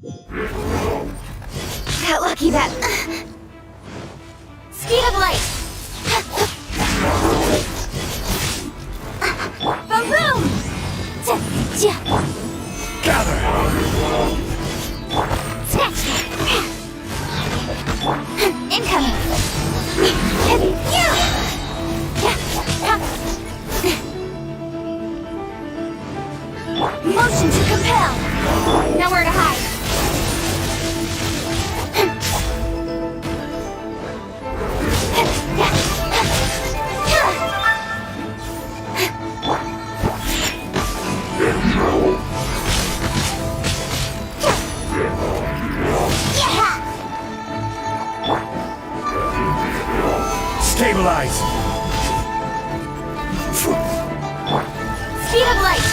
Got lucky that... Speed of light! Boom boom! Gather! Snatch! Incoming! Motion to compel! Nowhere to hide! Stabilize! Speed of light!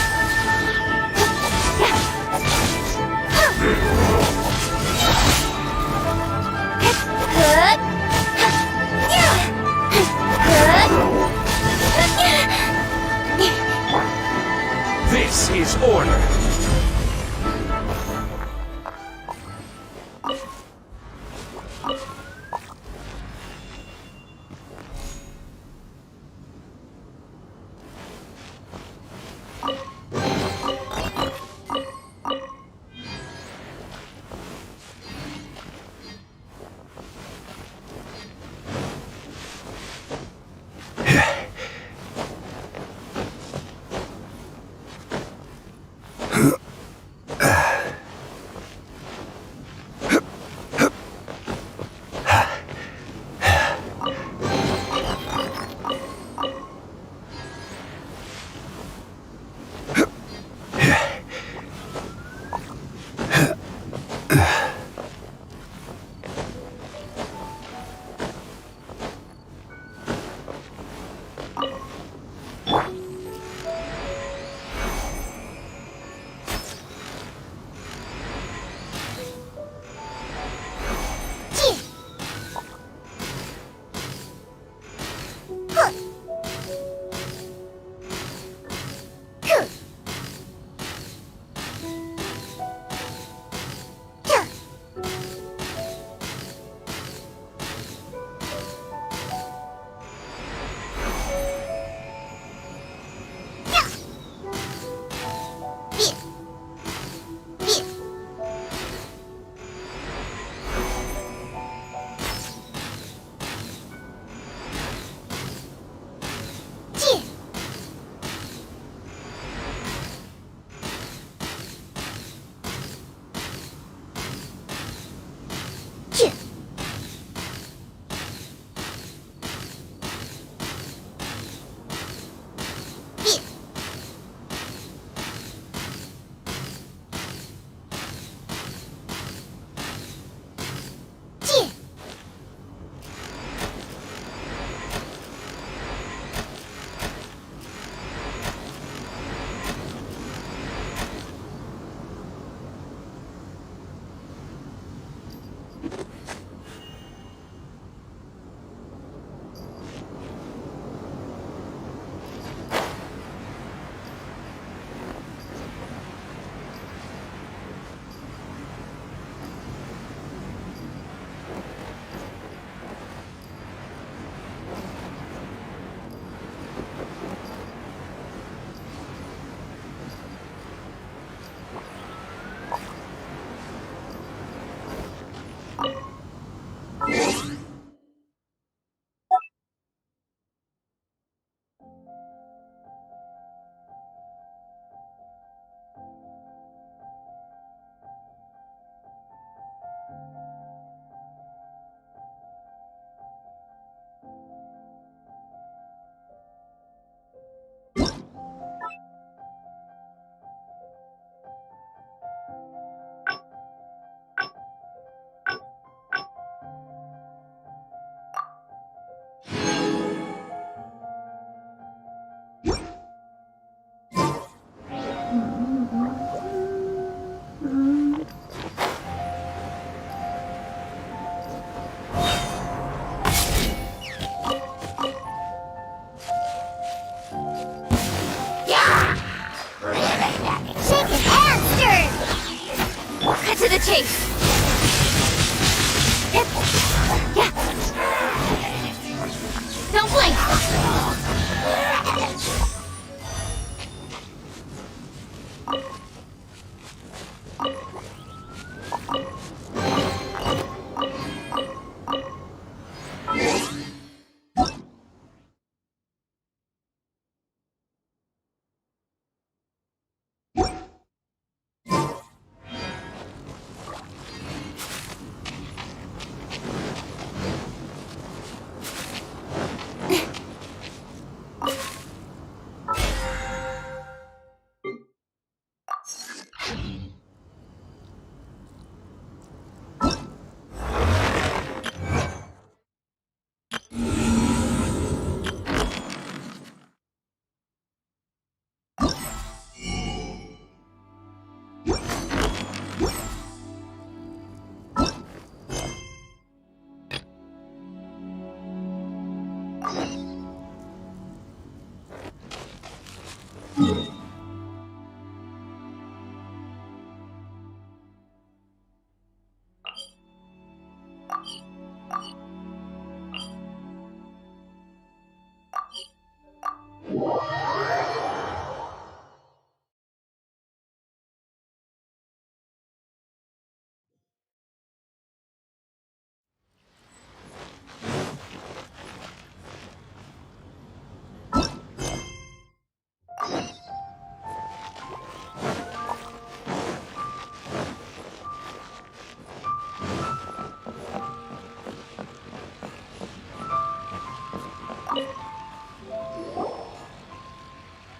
This is order! to the chase! Yeah! Don't blink!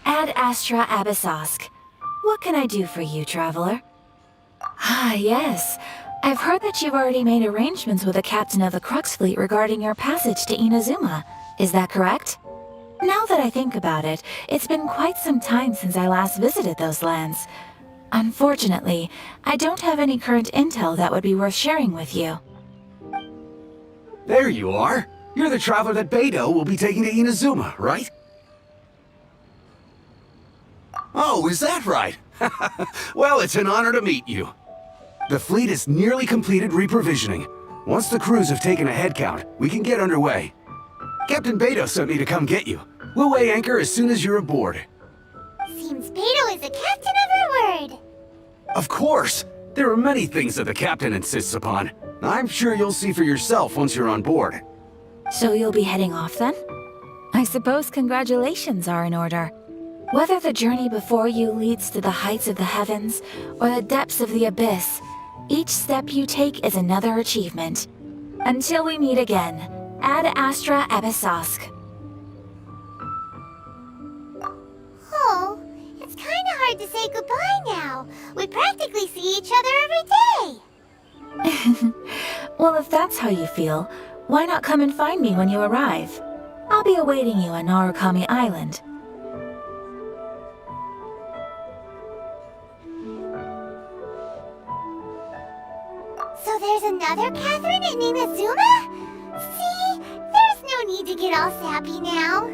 Ad Astra Abyssosk. What can I do for you, traveler? Ah, yes. I've heard that you've already made arrangements with the captain of the Crux fleet regarding your passage to Inazuma. Is that correct? Now that I think about it, it's been quite some time since I last visited those lands. Unfortunately, I don't have any current intel that would be worth sharing with you. There you are. You're the traveler that Beidou will be taking to Inazuma, right? Oh, is that right? Well, it's an honor to meet you. The fleet is nearly completed reprovisioning. Once the crews have taken a head count, we can get underway. Captain Beidou sent me to come get you. We'll weigh anchor as soon as you're aboard. Seems Beidou is the captain of her word. Of course! There are many things that the captain insists upon. I'm sure you'll see for yourself once you're on board. So you'll be heading off then? I suppose congratulations are in order. Whether the journey before you leads to the heights of the heavens or the depths of the abyss, each step you take is another achievement. Until we meet again, Ad Astra Abyssosk. Oh, it's kinda hard to say goodbye now. We practically see each other every day. Well, if that's how you feel, why not come and find me when you arrive? I'll be awaiting you on Narukami Island. So there's another Catherine in Inazuma? See? There's no need to get all sappy now.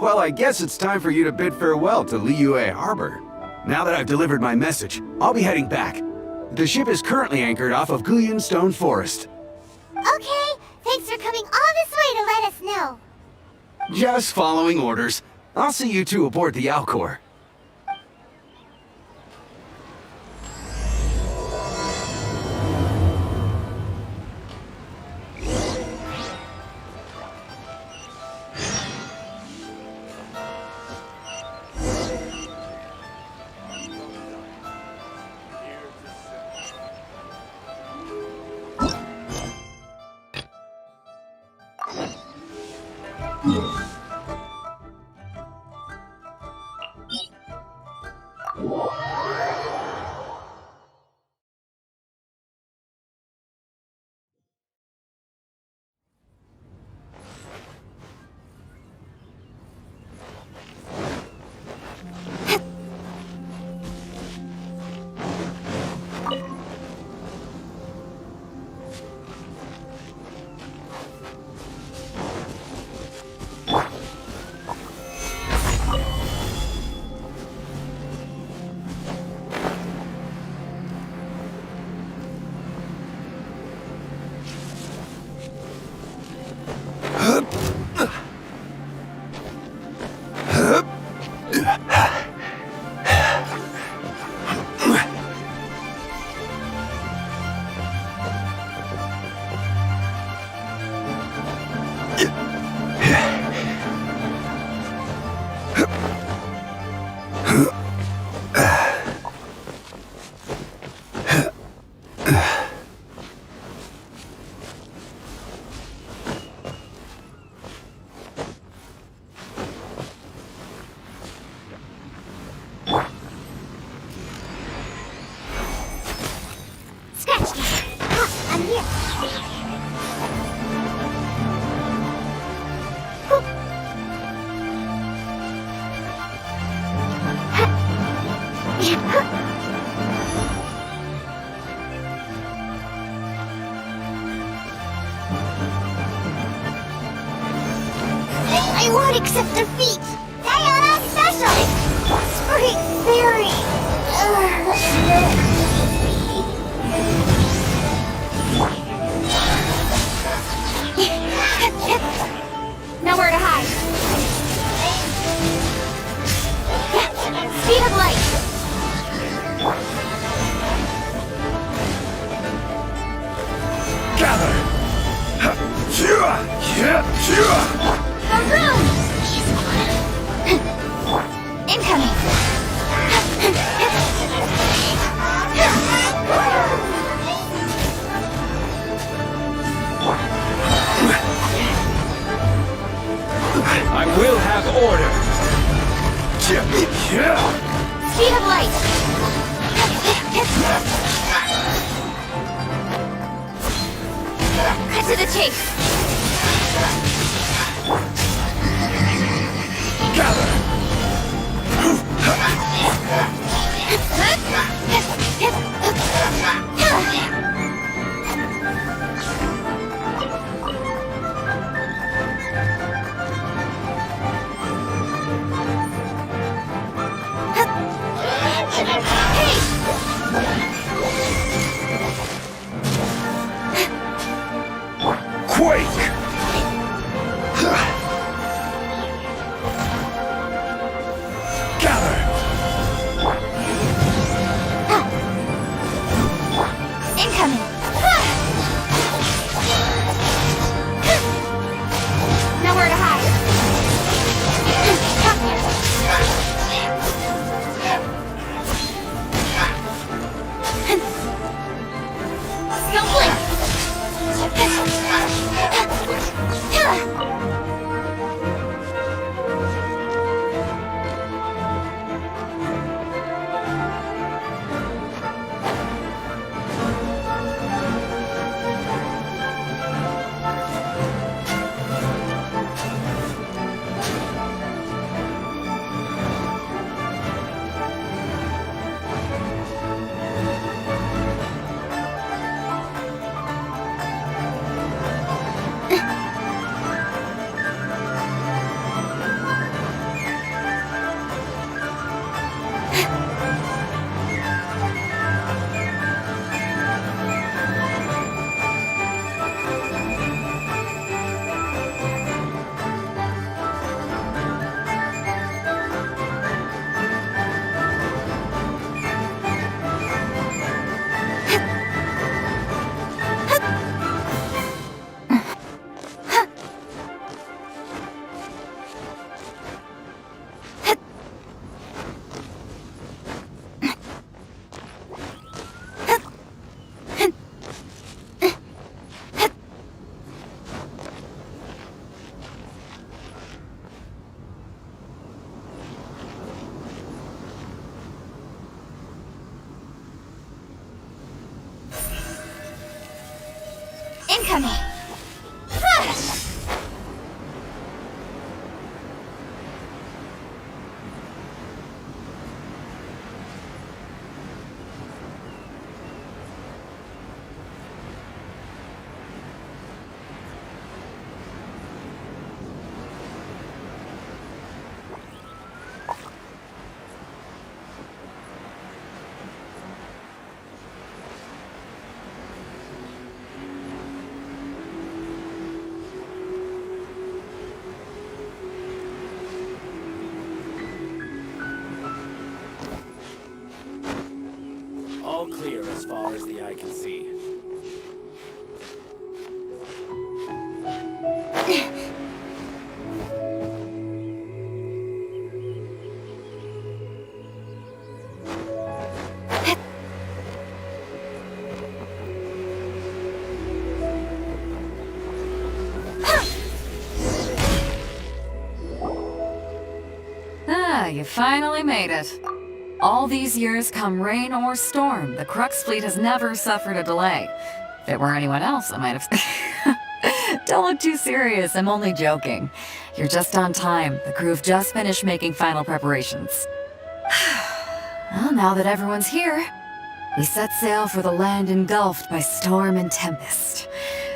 Well, I guess it's time for you to bid farewell to Liyue Harbor. Now that I've delivered my message, I'll be heading back. The ship is currently anchored off of Guyan Stone Forest. Okay, thanks for coming all this way to let us know. Just following orders. I'll see you two aboard the Alcor. I won't accept defeat! Diana Special! Spring Fairy! Nowhere to hide! Speed of light! Gather! Maroon! Incoming! I will have order! Speed of light! Cut to the chase! Gather! Quake! Gather! Incoming! Nowhere to hide! Snowflake! Incoming! All clear as far as the eye can see. Ah, you finally made it. All these years, come rain or storm, the Crux fleet has never suffered a delay. If it were anyone else, I might have... Don't look too serious, I'm only joking. You're just on time. The crew have just finished making final preparations. Well, now that everyone's here, we set sail for the land engulfed by storm and tempest.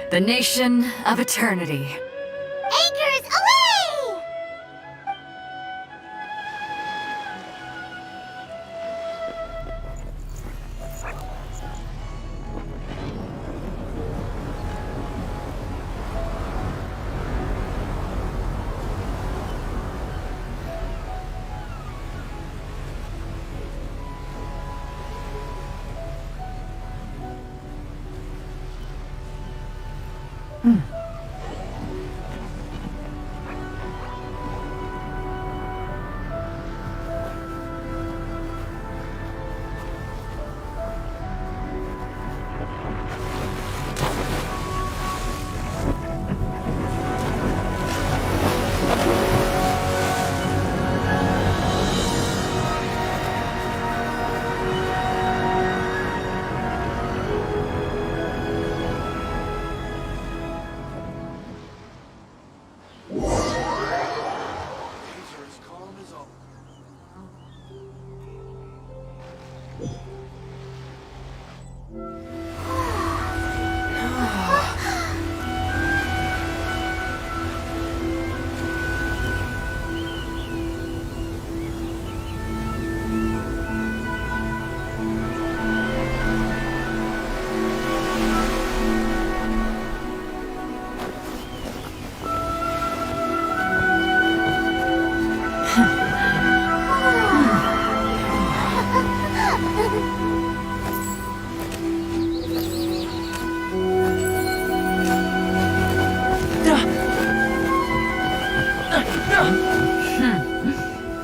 The nation of eternity. Anchors away!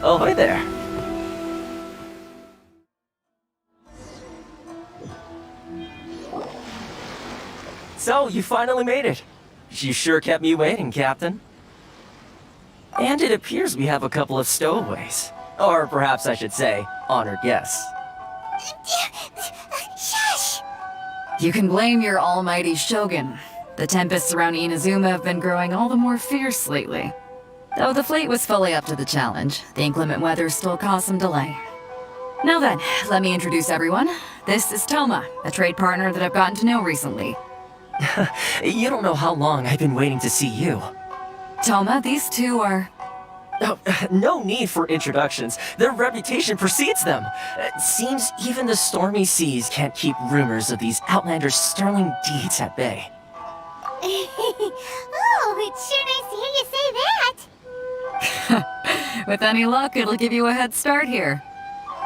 Oh, hi there. So, you finally made it. You sure kept me waiting, Captain. And it appears we have a couple of stowaways. Or perhaps I should say, honored guests. Shush! You can blame your almighty shogun. The tempests around Inazuma have been growing all the more fierce lately. Though the fleet was fully up to the challenge, the inclement weather still caused some delay. Now then, let me introduce everyone. This is Toma, a trade partner that I've gotten to know recently. You don't know how long I've been waiting to see you. Toma, these two are... Oh, no need for introductions. Their reputation precedes them. Seems even the stormy seas can't keep rumors of these outlanders' sterling deeds at bay. Oh, it's sure nice to hear you say that. With any luck, it'll give you a head start here.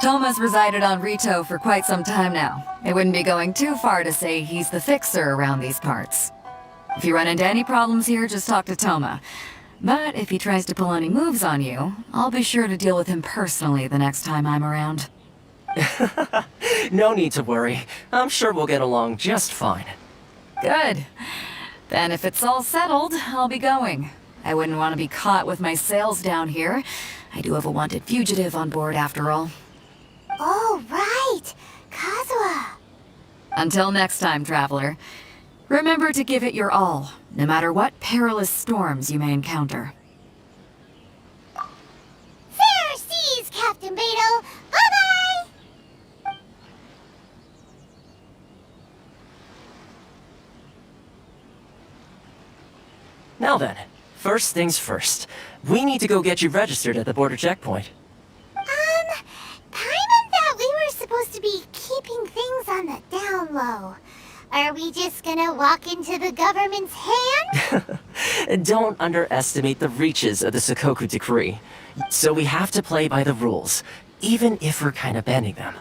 Toma's resided on Rito for quite some time now. It wouldn't be going too far to say he's the fixer around these parts. If you run into any problems here, just talk to Toma. But if he tries to pull any moves on you, I'll be sure to deal with him personally the next time I'm around. No need to worry. I'm sure we'll get along just fine. Good. Then if it's all settled, I'll be going. I wouldn't want to be caught with my sails down here. I do have a wanted fugitive on board after all. Oh, right. Kazuha. Until next time, traveler. Remember to give it your all, no matter what perilous storms you may encounter. Fair seas, Captain Beetle. Bye-bye. Now then, first things first. We need to go get you registered at the border checkpoint. Paimon thought we were supposed to be keeping things on the down low. Are we just gonna walk into the government's hand? Don't underestimate the reaches of the Sakoku Decree. So we have to play by the rules, even if we're kind of bending them.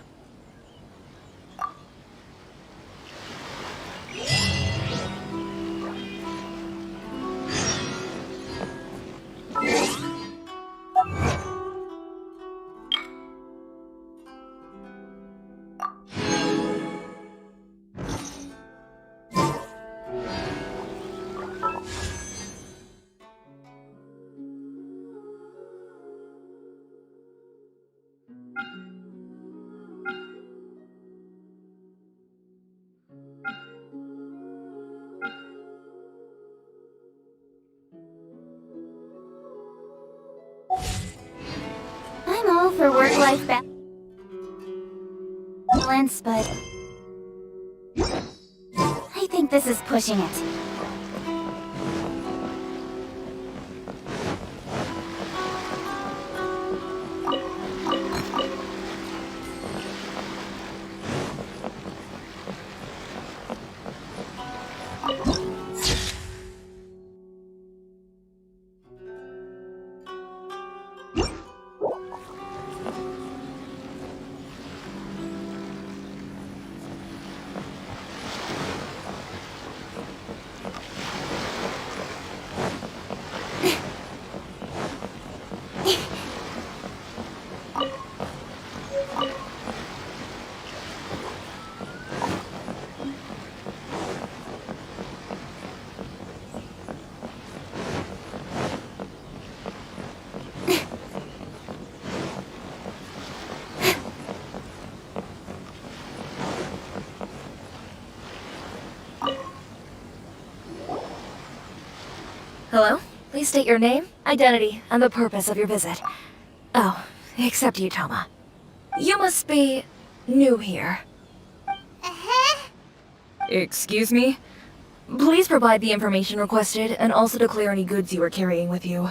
I'm all for work-life balance. semblance, but I think this is pushing it. Hello? Please state your name, identity, and the purpose of your visit. Oh, except you, Toma. You must be new here. Uh-huh. Excuse me? Please provide the information requested and also declare any goods you are carrying with you.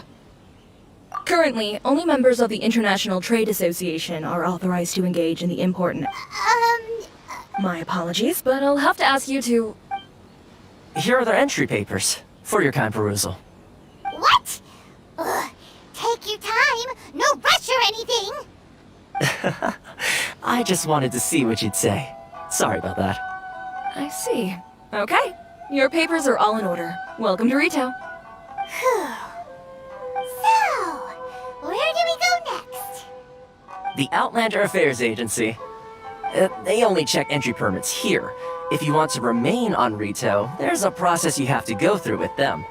Currently, only members of the International Trade Association are authorized to engage in the import and... My apologies, but I'll have to ask you to... Here are their entry papers, for your kind perusal. What? Ugh. Take your time. No rush or anything. I just wanted to see what you'd say. Sorry about that. I see. Okay. Your papers are all in order. Welcome to Rito. Whew. So, where do we go next? The Outlander Affairs Agency. They only check entry permits here. If you want to remain on Rito, there's a process you have to go through with them.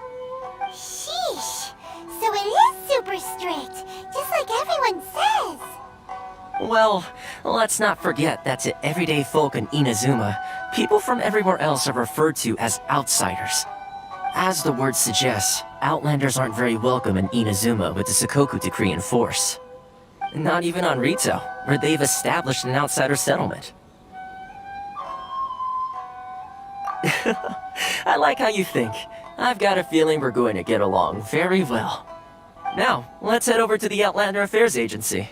Sheesh. So it is super strict, just like everyone says. Well, let's not forget that to everyday folk in Inazuma, people from everywhere else are referred to as outsiders. As the word suggests, Outlanders aren't very welcome in Inazuma with the Sakoku Decree in force. Not even on Rito, where they've established an outsider settlement. I like how you think. I've got a feeling we're going to get along very well. Now, let's head over to the Outlander Affairs Agency.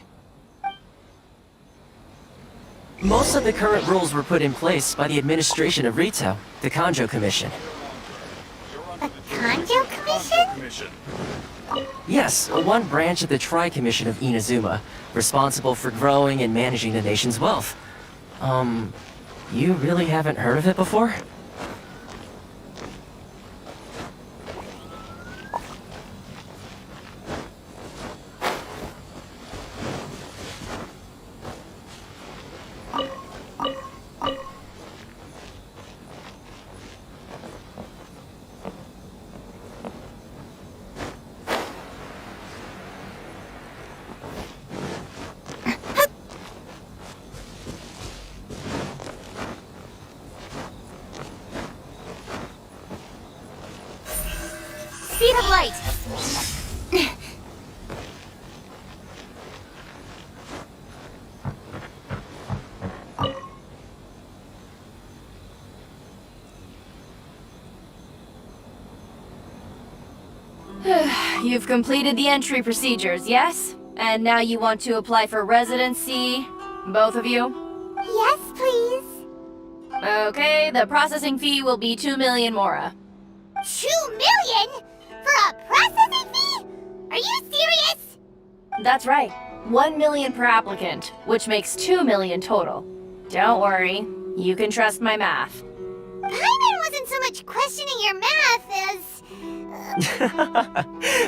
Most of the current rules were put in place by the administration of Rito, the Kanjo Commission. A Kanjo Commission? Yes, one branch of the Tri-Commission of Inazuma, responsible for growing and managing the nation's wealth. You really haven't heard of it before? Speed of light. You've completed the entry procedures, yes? And now you want to apply for residency? Both of you? Yes, please. Okay, the processing fee will be 2 million mora. 2 million? For a processing fee? Are you serious? That's right. 1 million per applicant, which makes 2 million total. Don't worry, you can trust my math. Paimon wasn't so much questioning your math as...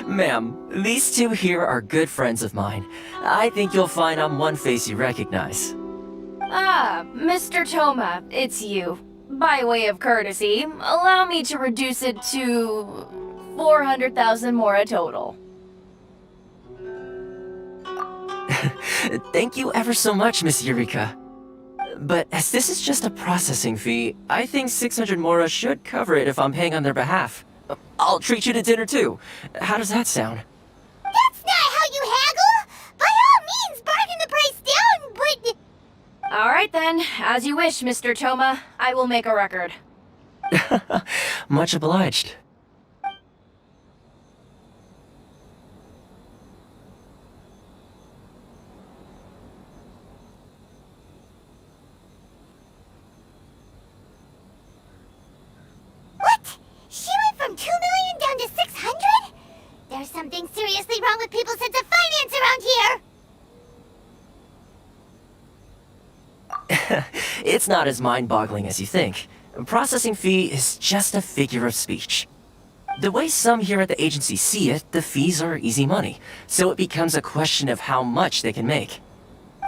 Ma'am, these two here are good friends of mine. I think you'll find I'm one face you recognize. Ah, Mr. Toma, it's you. By way of courtesy, allow me to reduce it to 400,000 mora total. Thank you ever so much, Miss Eureka. But as this is just a processing fee, I think 600 mora should cover it if I'm paying on their behalf. I'll treat you to dinner too. How does that sound? That's not how you haggle! By all means, bargain the price down, but... Alright Alright then, as you wish, Mr. Toma. I will make a record. Much obliged. What? She went from 2 million down to 600? There's something seriously wrong with people's sense of finance around here! It's not as mind-boggling as you think. Processing fee is just a figure of speech. The way some here at the agency see it, the fees are easy money, so it becomes a question of how much they can make.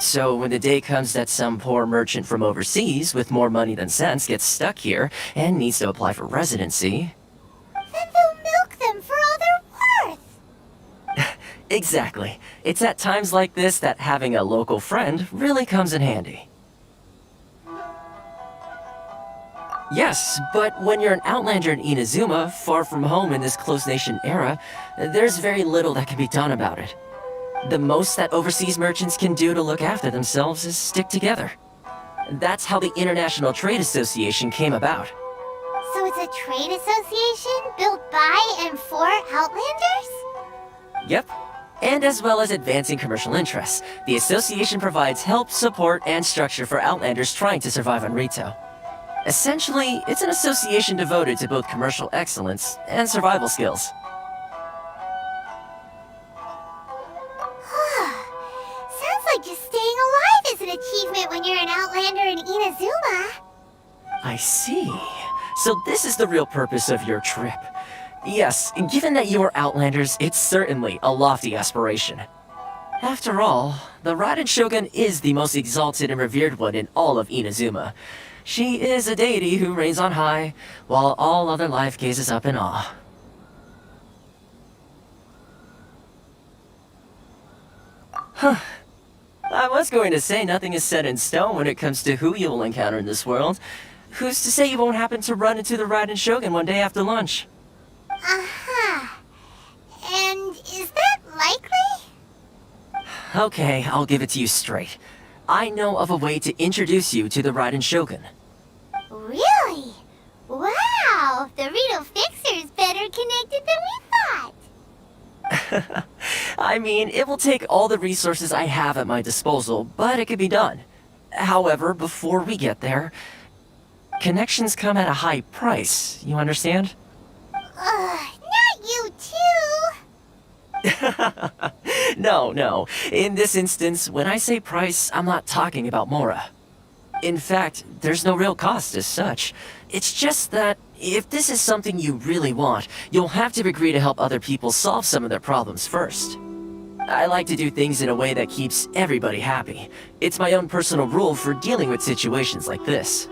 So when the day comes that some poor merchant from overseas with more money than sense gets stuck here and needs to apply for residency... Then they'll milk them for all they're worth! Exactly. It's at times like this that having a local friend really comes in handy. Yes, but when you're an outlander in Inazuma, far from home in this closed nation era, there's very little that can be done about it. The most that overseas merchants can do to look after themselves is stick together. That's how the International Trade Association came about. So it's a trade association built by and for Outlanders? Yep. And as well as advancing commercial interests, the association provides help, support, and structure for Outlanders trying to survive on Rito. Essentially, it's an association devoted to both commercial excellence and survival skills. Sounds like just staying alive is an achievement when you're an Outlander in Inazuma. I see. So this is the real purpose of your trip. Yes, given that you are Outlanders, it's certainly a lofty aspiration. After all, the Raiden Shogun is the most exalted and revered one in all of Inazuma. She is a deity who reigns on high, while all other life gazes up in awe. Huh. I was going to say nothing is set in stone when it comes to who you will encounter in this world. Who's to say you won't happen to run into the Raiden Shogun one day after lunch? Uh-huh. And is that likely? Okay, I'll give it to you straight. I know of a way to introduce you to the Raiden Shogun. Really? Wow! The Rito Fixer's better connected than we thought! I mean, it will take all the resources I have at my disposal, but it can be done. However, before we get there, connections come at a high price, you understand? Not you too! No. In this instance, when I say price, I'm not talking about Mora. In fact, there's no real cost as such. It's just that, if this is something you really want, you'll have to agree to help other people solve some of their problems first. I like to do things in a way that keeps everybody happy. It's my own personal rule for dealing with situations like this.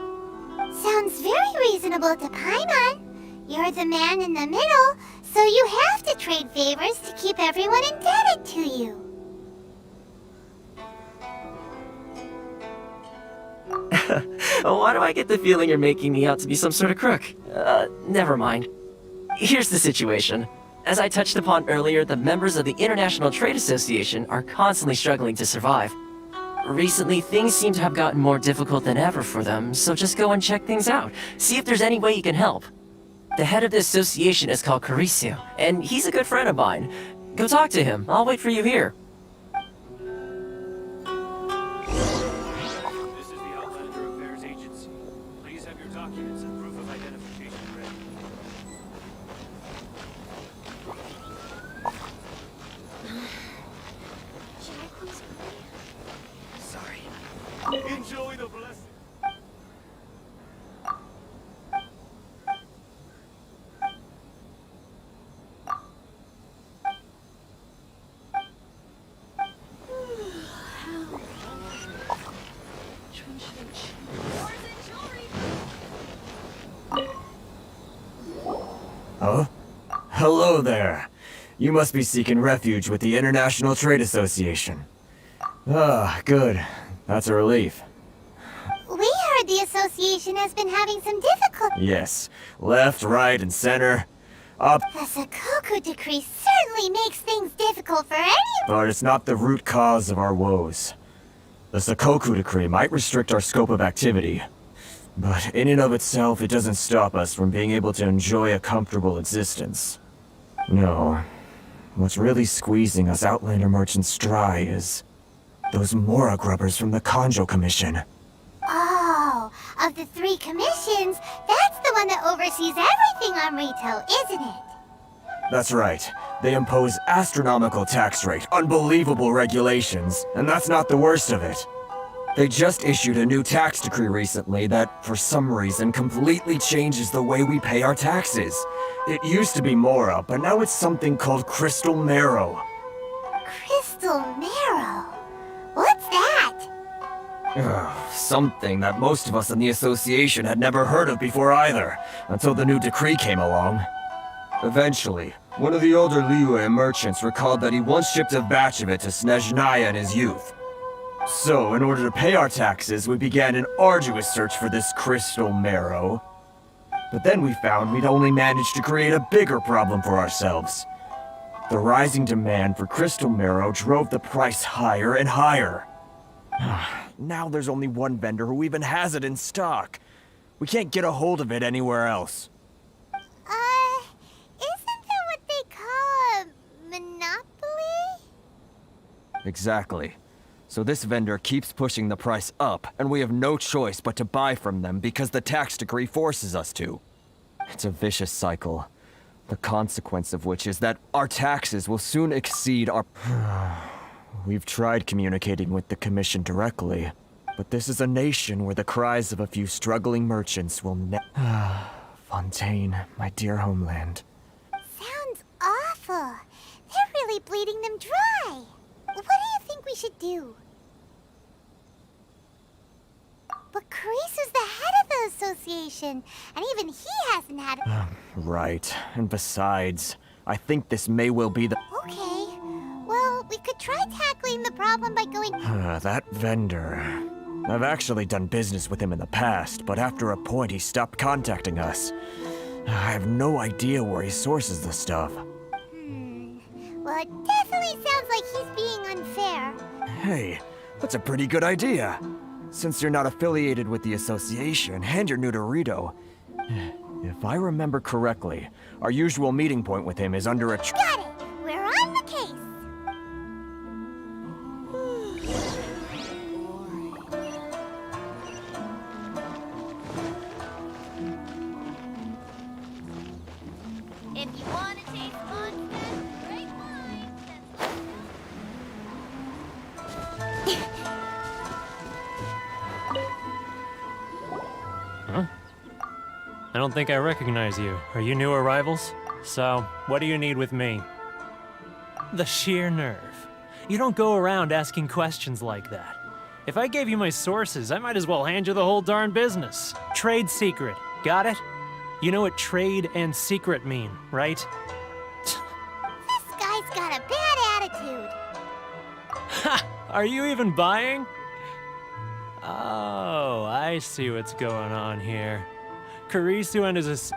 Sounds very reasonable to Paimon. You're the man in the middle, so you have to trade favors to keep everyone indebted to you. Why do I get the feeling you're making me out to be some sort of crook? Never mind. Here's the situation. As I touched upon earlier, the members of the International Trade Association are constantly struggling to survive. Recently, things seem to have gotten more difficult than ever for them, so just go and check things out. See if there's any way you can help. The head of the association is called Carisio, and he's a good friend of mine. Go talk to him. I'll wait for you here. This is the Outlander Affairs Agency. Please have your documents and proof of identification ready. Sorry. Enjoy the blessing. Huh? Hello there. You must be seeking refuge with the International Trade Association. Ah, good. That's a relief. We heard the association has been having some difficulty. Yes. Left, right, and center. Up, The Sakoku decree certainly makes things difficult for anyone. but it's not the root cause of our woes. The Sakoku decree might restrict our scope of activity, but in and of itself, it doesn't stop us from being able to enjoy a comfortable existence. No. What's really squeezing us Outlander merchants dry is those Mora grubbers from the Kanjo Commission. Oh, of the 3 commissions, that's the one that oversees everything on Rito, isn't it? That's right. They impose astronomical tax rate, unbelievable regulations, and that's not the worst of it. They just issued a new tax decree recently that, for some reason, completely changes the way we pay our taxes. It used to be Mora, but now it's something called Crystal Marrow. Crystal Marrow? What's that? Something that most of us in the association had never heard of before either, until the new decree came along. Eventually, one of the older Liyue merchants recalled that he once shipped a batch of it to Snezhnaya in his youth. So, in order to pay our taxes, we began an arduous search for this crystal marrow. But then we found we'd only managed to create a bigger problem for ourselves. The rising demand for crystal marrow drove the price higher and higher. Now there's only one vendor who even has it in stock. We can't get a hold of it anywhere else. Isn't that what they call a monopoly? Exactly. So this vendor keeps pushing the price up, and we have no choice but to buy from them because the tax decree forces us to. It's a vicious cycle. The consequence of which is that our taxes will soon exceed our... We've tried communicating with the Commission directly, but this is a nation where the cries of a few struggling merchants will Fontaine, my dear homeland. Sounds awful. They're really bleeding them dry. What do you think we should do? But Karisu's the head of the association, and even he hasn't had... Right. And besides, I think this may well be the... Okay. Well, we could try tackling the problem by going... That vendor... I've actually done business with him in the past, but after a point he stopped contacting us. I have no idea where he sources the stuff. Well, it definitely sounds like he's being unfair. Hey, that's a pretty good idea. Since you're not affiliated with the association and you're new to Rito, if I remember correctly, our usual meeting point with him is under a Got it! We're on the case! If you want to taste monsters, great wine! I don't think I recognize you. Are you new arrivals? So, what do you need with me? The sheer nerve. You don't go around asking questions like that. If I gave you my sources, I might as well hand you the whole darn business. Trade secret. Got it? You know what trade and secret mean, right? This guy's got a bad attitude. Ha! Are you even buying? Oh, I see what's going on here. Karisu and his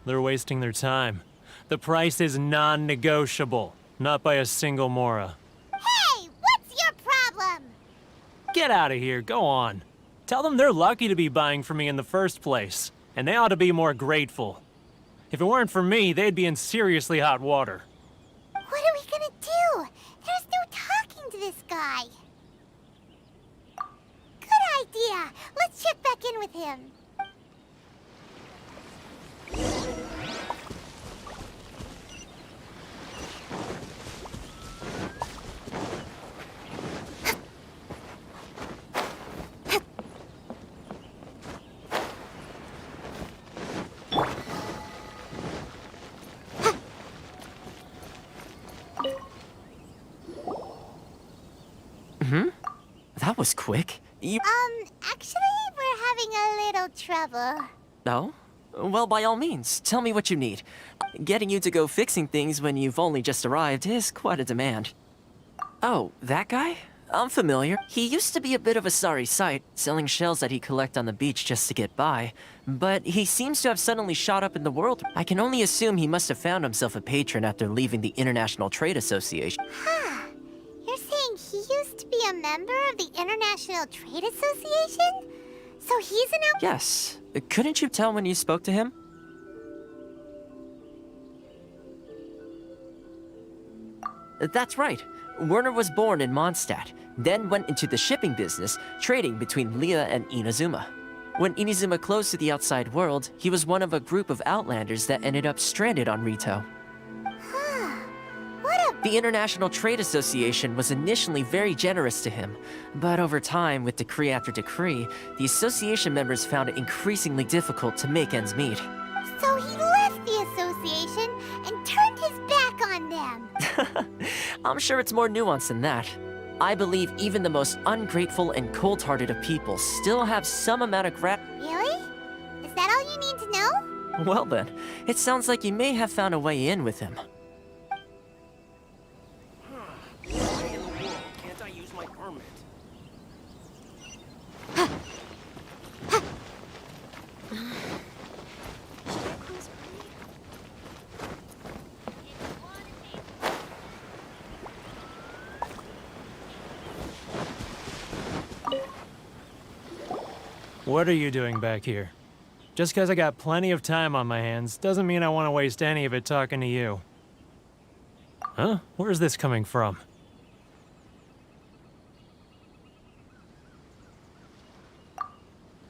they're wasting their time. The price is non-negotiable, not by a single Mora. Hey, what's your problem? Get out of here, go on. Tell them they're lucky to be buying from me in the first place, and they ought to be more grateful. If it weren't for me, they'd be in seriously hot water. What are we gonna do? There's no talking to this guy. Good idea. Let's check back in with him. That was quick. Actually, we're having a little trouble. No? Well, by all means, tell me what you need. Getting you to go fixing things when you've only just arrived is quite a demand. Oh, that guy? I'm familiar. He used to be a bit of a sorry sight, selling shells that he'd collect on the beach just to get by. But he seems to have suddenly shot up in the world. I can only assume he must have found himself a patron after leaving the International Trade Association. Huh. You're saying he used to be a member of the International Trade Association? So he's an out- Yes. Couldn't you tell when you spoke to him? That's right. Werner was born in Mondstadt, then went into the shipping business, trading between Leah and Inazuma. When Inazuma closed to the outside world, he was one of a group of outlanders that ended up stranded on Rito. What a... The International Trade Association was initially very generous to him, but over time, with decree after decree, the association members found it increasingly difficult to make ends meet. So he left the association and turned his back on them. I'm sure it's more nuanced than that. I believe even the most ungrateful and cold-hearted of people still have some amount of Really? Is that all you need to know? Well then, it sounds like you may have found a way in with him. Why in the world can't I use my permit? What are you doing back here? Just because I got plenty of time on my hands doesn't mean I want to waste any of it talking to you. Huh? Where's this coming from?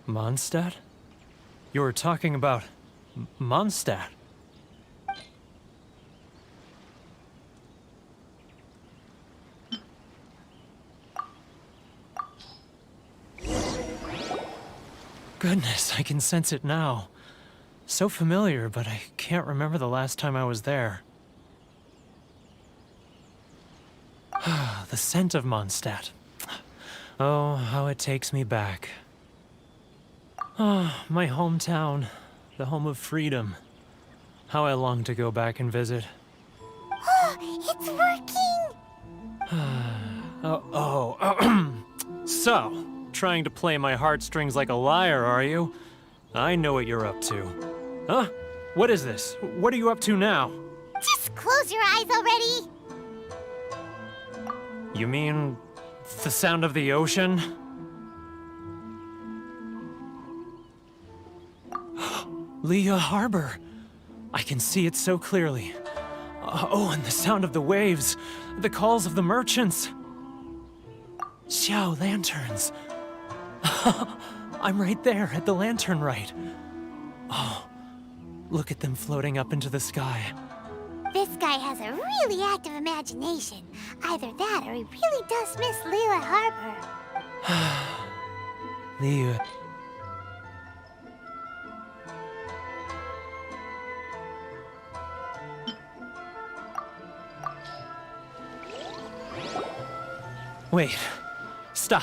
Mondstadt? You were talking about Mondstadt. Goodness, I can sense it now. So familiar, but I can't remember the last time I was there. The scent of Mondstadt. Oh, how it takes me back. Oh, my hometown, the home of freedom. How I long to go back and visit. It's working! So, trying to play my heartstrings like a liar, are you? I know what you're up to. Huh? What is this? What are you up to now? Just close your eyes already! You mean the sound of the ocean? Leah Harbor. I can see it so clearly. Oh, and the sound of the waves. The calls of the merchants. Xiao lanterns. I'm right there at the lantern right. Oh, look at them floating up into the sky. This guy has a really active imagination. Either that or he really does miss Leela Harbor. Leah. Wait. Stop.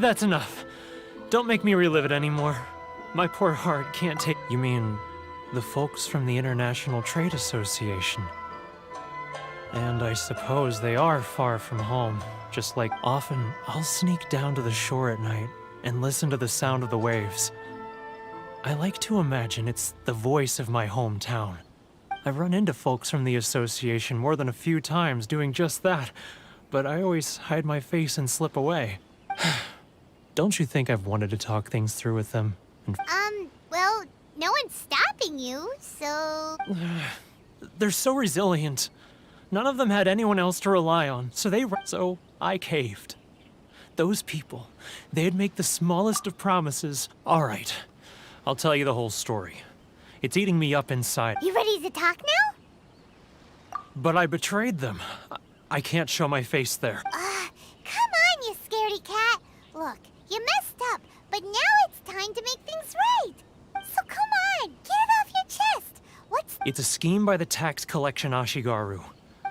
That's enough. Don't make me relive it anymore. My poor heart can't take... You mean the folks from the International Trade Association? And I suppose they are far from home. Just like often, I'll sneak down to the shore at night and listen to the sound of the waves. I like to imagine it's the voice of my hometown. I've run into folks from the association more than a few times doing just that, but I always hide my face and slip away. Don't you think I've wanted to talk things through with them? Well, no one's stopping you, so... They're so resilient. None of them had anyone else to rely on, so I caved. Those people, they'd make the smallest of promises. All right, I'll tell you the whole story. It's eating me up inside. You ready to talk now? But I betrayed them. I can't show my face there. Come on, you scaredy cat. Look, you messed up, but now it's time to make things right. So come on, get it off your chest. It's a scheme by the tax collection Ashigaru.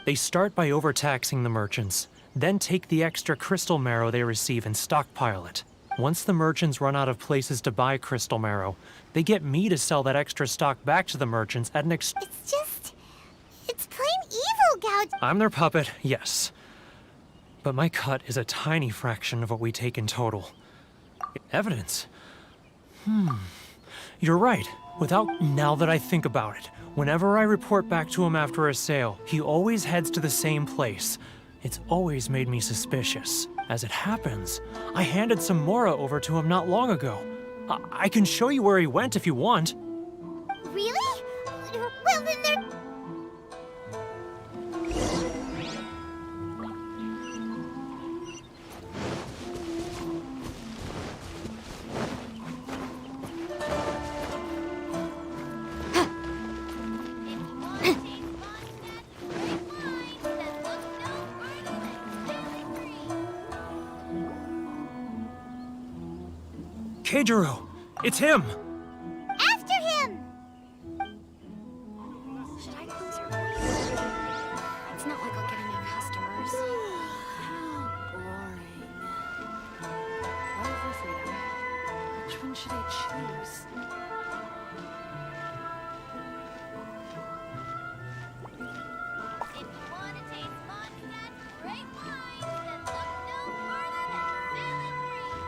They start by overtaxing the merchants, then take the extra crystal marrow they receive and stockpile it. Once the merchants run out of places to buy crystal marrow, they get me to sell that extra stock back to the merchants at an It's plain evil, Gouge. I'm their puppet, yes. But my cut is a tiny fraction of what we take in total. Evidence? You're right. Now that I think about it, whenever I report back to him after a sale, he always heads to the same place. It's always made me suspicious. As it happens, I handed some Mora over to him not long ago. I can show you where he went if you want. Really? Well, then they're... Keijiro, it's him! After him! Should I close her? It's not like I'll get any customers. How boring. Love or freedom? Which one should I choose? If you want to taste Mondstadt's great wine, then look no further than Sailing Green.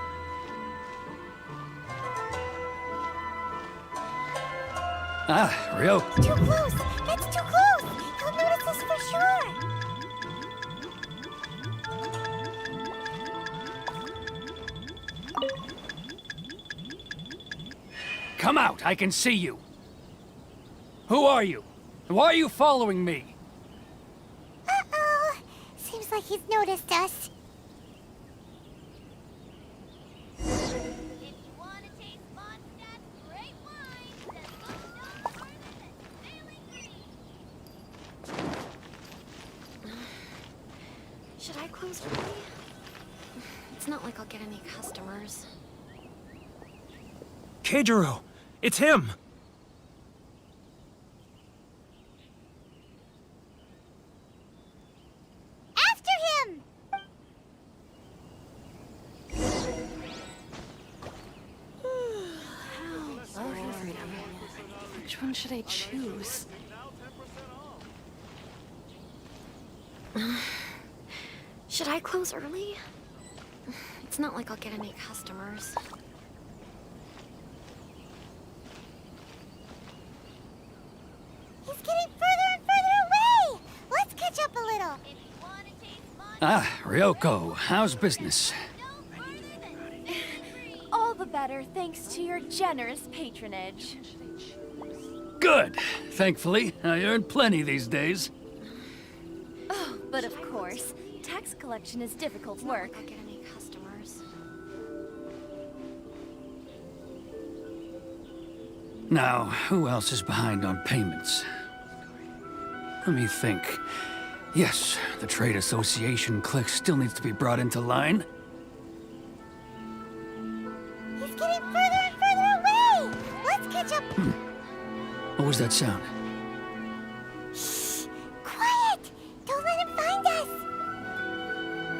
Ah, Ryo. Too close! That's too close! He'll notice us for sure! Come out, I can see you. Who are you? And why are you following me? Uh-oh! Seems like he's noticed us. If you want to taste Mondstadt's great wine, then look no further than Sailing Green. Should I close early? It's not like I'll get any customers. Keijiro, it's him! After him! Love or freedom? Which one should I choose? Should I close early? It's not like I'll get any customers. He's getting further and further away! Let's catch up a little. If you want to taste Ah, Ryoko, how's business? no further than Sailing Green. All the better thanks to your generous patronage. Good. Thankfully, I earn plenty these days. Oh, but of course, tax collection is difficult work. I'll get any customers. Now, who else is behind on payments? Let me think. Yes, the Trade Association clique still needs to be brought into line. He's getting further and further away! Let's catch up. What was that sound? Shh! Quiet! Don't let him find us!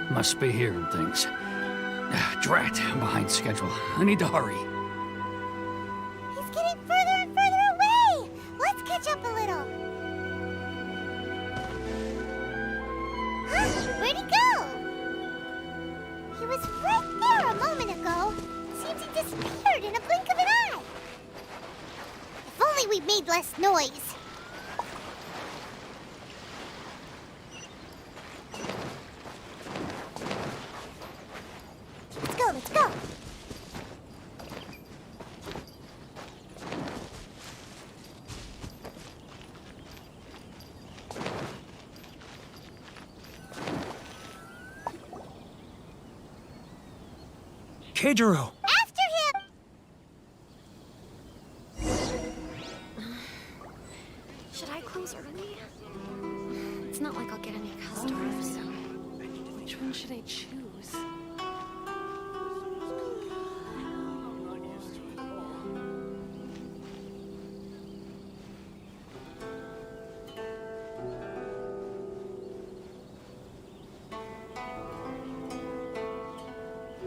Must be hearing things. Ah, drat, I'm behind schedule. I need to hurry. He's getting further and further away! Let's catch up a little. Huh? Where'd he go? He was right there a moment ago. Seems he disappeared in a blink of an eye. If only we made less noise. Let's go, let's go. Keijiro! After him! Should I close early? It's not like I'll get any customers. Which one should I choose?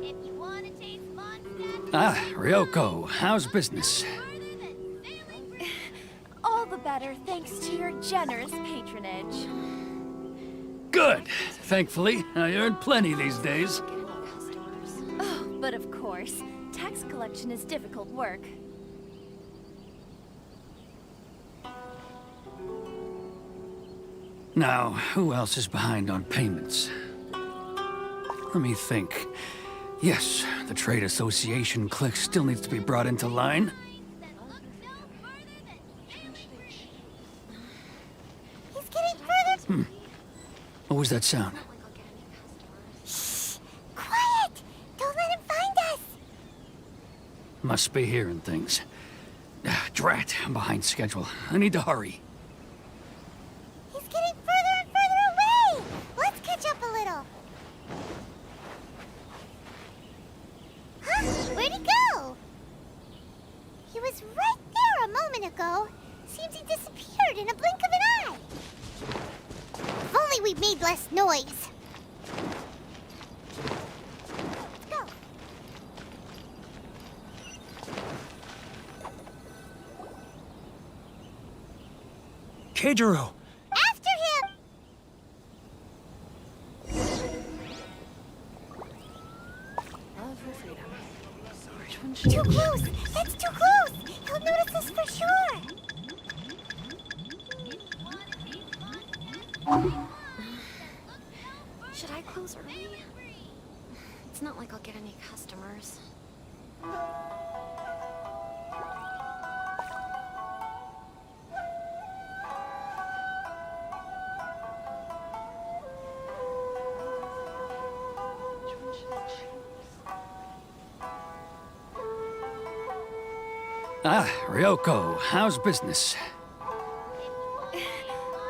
If you want to taste Mondstadt's Ah, Ryoko, how's business? further than Sailing Green. All the better thanks to your generous patronage. Good. Thankfully, I earn plenty these days. Get any customers? Oh, but of course, tax collection is difficult work. Now, who else is behind on payments? Let me think. Yes, the trade association clique still needs to be brought into line. He's getting further. What was that sound? Shh! Quiet! Don't let him find us! Must be hearing things. Drat, I'm behind schedule. I need to hurry. He's getting further and further away! Let's catch up a little. Huh? Where'd he go? He was right there a moment ago. Seems he disappeared in a blink of an eye. If only we made less noise. Let's go. Keijiro! After him! Love for freedom. Which one should Too close! That's too close! He'll notice us for sure! Should I close early? It's not like I'll get any customers. Which one should I choose? Ah, Ryoko, how's business?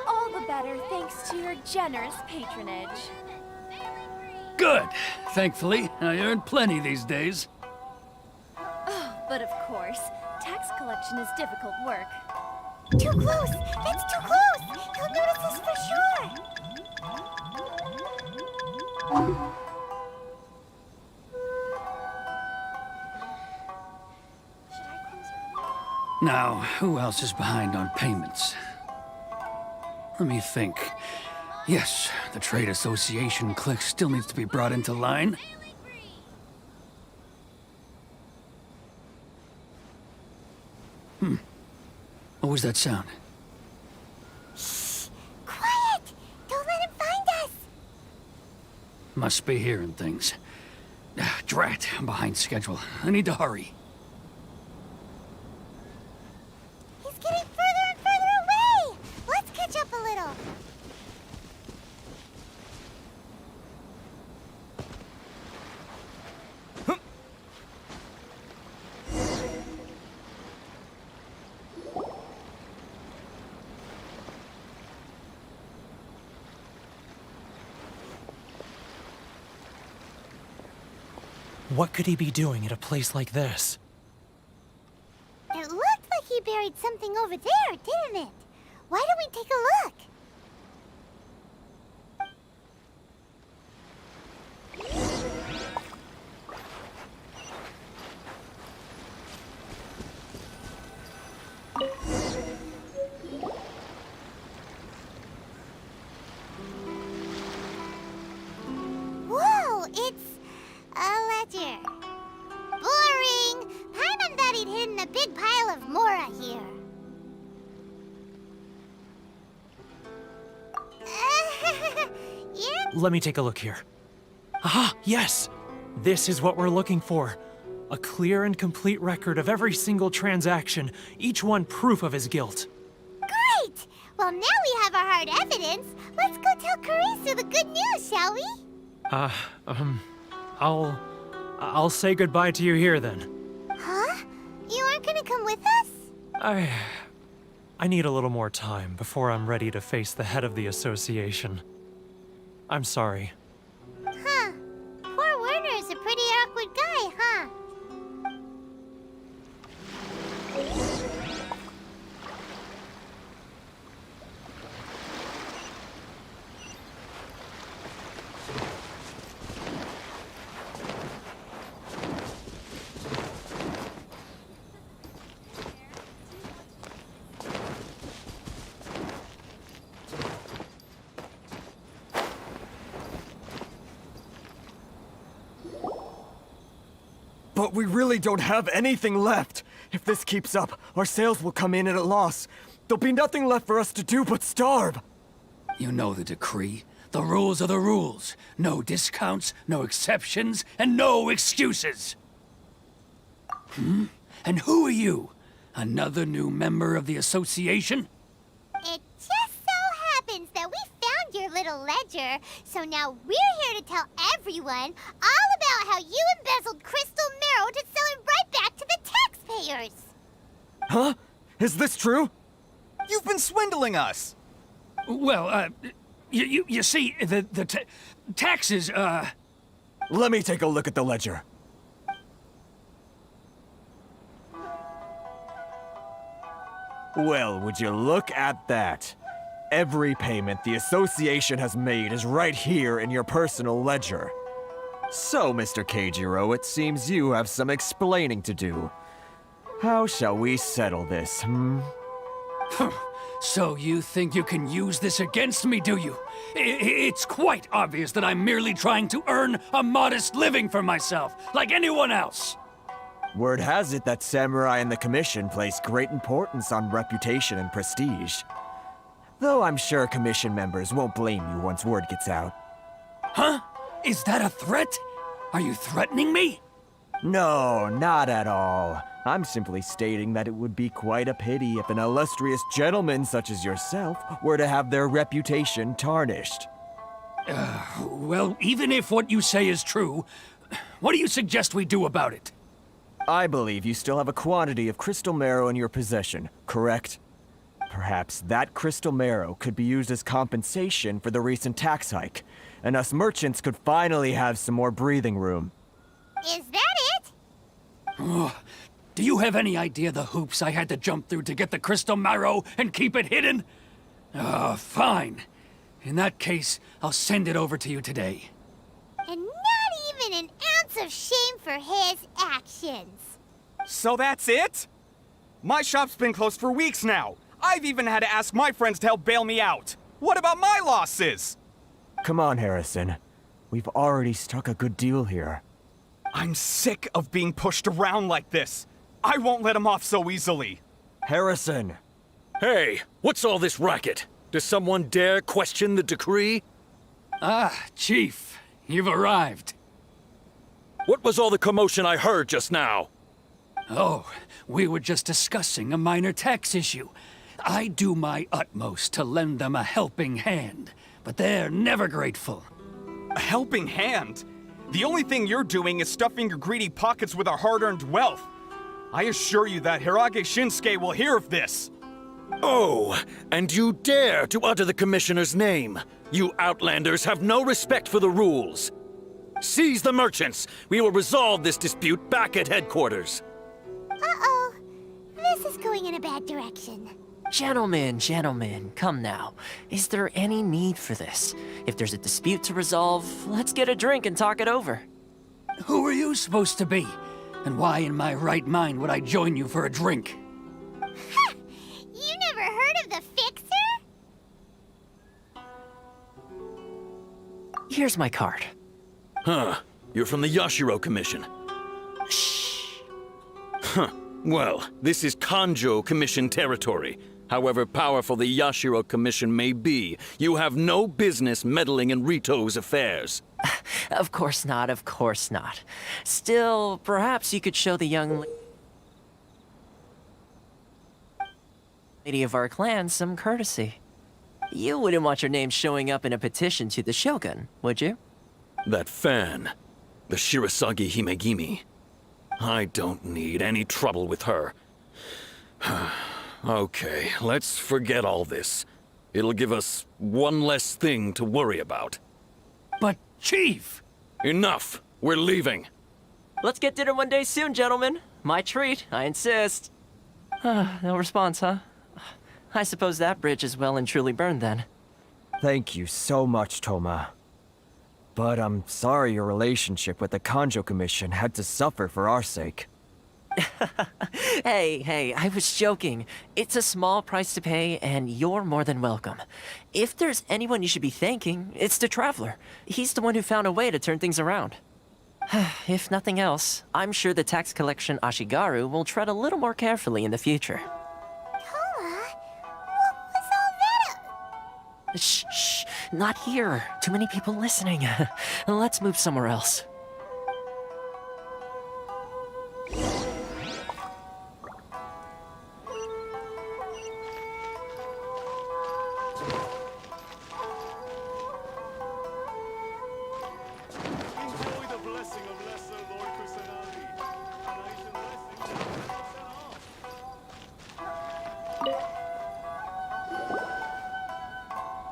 All the better thanks to your generous patronage. Good. Thankfully, I earn plenty these days. But of course, tax collection is difficult work. Too close! That's too close! He'll notice us for sure! Should I close early? Now, who else is behind on payments? Let me think. Yes, the trade association clique still needs to be brought into line. What was that sound? Shh! Quiet! Don't let him find us! Must be hearing things. Drat, I'm behind schedule. I need to hurry. He's getting further and further away! Let's catch up a little. What could he be doing at a place like this? It looked like he buried something over there, didn't it? Why don't we take a look? Whoa, it's a ledger. Boring! Paimon thought he'd hidden a big pile of Mora here. Yeah? Let me take a look here. Aha, yes! This is what we're looking for. A clear and complete record of every single transaction, each one proof of his guilt. Great! Well, now we have our hard evidence. Let's go tell Karisu the good news, shall we? I'll say goodbye to you here then. Huh? You aren't gonna come with us? I need a little more time before I'm ready to face the head of the association. I'm sorry. Huh. Poor Werner's a pretty awkward guy, huh? But we really don't have anything left. If this keeps up, our sales will come in at a loss. There'll be nothing left for us to do but starve. You know the decree. The rules are the rules. No discounts, no exceptions, and no excuses. And who are you? Another new member of the association? It just so happens that we found your little ledger, so now we're here to tell everyone all about how you embezzled crystal marrow to sell it right back to the taxpayers. Huh? Is this true? You've been swindling us! Well, you see, the taxes, Let me take a look at the ledger. Well, would you look at that? Every payment the association has made is right here in your personal ledger. So, Mr. Keijiro, it seems you have some explaining to do. How shall we settle this, So you think you can use this against me, do you? It's quite obvious that I'm merely trying to earn a modest living for myself, like anyone else. Word has it that Samurai and the Commission place great importance on reputation and prestige. Though I'm sure Commission members won't blame you once word gets out. Huh? Is that a threat? Are you threatening me? No, not at all. I'm simply stating that it would be quite a pity if an illustrious gentleman such as yourself were to have their reputation tarnished. Well, even if what you say is true, what do you suggest we do about it? I believe you still have a quantity of crystal marrow in your possession, correct? Perhaps that crystal marrow could be used as compensation for the recent tax hike, and us merchants could finally have some more breathing room. Is that it? Do you have any idea the hoops I had to jump through to get the crystal marrow and keep it hidden? Fine. In that case, I'll send it over to you today. And not even an ounce of shame for his actions. So that's it? My shop's been closed for weeks now. I've even had to ask my friends to help bail me out. What about my losses? Come on, Harrison. We've already struck a good deal here. I'm sick of being pushed around like this. I won't let him off so easily. Harrison! Hey, what's all this racket? Does someone dare question the decree? Chief, you've arrived. What was all the commotion I heard just now? Oh, we were just discussing a minor tax issue. I do my utmost to lend them a helping hand, but they're never grateful. A helping hand? The only thing you're doing is stuffing your greedy pockets with our hard-earned wealth. I assure you that Hirage Shinsuke will hear of this. Oh, and you dare to utter the Commissioner's name. You Outlanders have no respect for the rules. Seize the merchants. We will resolve this dispute back at headquarters. Uh-oh. This is going in a bad direction. Gentlemen, come now. Is there any need for this? If there's a dispute to resolve, let's get a drink and talk it over. Who are you supposed to be? And why in my right mind would I join you for a drink? Ha! You never heard of the Fixer? Here's my card. Huh. You're from the Yashiro Commission. Shh. Huh. Well, this is Kanjo Commission territory. However powerful the Yashiro Commission may be, you have no business meddling in Rito's affairs. Of course not. Still, perhaps you could show the young lady of our clan some courtesy. You wouldn't want your name showing up in a petition to the Shogun, would you? That fan, the Shirasagi Himegimi. I don't need any trouble with her. Okay, let's forget all this. It'll give us one less thing to worry about. But, Chief! Enough! We're leaving. Let's get dinner one day soon, gentlemen. My treat, I insist. No response, huh? I suppose that bridge is well and truly burned then. Thank you so much, Toma. But I'm sorry your relationship with the Kanjo Commission had to suffer for our sake. Hey, I was joking. It's a small price to pay, and you're more than welcome. If there's anyone you should be thanking, it's the Traveler. He's the one who found a way to turn things around. If nothing else, I'm sure the tax collection Ashigaru will tread a little more carefully in the future. Toma, what was all that? Shh, not here. Too many people listening. Let's move somewhere else.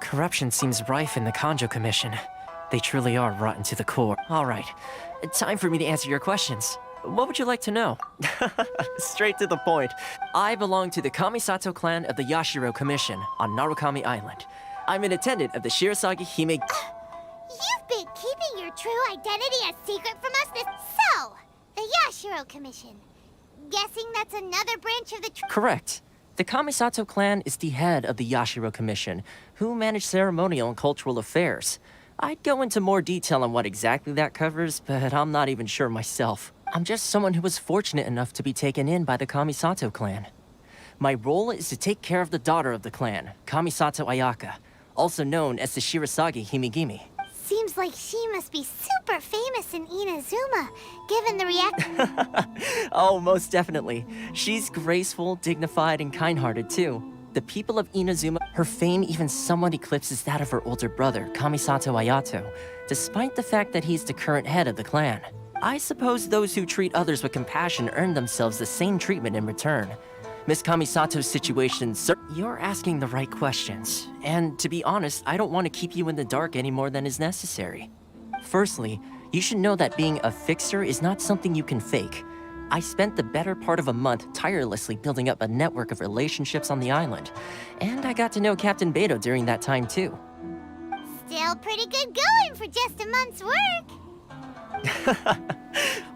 Corruption seems rife in the Kanjo Commission. They truly are rotten to the core. All right, time for me to answer your questions. What would you like to know? Straight to the point. I belong to the Kamisato clan of the Yashiro Commission on Narukami Island. I'm an attendant of the Shirasagi Hime... You've been keeping your true identity a secret from us So, the Yashiro Commission. Guessing that's another branch of the... Correct. The Kamisato clan is the head of the Yashiro Commission, who manage ceremonial and cultural affairs. I'd go into more detail on what exactly that covers, but I'm not even sure myself. I'm just someone who was fortunate enough to be taken in by the Kamisato clan. My role is to take care of the daughter of the clan, Kamisato Ayaka, also known as the Shirasagi Himegimi. Seems like she must be super famous in Inazuma, given the reaction. Oh, most definitely. She's graceful, dignified, and kind-hearted too. The people of Inazuma, her fame even somewhat eclipses that of her older brother, Kamisato Ayato, despite the fact that he's the current head of the clan. I suppose those who treat others with compassion earn themselves the same treatment in return. Miss Kamisato's situation, sir, you're asking the right questions. And to be honest, I don't want to keep you in the dark any more than is necessary. Firstly, you should know that being a fixer is not something you can fake. I spent the better part of a month tirelessly building up a network of relationships on the island. And I got to know Captain Beto during that time too. Still pretty good going for just a month's work.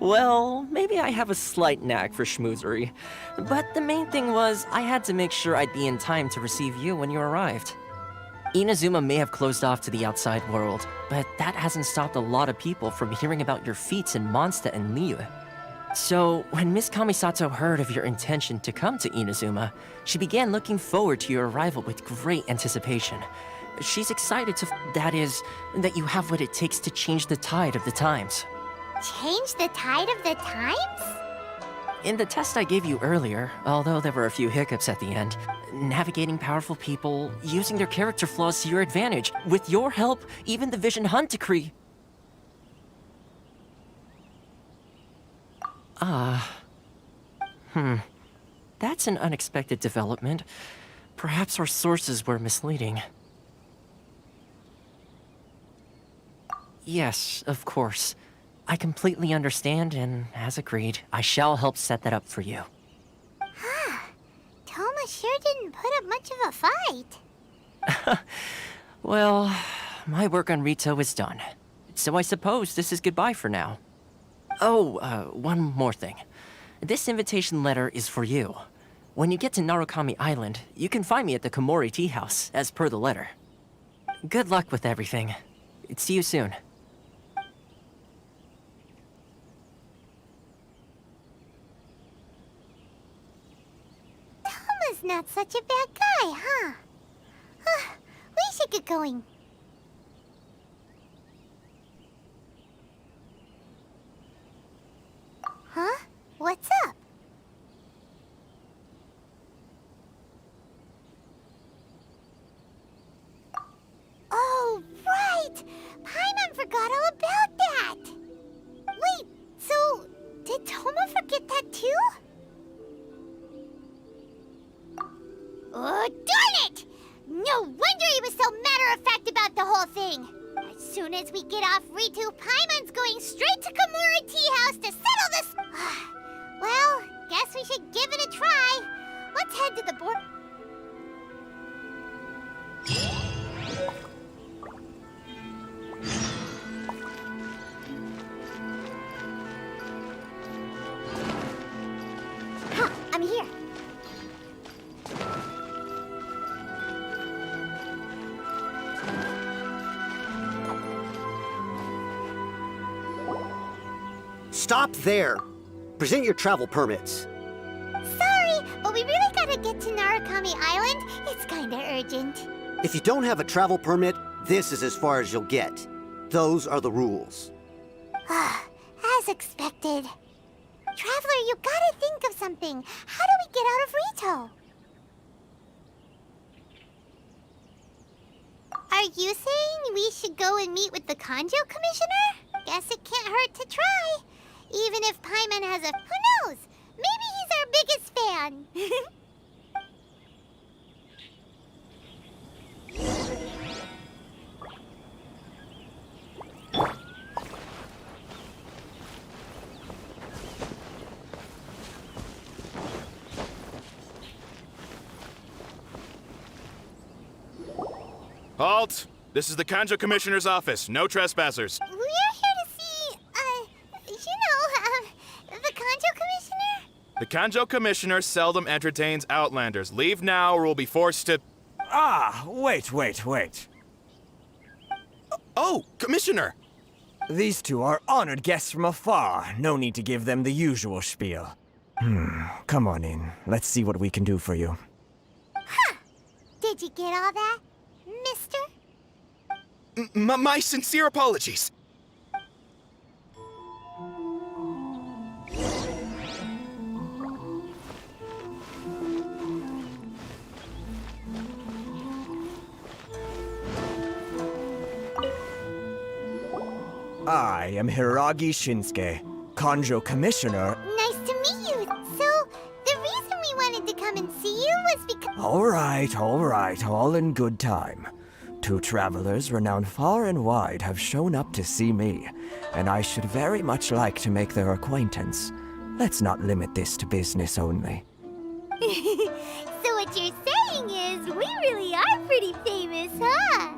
Well, maybe I have a slight knack for schmoozery. But the main thing was, I had to make sure I'd be in time to receive you when you arrived. Inazuma may have closed off to the outside world, but that hasn't stopped a lot of people from hearing about your feats in Mondstadt and Liyue. So, when Miss Kamisato heard of your intention to come to Inazuma, she began looking forward to your arrival with great anticipation. She's excited that you have what it takes to change the tide of the times. Change the tide of the times? In the test I gave you earlier, although there were a few hiccups at the end, navigating powerful people, using their character flaws to your advantage, with your help, even the Vision Hunt Decree. That's an unexpected development. Perhaps our sources were misleading. Yes, of course. I completely understand, and as agreed, I shall help set that up for you. Toma sure didn't put up much of a fight. Well, my work on Rito is done. So I suppose this is goodbye for now. Oh, one more thing. This invitation letter is for you. When you get to Narukami Island, you can find me at the Komori Tea House, as per the letter. Good luck with everything. See you soon. Toma's not such a bad guy, huh? We should get going. Huh? What's up? Oh, right! Paimon forgot all about that! Wait, so did Toma forget that too? Oh, darn it! No wonder he was so matter-of-fact about the whole thing! As soon as we get off Ritu, Paimon's going straight to Komori Tea House to settle this... Well, guess we should give it a try. Let's head to the board... I'm here. Stop there. Present your travel permits. Sorry, but we really gotta get to Narukami Island. It's kinda urgent. If you don't have a travel permit, this is as far as you'll get. Those are the rules. As expected. Traveler, you gotta think of something. How do we get out of Rito? Are you saying we should go and meet with the Kanjo Commissioner? Guess it can't hurt to try. Even if Paimon has a... Who knows? Maybe he's our biggest fan. Halt! This is the Kanjo Commissioner's office. No trespassers. We're here to see, the Kanjo Commissioner? The Kanjo Commissioner seldom entertains Outlanders. Leave now or we'll be forced to... Ah, wait. Oh, Commissioner! These two are honored guests from afar. No need to give them the usual spiel. Come on in. Let's see what we can do for you. Huh. Did you get all that, mister? My sincere apologies. I am Hiragi Shinsuke, Kanjo Commissioner. Nice to meet you. So, the reason we wanted to come and see you was because... All right, all in good time. Two travelers renowned far and wide have shown up to see me, and I should very much like to make their acquaintance. Let's not limit this to business only. So what you're saying is, we really are pretty famous, huh?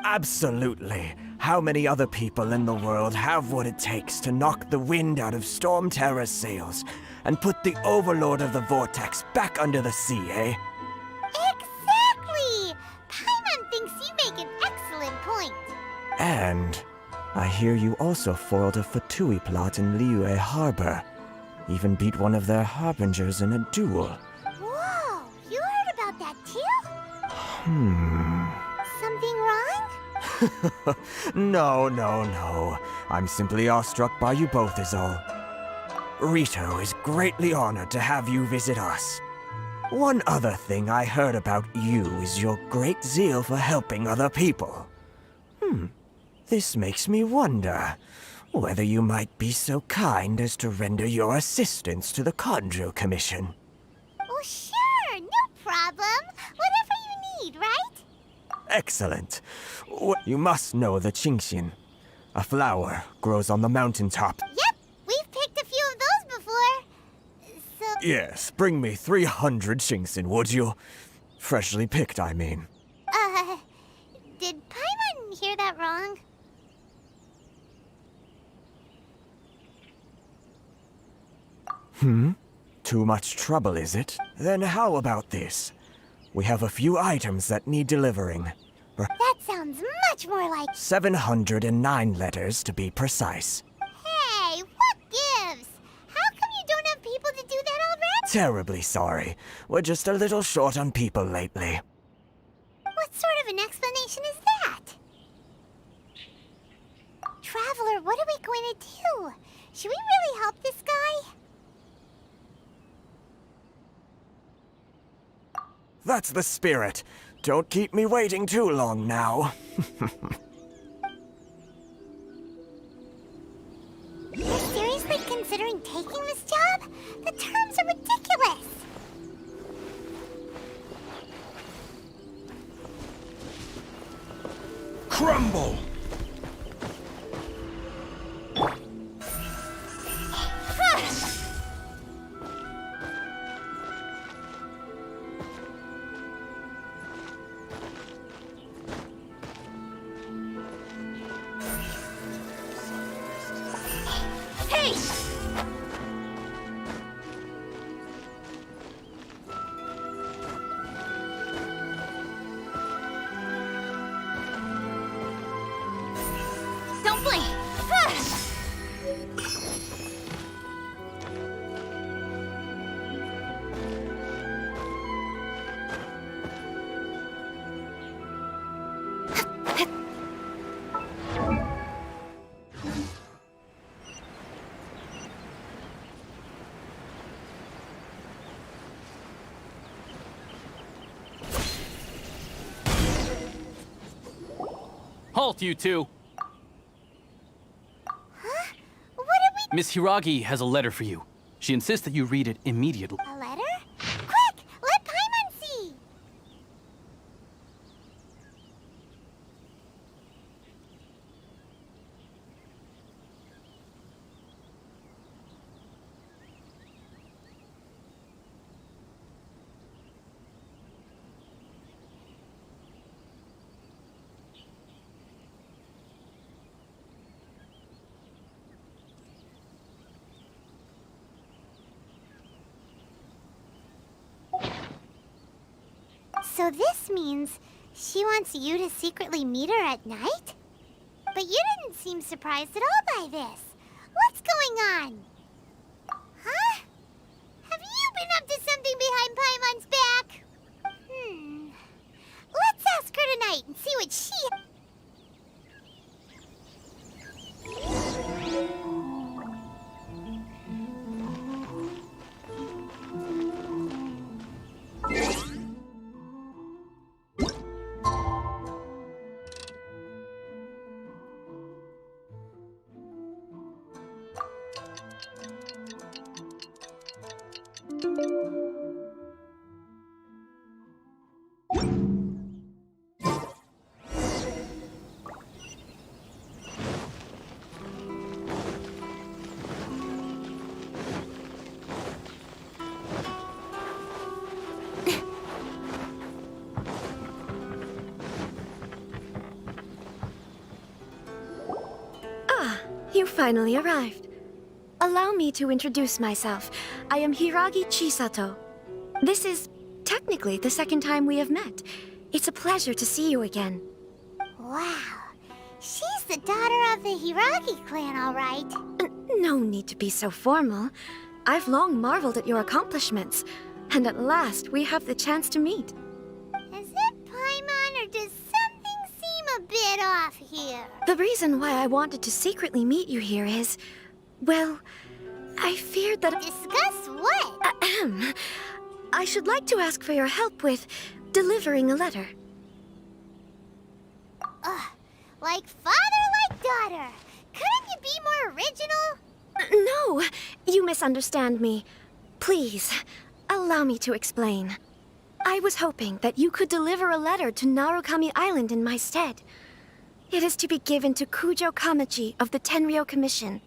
Absolutely. How many other people in the world have what it takes to knock the wind out of Storm Terror's sails and put the Overlord of the Vortex back under the sea, eh? Exactly! Paimon thinks you make an excellent point. And I hear you also foiled a Fatui plot in Liyue Harbor. Even beat one of their harbingers in a duel. Whoa! You heard about that too? Something wrong? No. I'm simply awestruck by you both is all. Rito is greatly honored to have you visit us. One other thing I heard about you is your great zeal for helping other people. This makes me wonder whether you might be so kind as to render your assistance to the Kanjo Commission. Oh, sure, no problem. Whatever you need, right? Excellent. You must know the Genshin. A flower grows on the mountaintop. Yep, we've picked a few of those before. So... Yes, bring me 300 Genshin, would you? Freshly picked, I mean. Did Paimon hear that wrong? Too much trouble, is it? Then how about this? We have a few items that need delivering. That sounds much more like... 709 letters, to be precise. Hey, what gives? How come you don't have people to do that already? Terribly sorry. We're just a little short on people lately. What sort of an explanation is that? Traveler, what are we going to do? Should we really help this guy? That's the spirit. Don't keep me waiting too long now. You're seriously considering taking this job? The terms are ridiculous! Crumble! Halt, you two! Huh? What did we... Miss Hiragi has a letter for you. She insists that you read it immediately. A letter? Quick! Let Paimon see! So this means she wants you to secretly meet her at night? But you didn't seem surprised at all by this. What's going on? Huh? Have you been up to something behind Paimon's back? Let's ask her tonight and see what she... You finally arrived. Allow me to introduce myself. I am Hiragi Chisato. This is technically the second time we have met. It's a pleasure to see you again. Wow. She's the daughter of the Hiragi clan, all right. No need to be so formal. I've long marveled at your accomplishments, and at last we have the chance to meet. Is it Paimon, or does something seem a bit off here? The reason why I wanted to secretly meet you here is, well, I feared that... Discuss what? I should like to ask for your help with delivering a letter. Like father, like daughter. Couldn't you be more original? No, you misunderstand me. Please, allow me to explain. I was hoping that you could deliver a letter to Narukami Island in my stead. It is to be given to Kujo Kamachi of the Tenryou Commission.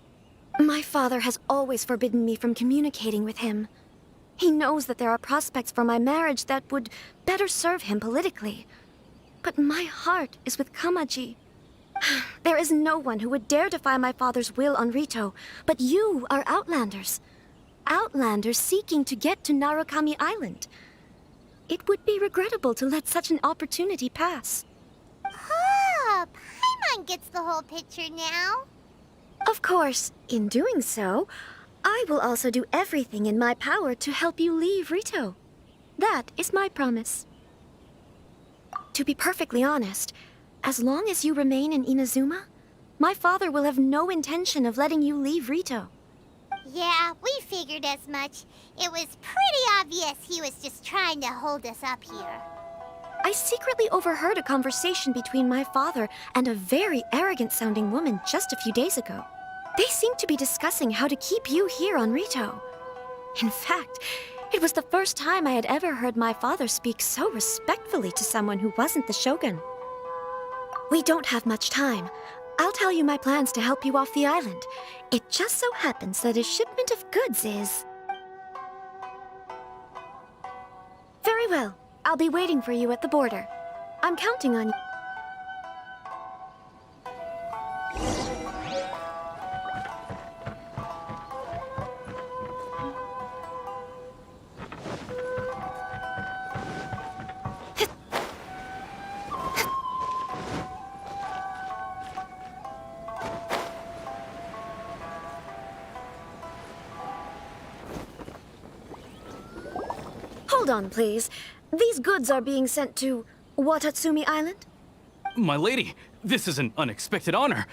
My father has always forbidden me from communicating with him. He knows that there are prospects for my marriage that would better serve him politically. But my heart is with Kamaji. There is no one who would dare defy my father's will on Rito, but you are Outlanders. Outlanders seeking to get to Narukami Island. It would be regrettable to let such an opportunity pass. Oh, Paimon gets the whole picture now. Of course, in doing so, I will also do everything in my power to help you leave Rito. That is my promise. To be perfectly honest, as long as you remain in Inazuma, my father will have no intention of letting you leave Rito. Yeah, we figured as much. It was pretty obvious he was just trying to hold us up here. I secretly overheard a conversation between my father and a very arrogant-sounding woman just a few days ago. They seemed to be discussing how to keep you here on Rito. In fact, it was the first time I had ever heard my father speak so respectfully to someone who wasn't the Shogun. We don't have much time. I'll tell you my plans to help you off the island. It just so happens that a shipment of goods is... Very well. I'll be waiting for you at the border. I'm counting on you. Hold on, please. These goods are being sent to Watatsumi Island? My lady, this is an unexpected honor.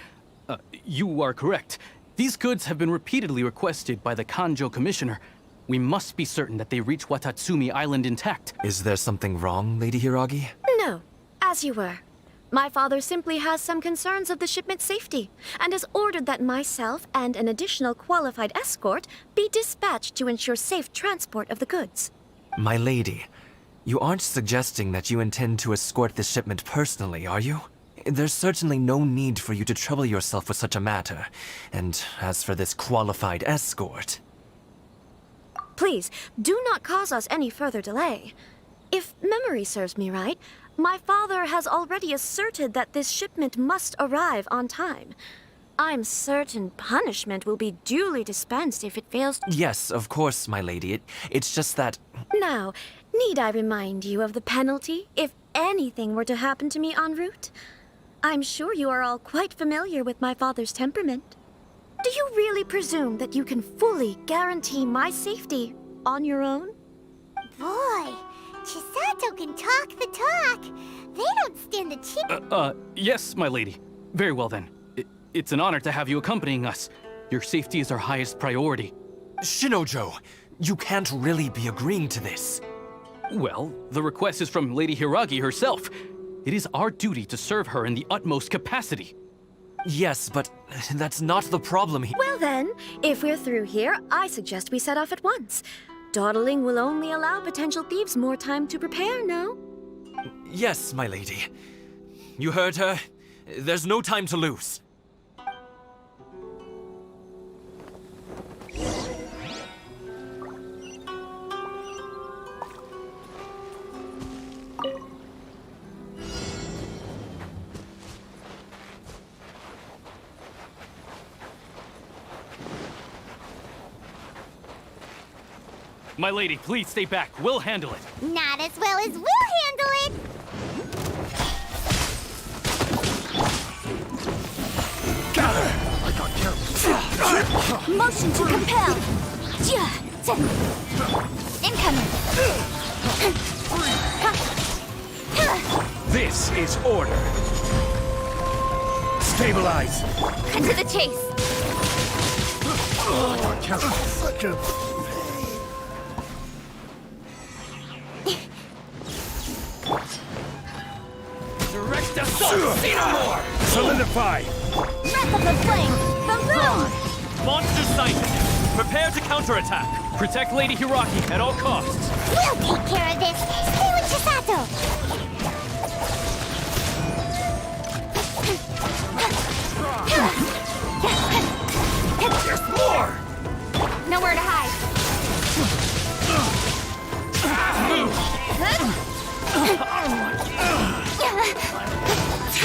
You are correct. These goods have been repeatedly requested by the Kanjo Commissioner. We must be certain that they reach Watatsumi Island intact. Is there something wrong, Lady Hiragi? No, as you were. My father simply has some concerns of the shipment's safety, and has ordered that myself and an additional qualified escort be dispatched to ensure safe transport of the goods. My lady, you aren't suggesting that you intend to escort this shipment personally, are you? There's certainly no need for you to trouble yourself with such a matter. And as for this qualified escort... Please, do not cause us any further delay. If memory serves me right, my father has already asserted that this shipment must arrive on time. I'm certain punishment will be duly dispensed if it fails to... Yes, of course, my lady. It's just that... Now, need I remind you of the penalty if anything were to happen to me en route? I'm sure you are all quite familiar with my father's temperament. Do you really presume that you can fully guarantee my safety on your own? Boy, Chisato can talk the talk. They don't stand a chance. Yes, my lady. Very well then. It's an honor to have you accompanying us. Your safety is our highest priority. Shinojo, you can't really be agreeing to this. Well, the request is from Lady Hiragi herself. It is our duty to serve her in the utmost capacity. Yes, but that's not the problem here. Well then, if we're through here, I suggest we set off at once. Dawdling will only allow potential thieves more time to prepare, no? Yes, my lady. You heard her. There's no time to lose. My lady, please stay back. We'll handle it. Not as well as we'll handle it. Gather! I got careful. Motion to compel. Incoming. This is order. Stabilize. Cut to the chase. Oh, careful. Such a... Direct assault! See no more! Solidify! Wrath of the flame. Boom! Monster sighted! Prepare to counterattack! Protect Lady Hiragi at all costs! We'll take care of this. Stay with Chisato. There's more! Nowhere to hide.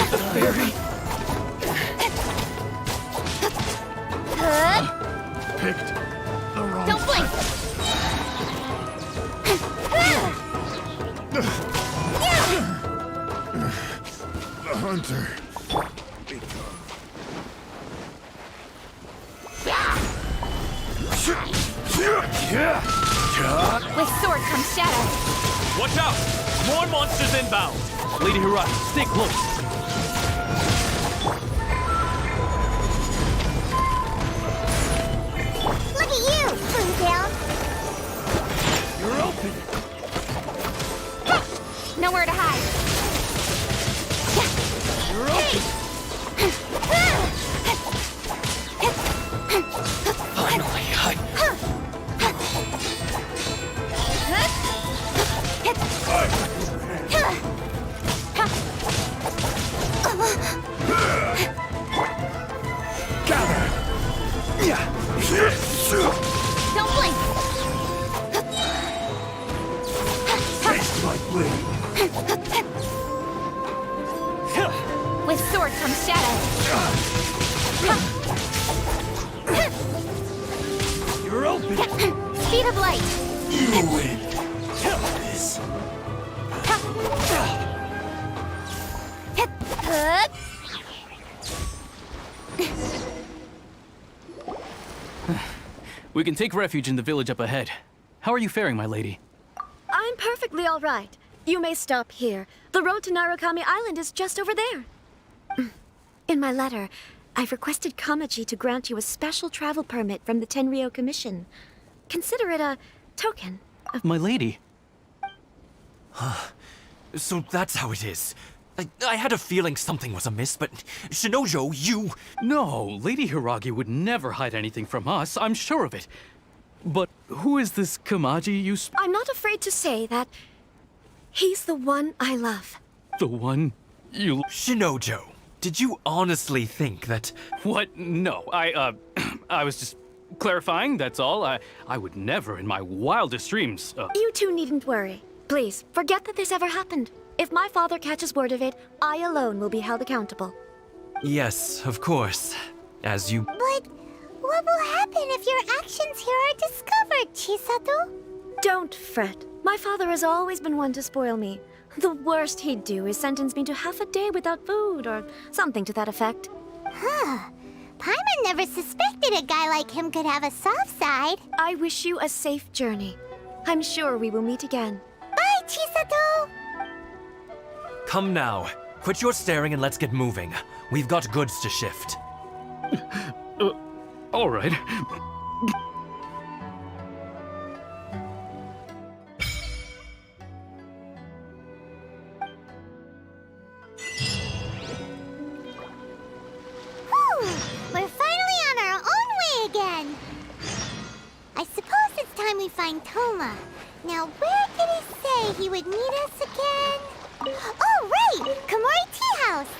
The fairy. Picked the wrong... Don't blink. The hunter. With sword comes shadow. Watch out! More monsters inbound! Lady Hiragi, stay close. Look at you, Boomtown. You're open. Nowhere to hide. You're open. Finally, Gather. Don't blink. Taste my blade. With sword comes shadow. You're open. Speed of light. You win. This. We can take refuge in the village up ahead. How are you faring, my lady? I'm perfectly all right. You may stop here. The road to Narukami Island is just over there. In my letter, I've requested Kamaji to grant you a special travel permit from the Tenryou Commission. Consider it a token of... My lady. So that's how it is. I had a feeling something was amiss, but Shinojo, you... No, Lady Hiragi would never hide anything from us, I'm sure of it. But who is this Kamaji you I'm not afraid to say that he's the one I love. The one you... Shinojo, did you honestly think that... What? No, I was just clarifying, that's all. I would never in my wildest dreams, You two needn't worry. Please, forget that this ever happened. If my father catches word of it, I alone will be held accountable. Yes, of course. As you... But what will happen if your actions here are discovered, Chisato? Don't fret. My father has always been one to spoil me. The worst he'd do is sentence me to half a day without food, or something to that effect. Huh. Paimon never suspected a guy like him could have a soft side. I wish you a safe journey. I'm sure we will meet again. Bye, Chisato! Come now. Quit your staring and let's get moving. We've got goods to shift. All right. We're finally on our own way again. I suppose it's time we find Toma. Now, where did he say he would meet us again? Oh, right! Komori Tea House!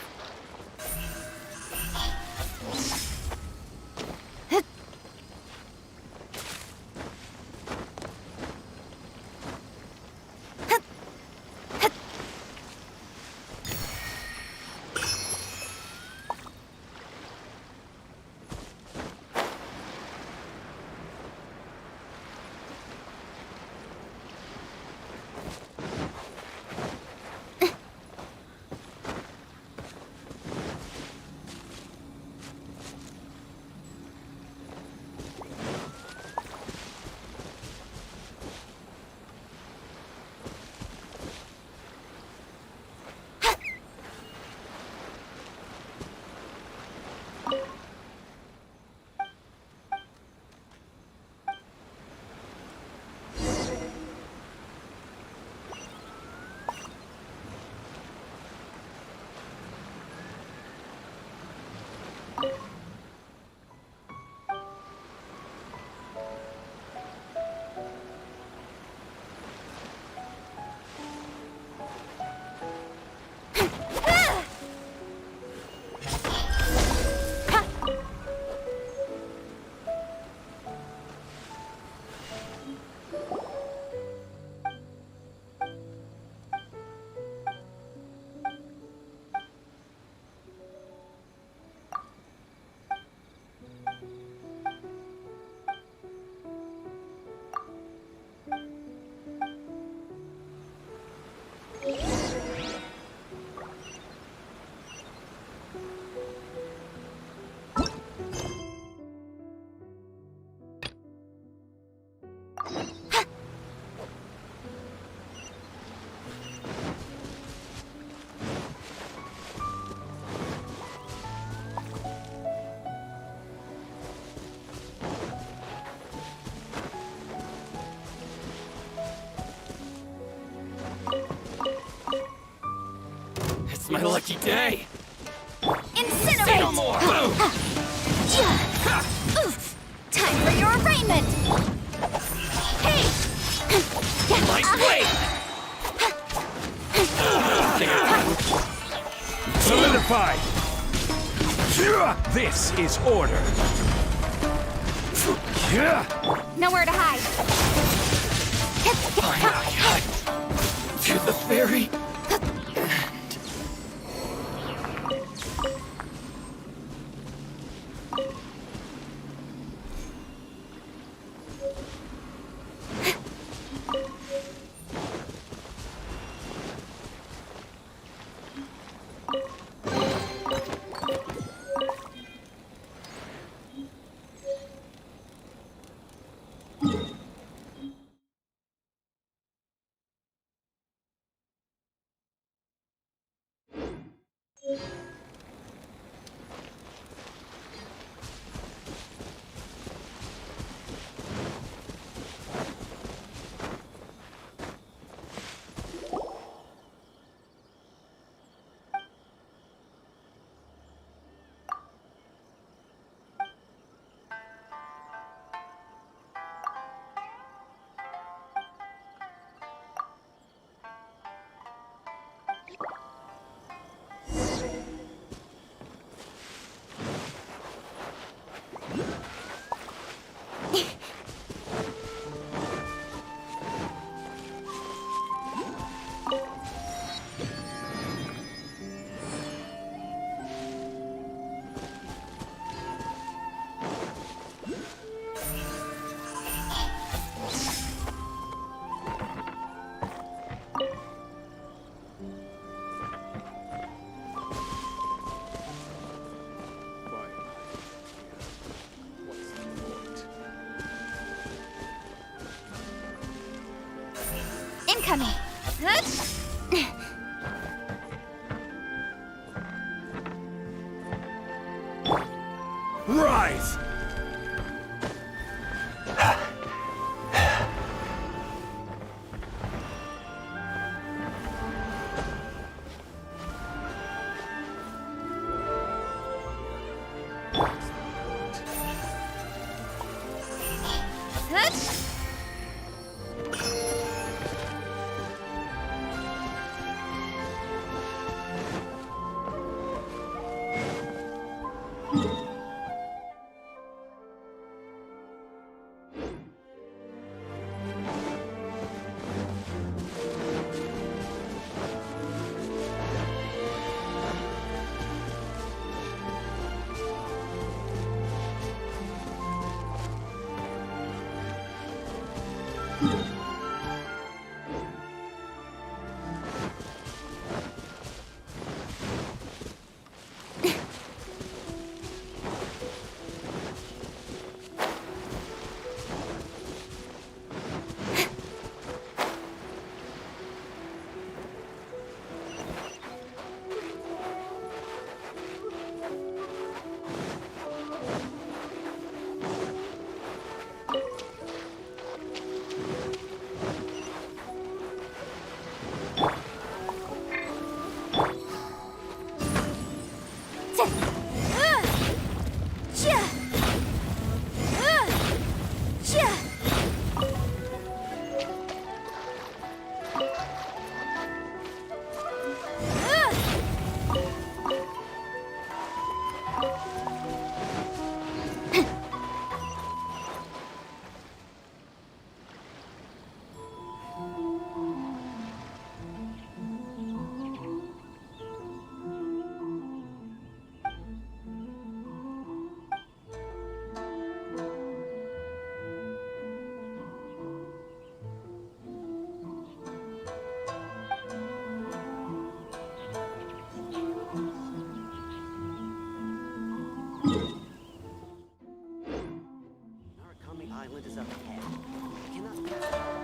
It's my lucky day! Incinerate! Say no more! Oof. Time for your arraignment! Hey! Light blade! Solidified! This is order. Nowhere to hide. To the ferry. coming. Rise! Narukami Island is up ahead. We cannot pass.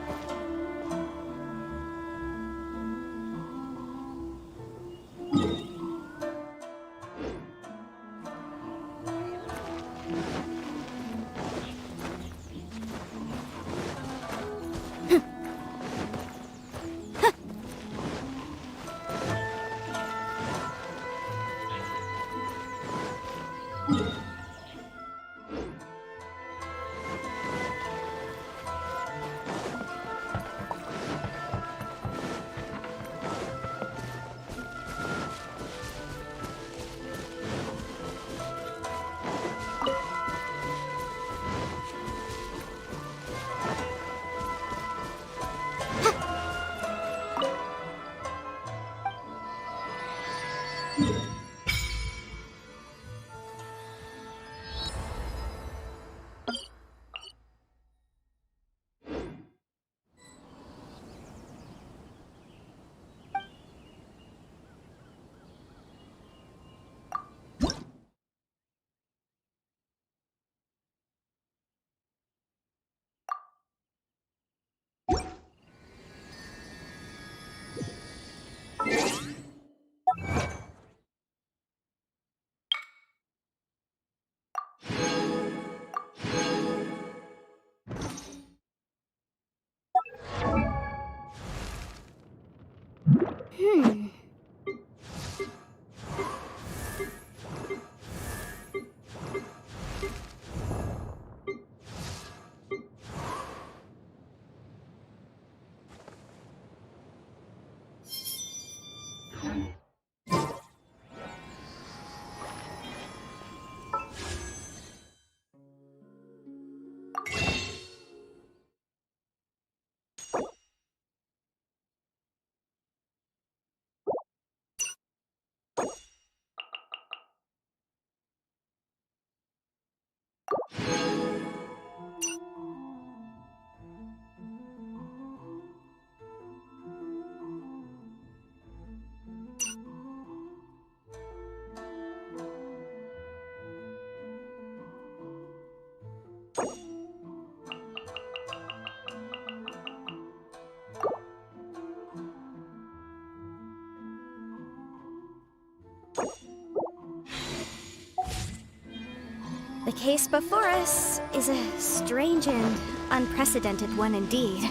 The case before us is a strange and unprecedented one indeed.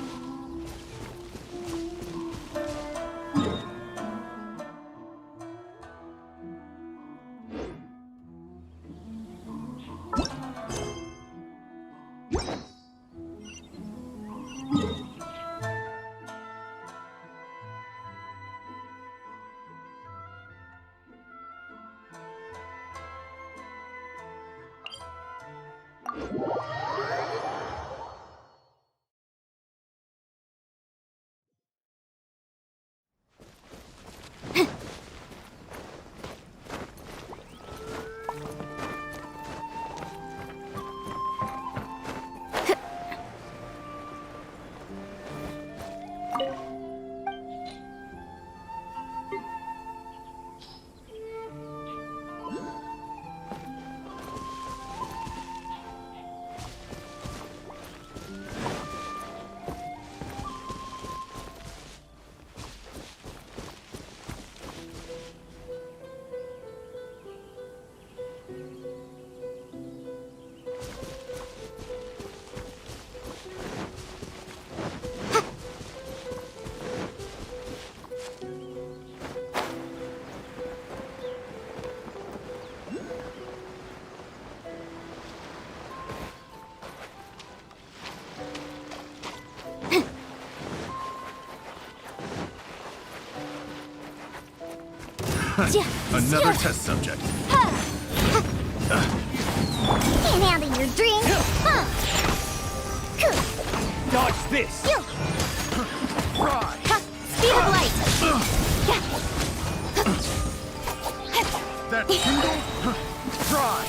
Another test subject. Can't handle your drink. Dodge this! Speed of light. That tingle? Try!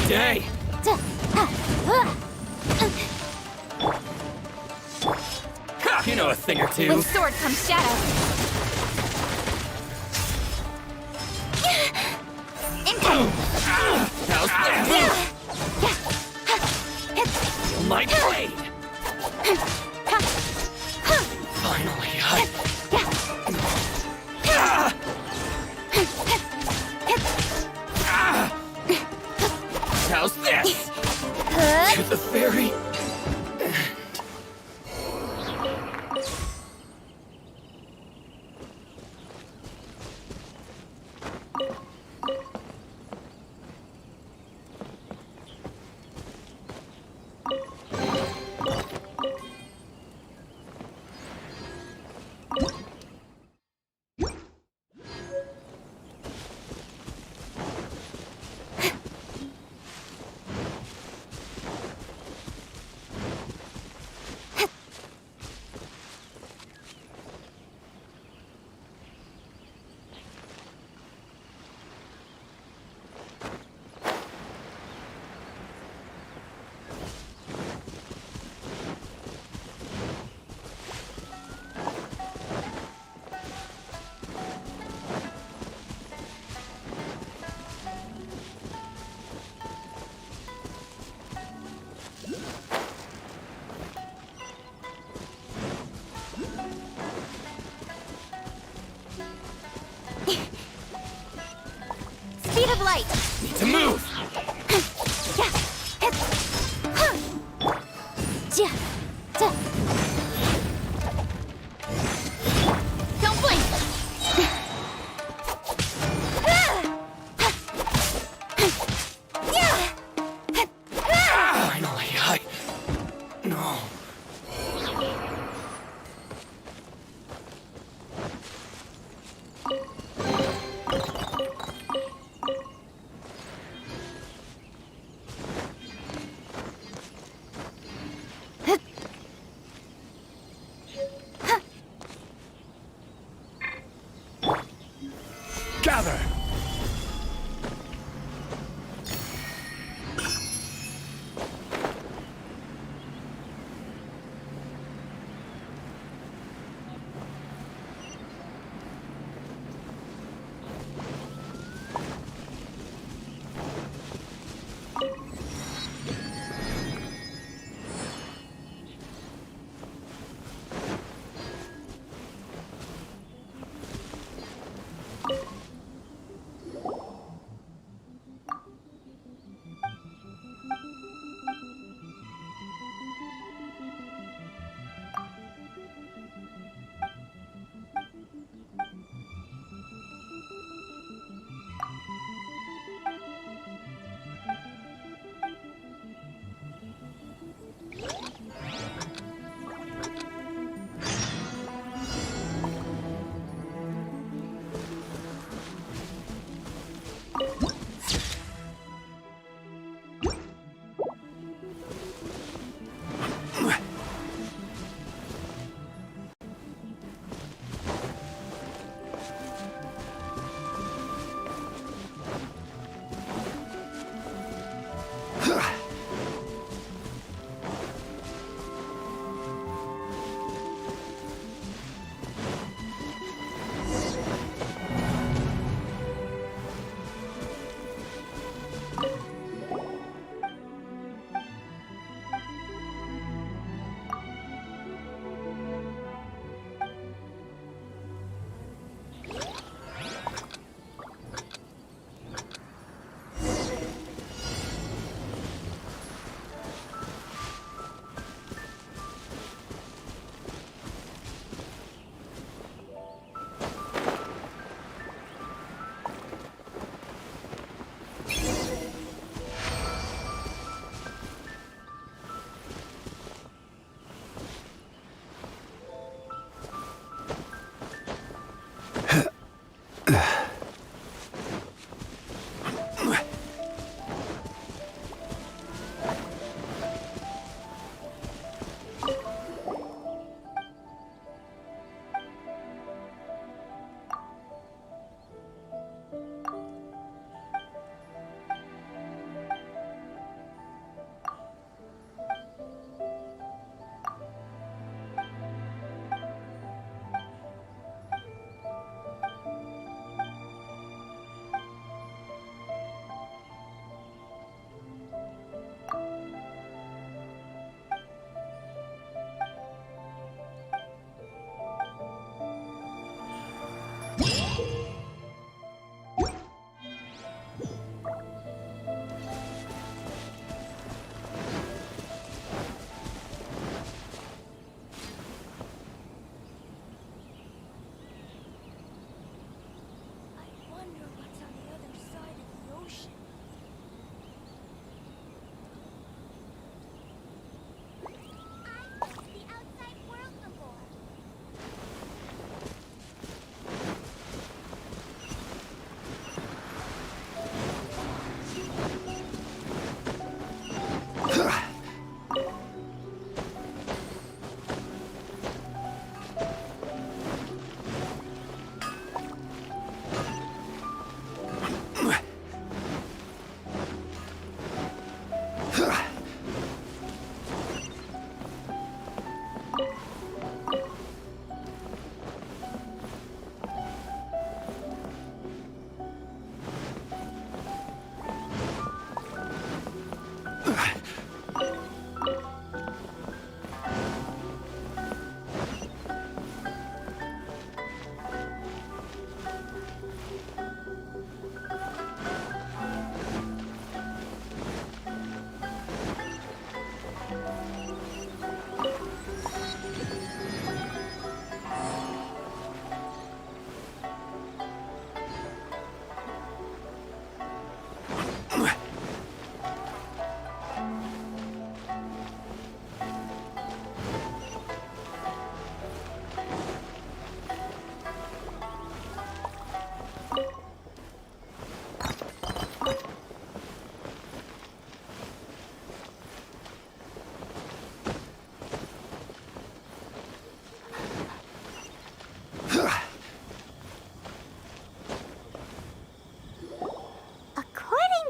Day. You know a thing or two. With sword comes shadow. How's that? Feel my blade. Finally, how's this? To the very end.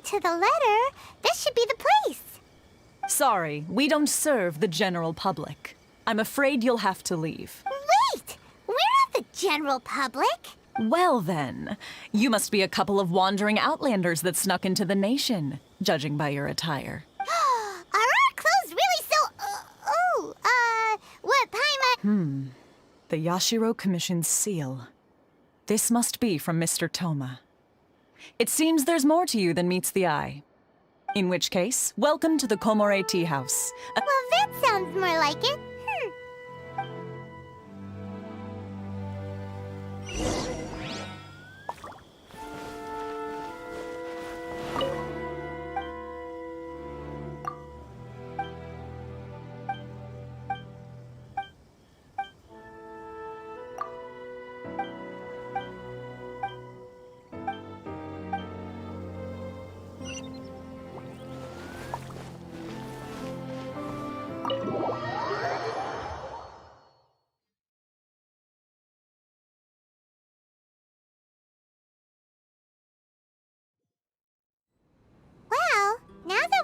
to the letter, this should be the place. Sorry, we don't serve the general public. I'm afraid you'll have to leave. Wait! We're not the general public. Well then, you must be a couple of wandering outlanders that snuck into the nation, judging by your attire. Are our clothes really so... what, Paimon? The Yashiro Commission's seal. This must be from Mr. Toma. It seems there's more to you than meets the eye. In which case, welcome to the Komore Tea House. Well, that sounds more like it.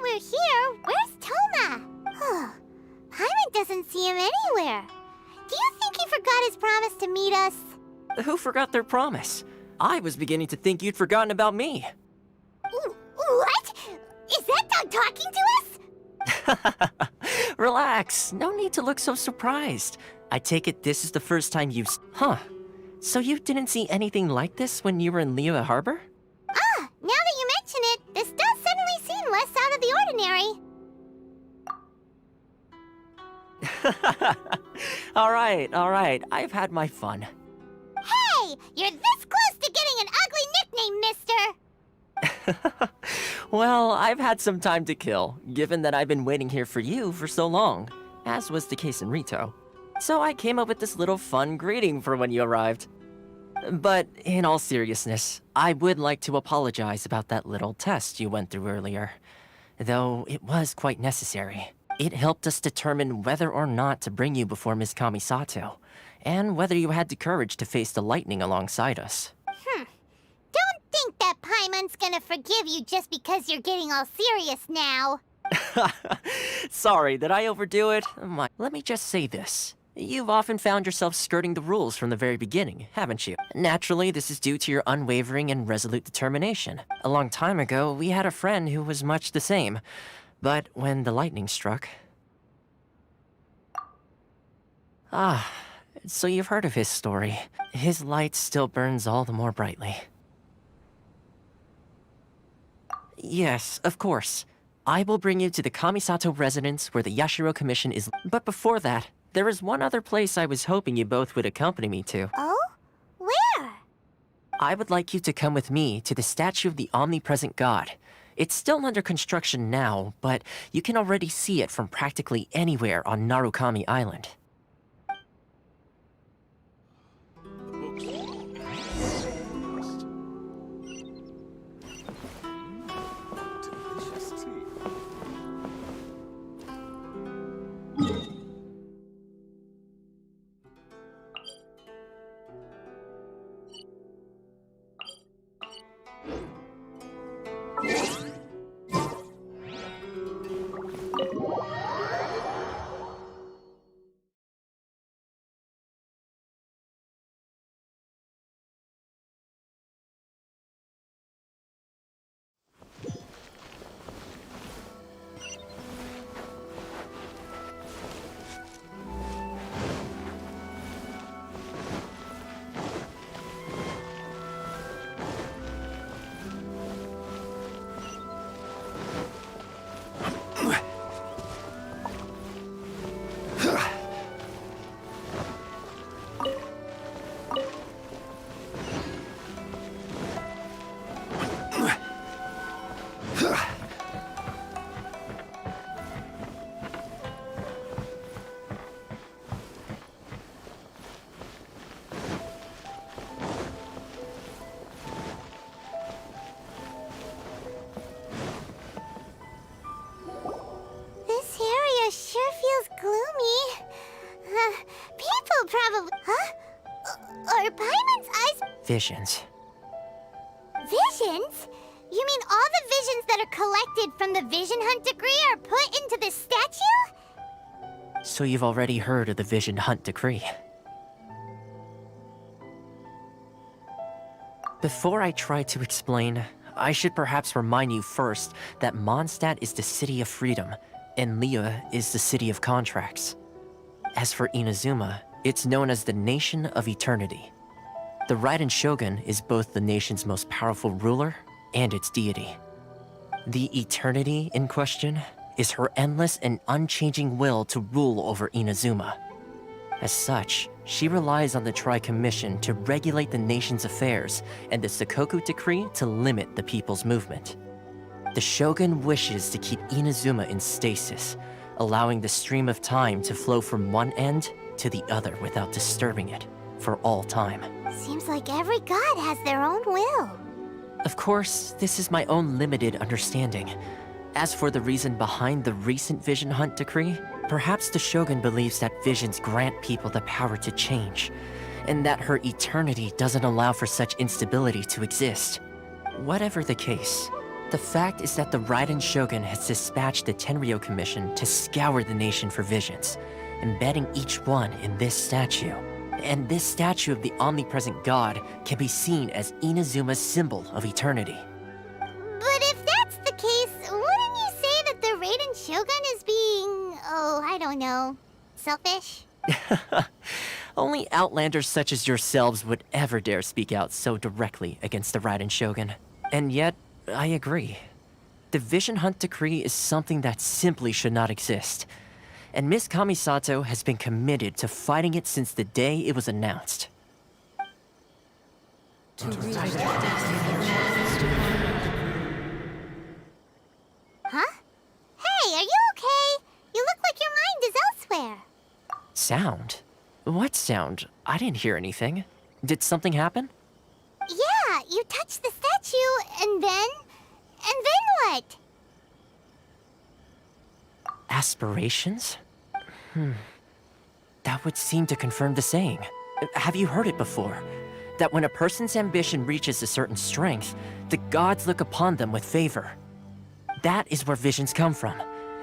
We're here. Where's Toma? Paimon doesn't see him anywhere. Do you think he forgot his promise to meet us? Who forgot their promise? I was beginning to think you'd forgotten about me. What? Is that dog talking to us? Relax. No need to look so surprised. I take it this is the first time you've... Huh. So you didn't see anything like this when you were in Liyue Harbor? Now that you mention it, this does suddenly seem less out of the ordinary. Alright. I've had my fun. Hey! You're this close to getting an ugly nickname, mister! Well, I've had some time to kill, given that I've been waiting here for you for so long, as was the case in Rito. So I came up with this little fun greeting for when you arrived. But in all seriousness, I would like to apologize about that little test you went through earlier. Though it was quite necessary. It helped us determine whether or not to bring you before Ms. Kamisato, and whether you had the courage to face the lightning alongside us. Don't think that Paimon's gonna forgive you just because you're getting all serious now. Sorry, did I overdo it? Let me just say this. You've often found yourself skirting the rules from the very beginning, haven't you? Naturally, this is due to your unwavering and resolute determination. A long time ago, we had a friend who was much the same. But when the lightning struck... so you've heard of his story. His light still burns all the more brightly. Yes, of course. I will bring you to the Kamisato residence where the Yashiro Commission is... But before that, there is one other place I was hoping you both would accompany me to. Oh? Where? I would like you to come with me to the statue of the omnipresent god. It's still under construction now, but you can already see it from practically anywhere on Narukami Island. Are Paimon's eyes... Visions. Visions? You mean all the visions that are collected from the Vision Hunt decree are put into the statue? So you've already heard of the Vision Hunt decree. Before I try to explain, I should perhaps remind you first that Mondstadt is the city of freedom, and Liyue is the city of contracts. As for Inazuma, it's known as the Nation of Eternity. The Raiden Shogun is both the nation's most powerful ruler and its deity. The Eternity in question is her endless and unchanging will to rule over Inazuma. As such, she relies on the Tri-Commission to regulate the nation's affairs and the Sakoku Decree to limit the people's movement. The Shogun wishes to keep Inazuma in stasis, allowing the stream of time to flow from one end to the other without disturbing it for all time. Seems like every god has their own will. Of course, this is my own limited understanding. As for the reason behind the recent Vision Hunt decree, perhaps the Shogun believes that visions grant people the power to change, and that her eternity doesn't allow for such instability to exist. Whatever the case, the fact is that the Raiden Shogun has dispatched the Tenryou Commission to scour the nation for visions, embedding each one in this statue. And this statue of the omnipresent god can be seen as Inazuma's symbol of eternity. But if that's the case, wouldn't you say that the Raiden Shogun is being, I don't know, selfish? Only outlanders such as yourselves would ever dare speak out so directly against the Raiden Shogun. And yet, I agree. The Vision Hunt decree is something that simply should not exist. And Miss Kamisato has been committed to fighting it since the day it was announced. Huh? Hey, are you okay? You look like your mind is elsewhere. Sound? What sound? I didn't hear anything. Did something happen? Yeah, you touched the statue, and then what? Aspirations? That would seem to confirm the saying. Have you heard it before? That when a person's ambition reaches a certain strength, the gods look upon them with favor. That is where visions come from.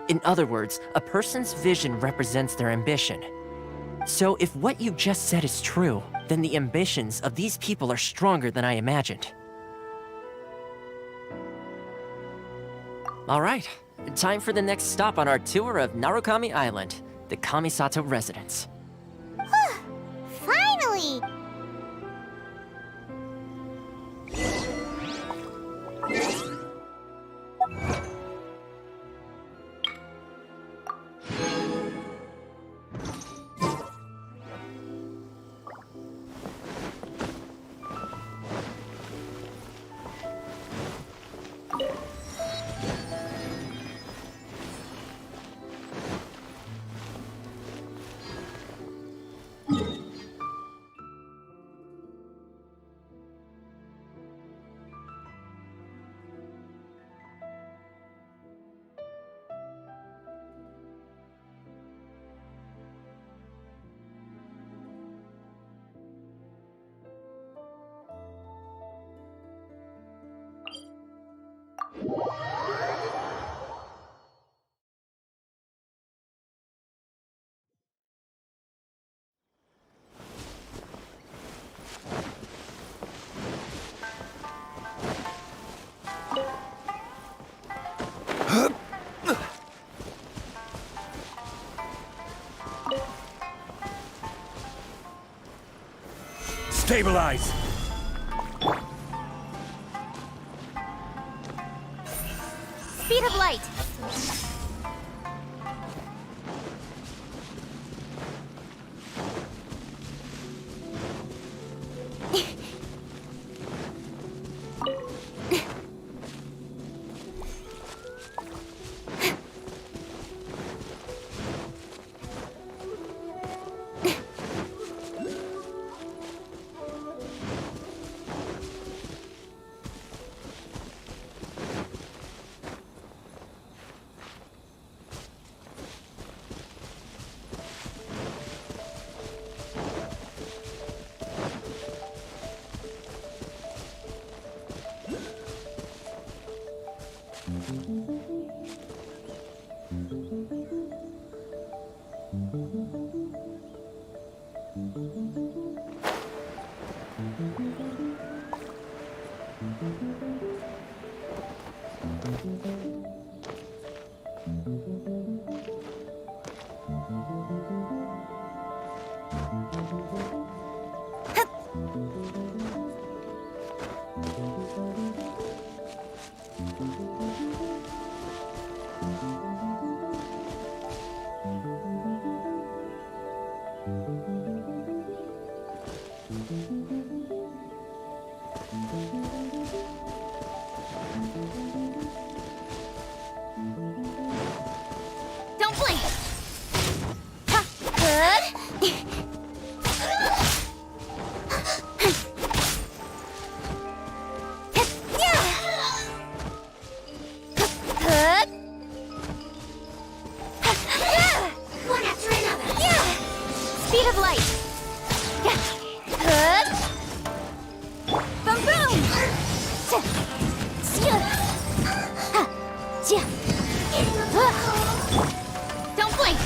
In other words, a person's vision represents their ambition. So if what you just said is true, then the ambitions of these people are stronger than I imagined. All right, time for the next stop on our tour of Narukami Island, the Kamisato residence. Finally! Stabilize! Speed of light! Don't blink! Ha! Good! Good! One after another! Speed of light! Good! Boom boom! Don't blink!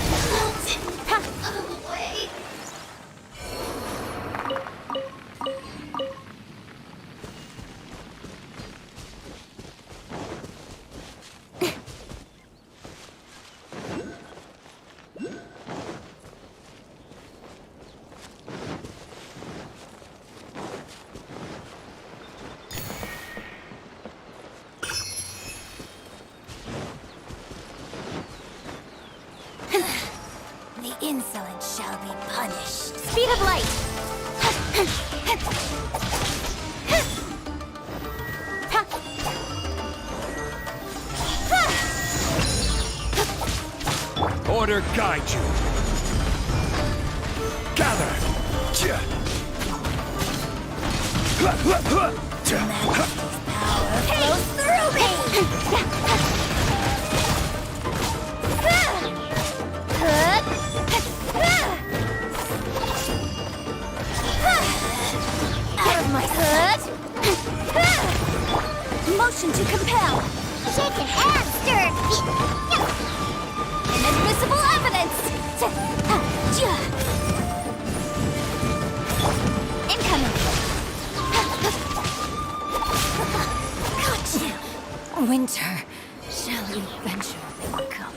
The insolent shall be punished. Speed of light! Order guide you. Gather. Flows through me! Good! Out of my hood! Motion to compel! Shaken and stirred! Inadmissible evidence! Incoming! Gotcha! Winter shall eventually come.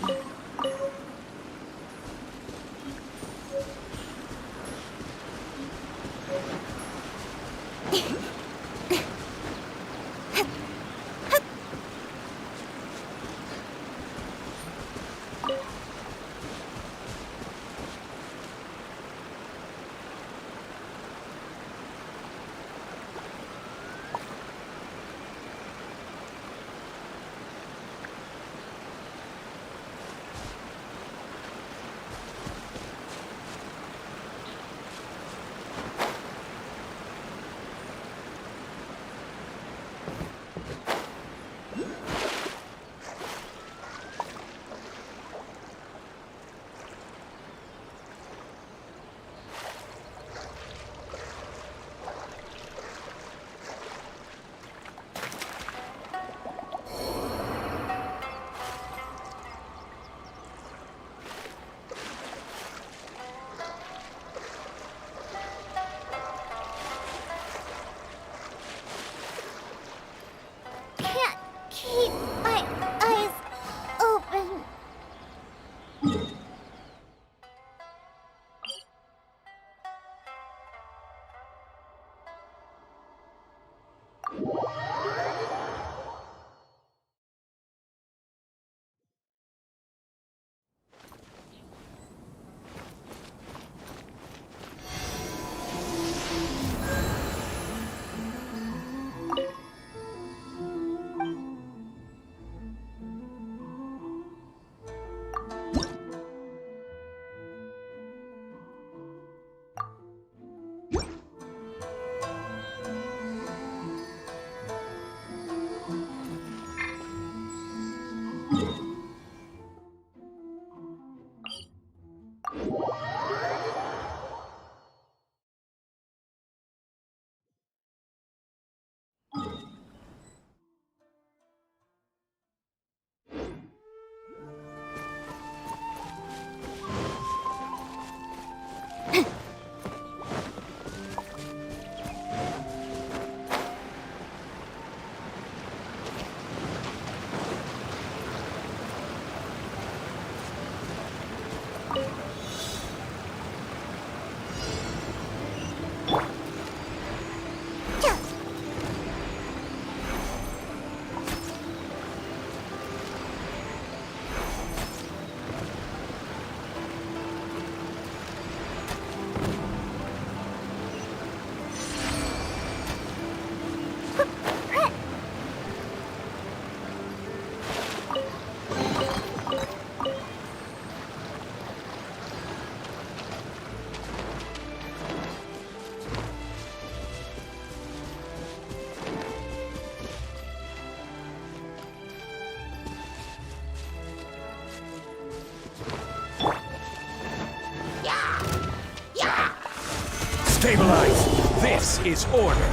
Stabilize! This is order!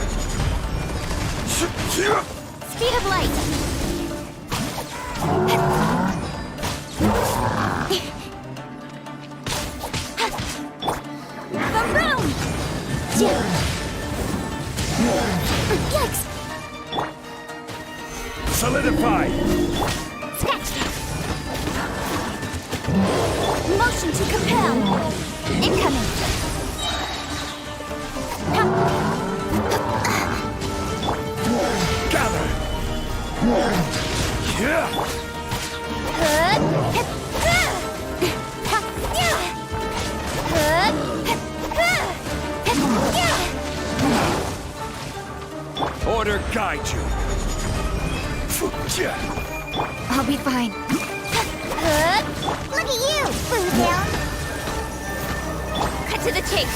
Speed of light. Boom, boom! Yikes! Solidify! Scratch! Motion to compel. Incoming. Gather! Order guide you. I'll be fine. Look at you, Boomtail. Cut to the chase.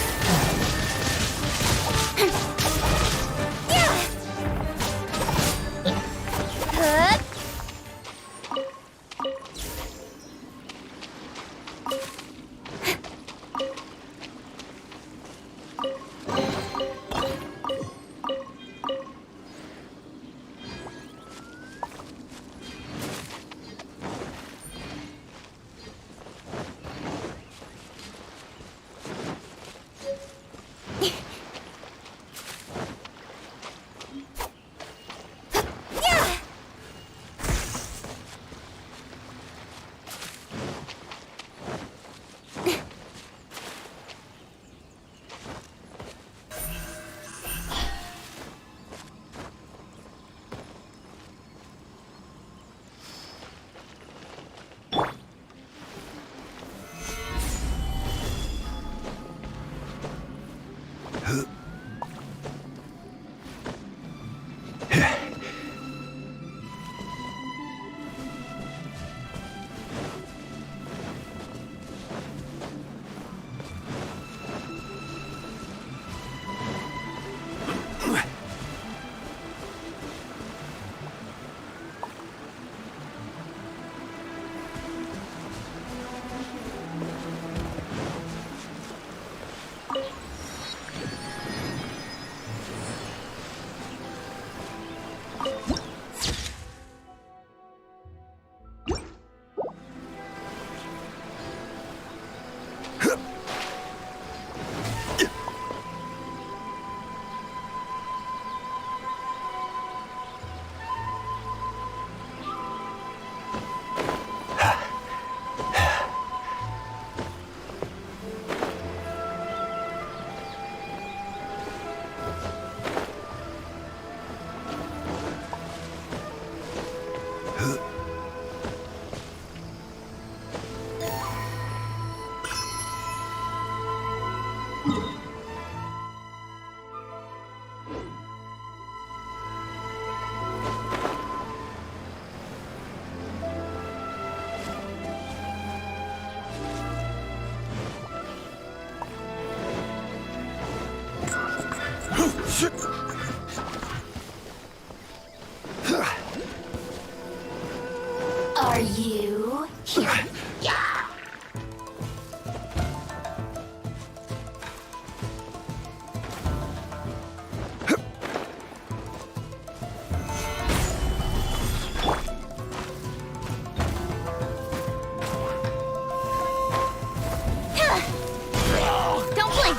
Are you here? Yeah. Don't blink.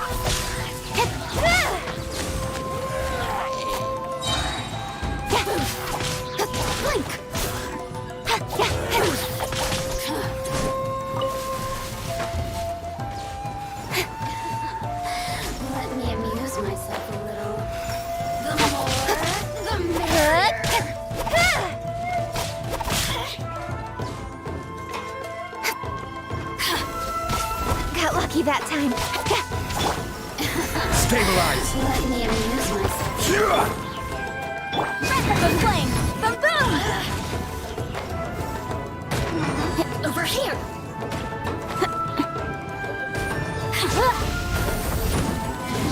Blink. Let me amuse myself a little. The more, the merrier. Got lucky that time. Stabilize! Let me amuse myself. Red flame! Boom boom! Over here!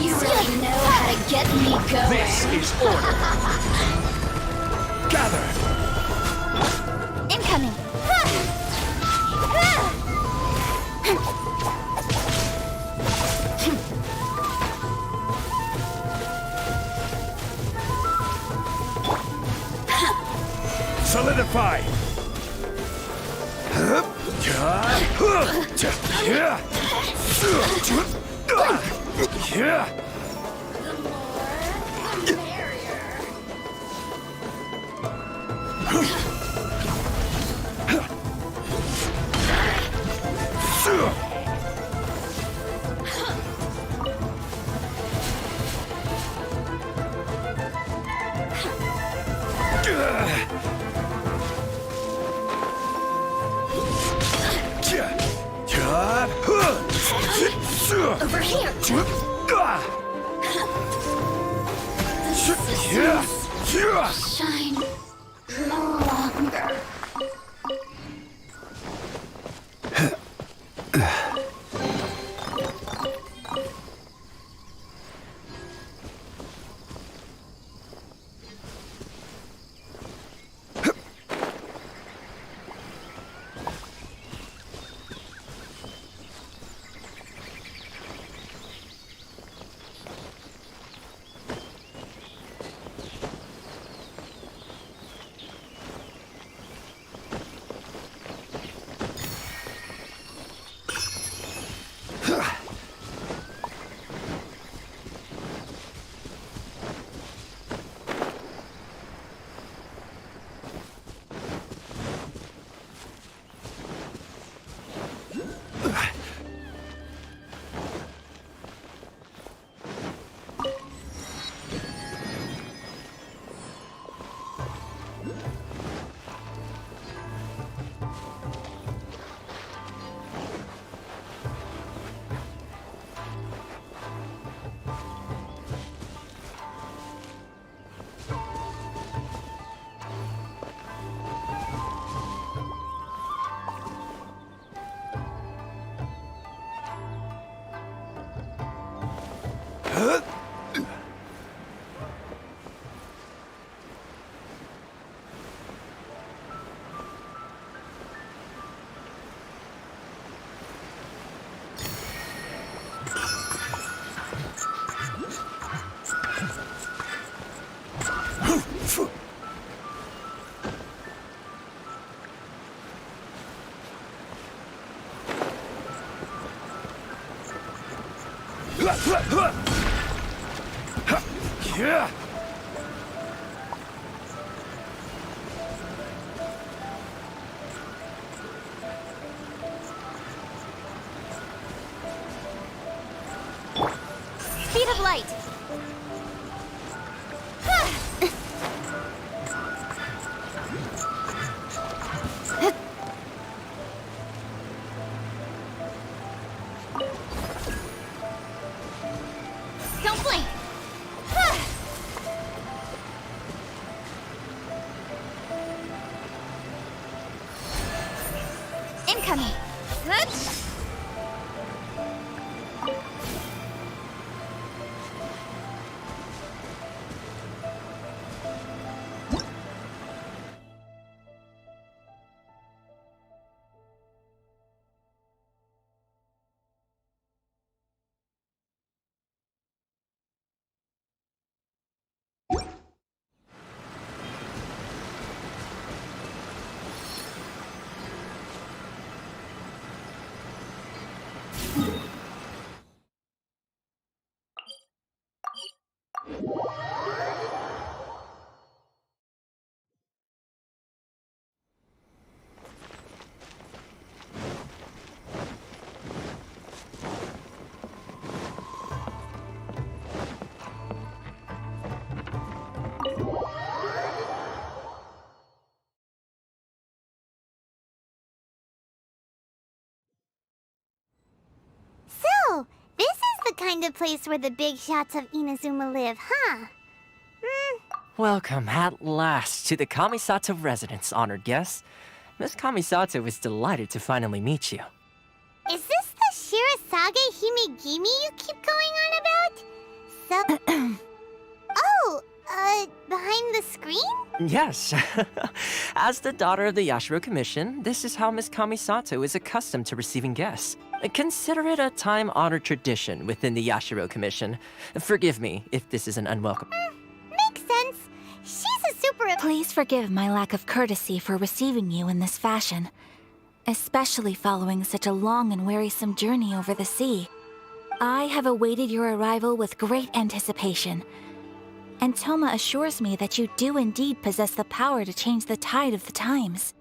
You really know how to get me going. This is order! Gather! Incoming! Solidify! Over here! Shine no longer. Speed of light. Don't blink. Incoming. So, this is the kind of place where the big shots of Inazuma live, huh? Welcome at last to the Kamisato residence, honored guest. Miss Kamisato is delighted to finally meet you. Is this the Shirazage Himegimi you keep going on about? So... behind the screen? Yes. As the daughter of the Yashiro Commission, this is how Miss Kamisato is accustomed to receiving guests. Consider it a time-honored tradition within the Yashiro Commission. Forgive me if this is an unwelcome... Makes sense. She's a super for a... Please forgive my lack of courtesy for receiving you in this fashion, especially following such a long and wearisome journey over the sea. I have awaited your arrival with great anticipation, and Toma assures me that you do indeed possess the power to change the tide of the times.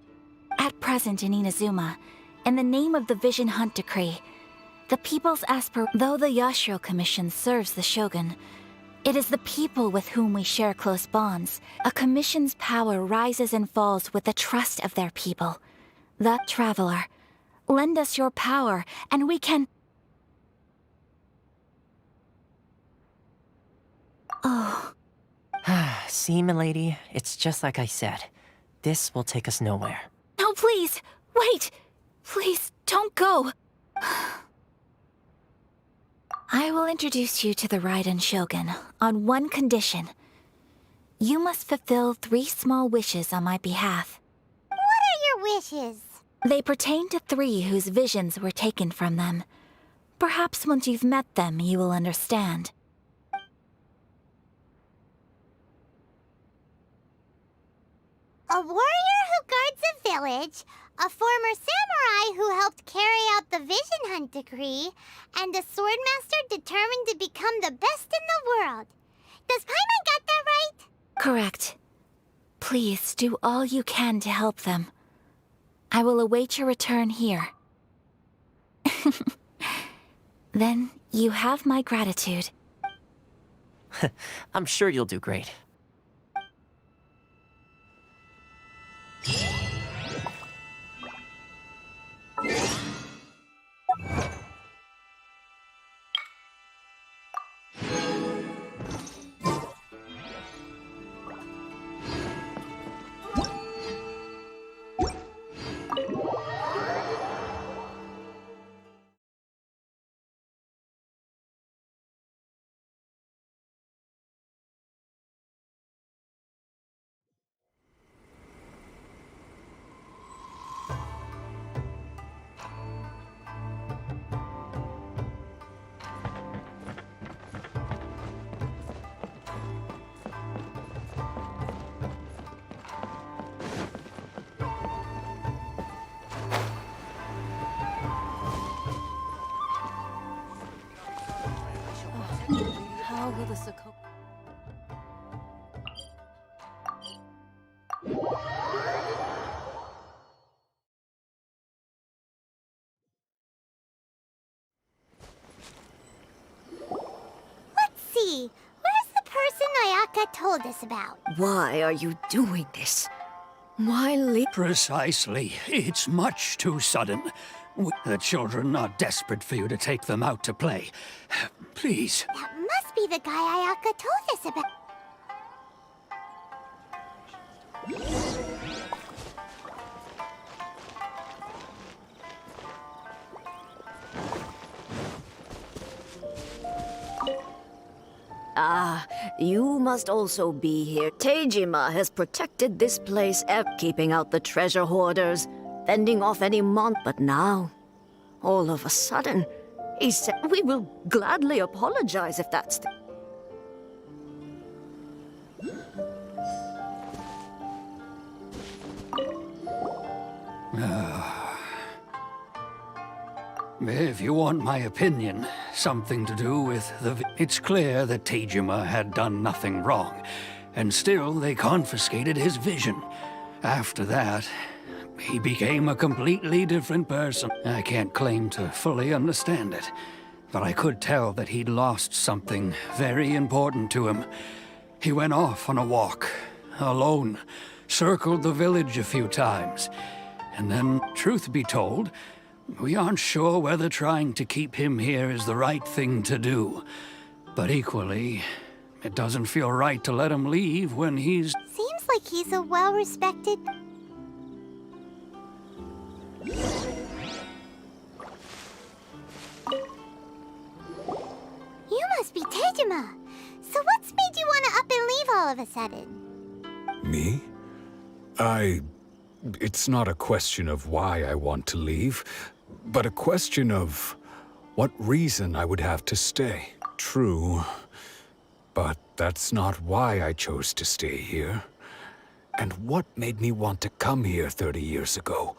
At present in Inazuma, in the name of the Vision Hunt Decree, the people's though the Yashiro Commission serves the Shogun, it is the people with whom we share close bonds. A commission's power rises and falls with the trust of their people. The Traveler, lend us your power, and we can... Oh. See, milady, it's just like I said. This will take us nowhere. No, please! Wait! Please, don't go! I will introduce you to the Raiden Shogun on one condition. You must fulfill 3 small wishes on my behalf. What are your wishes? They pertain to 3 whose visions were taken from them. Perhaps once you've met them, you will understand. A warrior who guards a village, a former samurai who helped carry out the Vision Hunt Decree, and a swordmaster determined to become the best in the world. Does Paimon got that right? Correct. Please do all you can to help them. I will await your return here. Then you have my gratitude. I'm sure you'll do great. How will this occur? Let's see. Where's the person Ayaka told us about? Why are you doing this? Why leave? Precisely. It's much too sudden. The children are desperate for you to take them out to play. Please. That must be the guy Ayaka told us about. Ah, you must also be here. Teijima has protected this place, keeping out the treasure hoarders, fending off any but now, all of a sudden, he said, we will gladly apologize if that's the... If you want my opinion, something to do with it's clear that Teijima had done nothing wrong, and still they confiscated his vision. After that, he became a completely different person. I can't claim to fully understand it, but I could tell that he'd lost something very important to him. He went off on a walk, alone, circled the village a few times, and then, truth be told, we aren't sure whether trying to keep him here is the right thing to do. But equally, it doesn't feel right to let him leave when he's... Seems like he's a well-respected... You must be Teijima. So what's made you want to up and leave all of a sudden? Me? It's not a question of why I want to leave, but a question of what reason I would have to stay. True, but that's not why I chose to stay here. And what made me want to come here 30 years ago?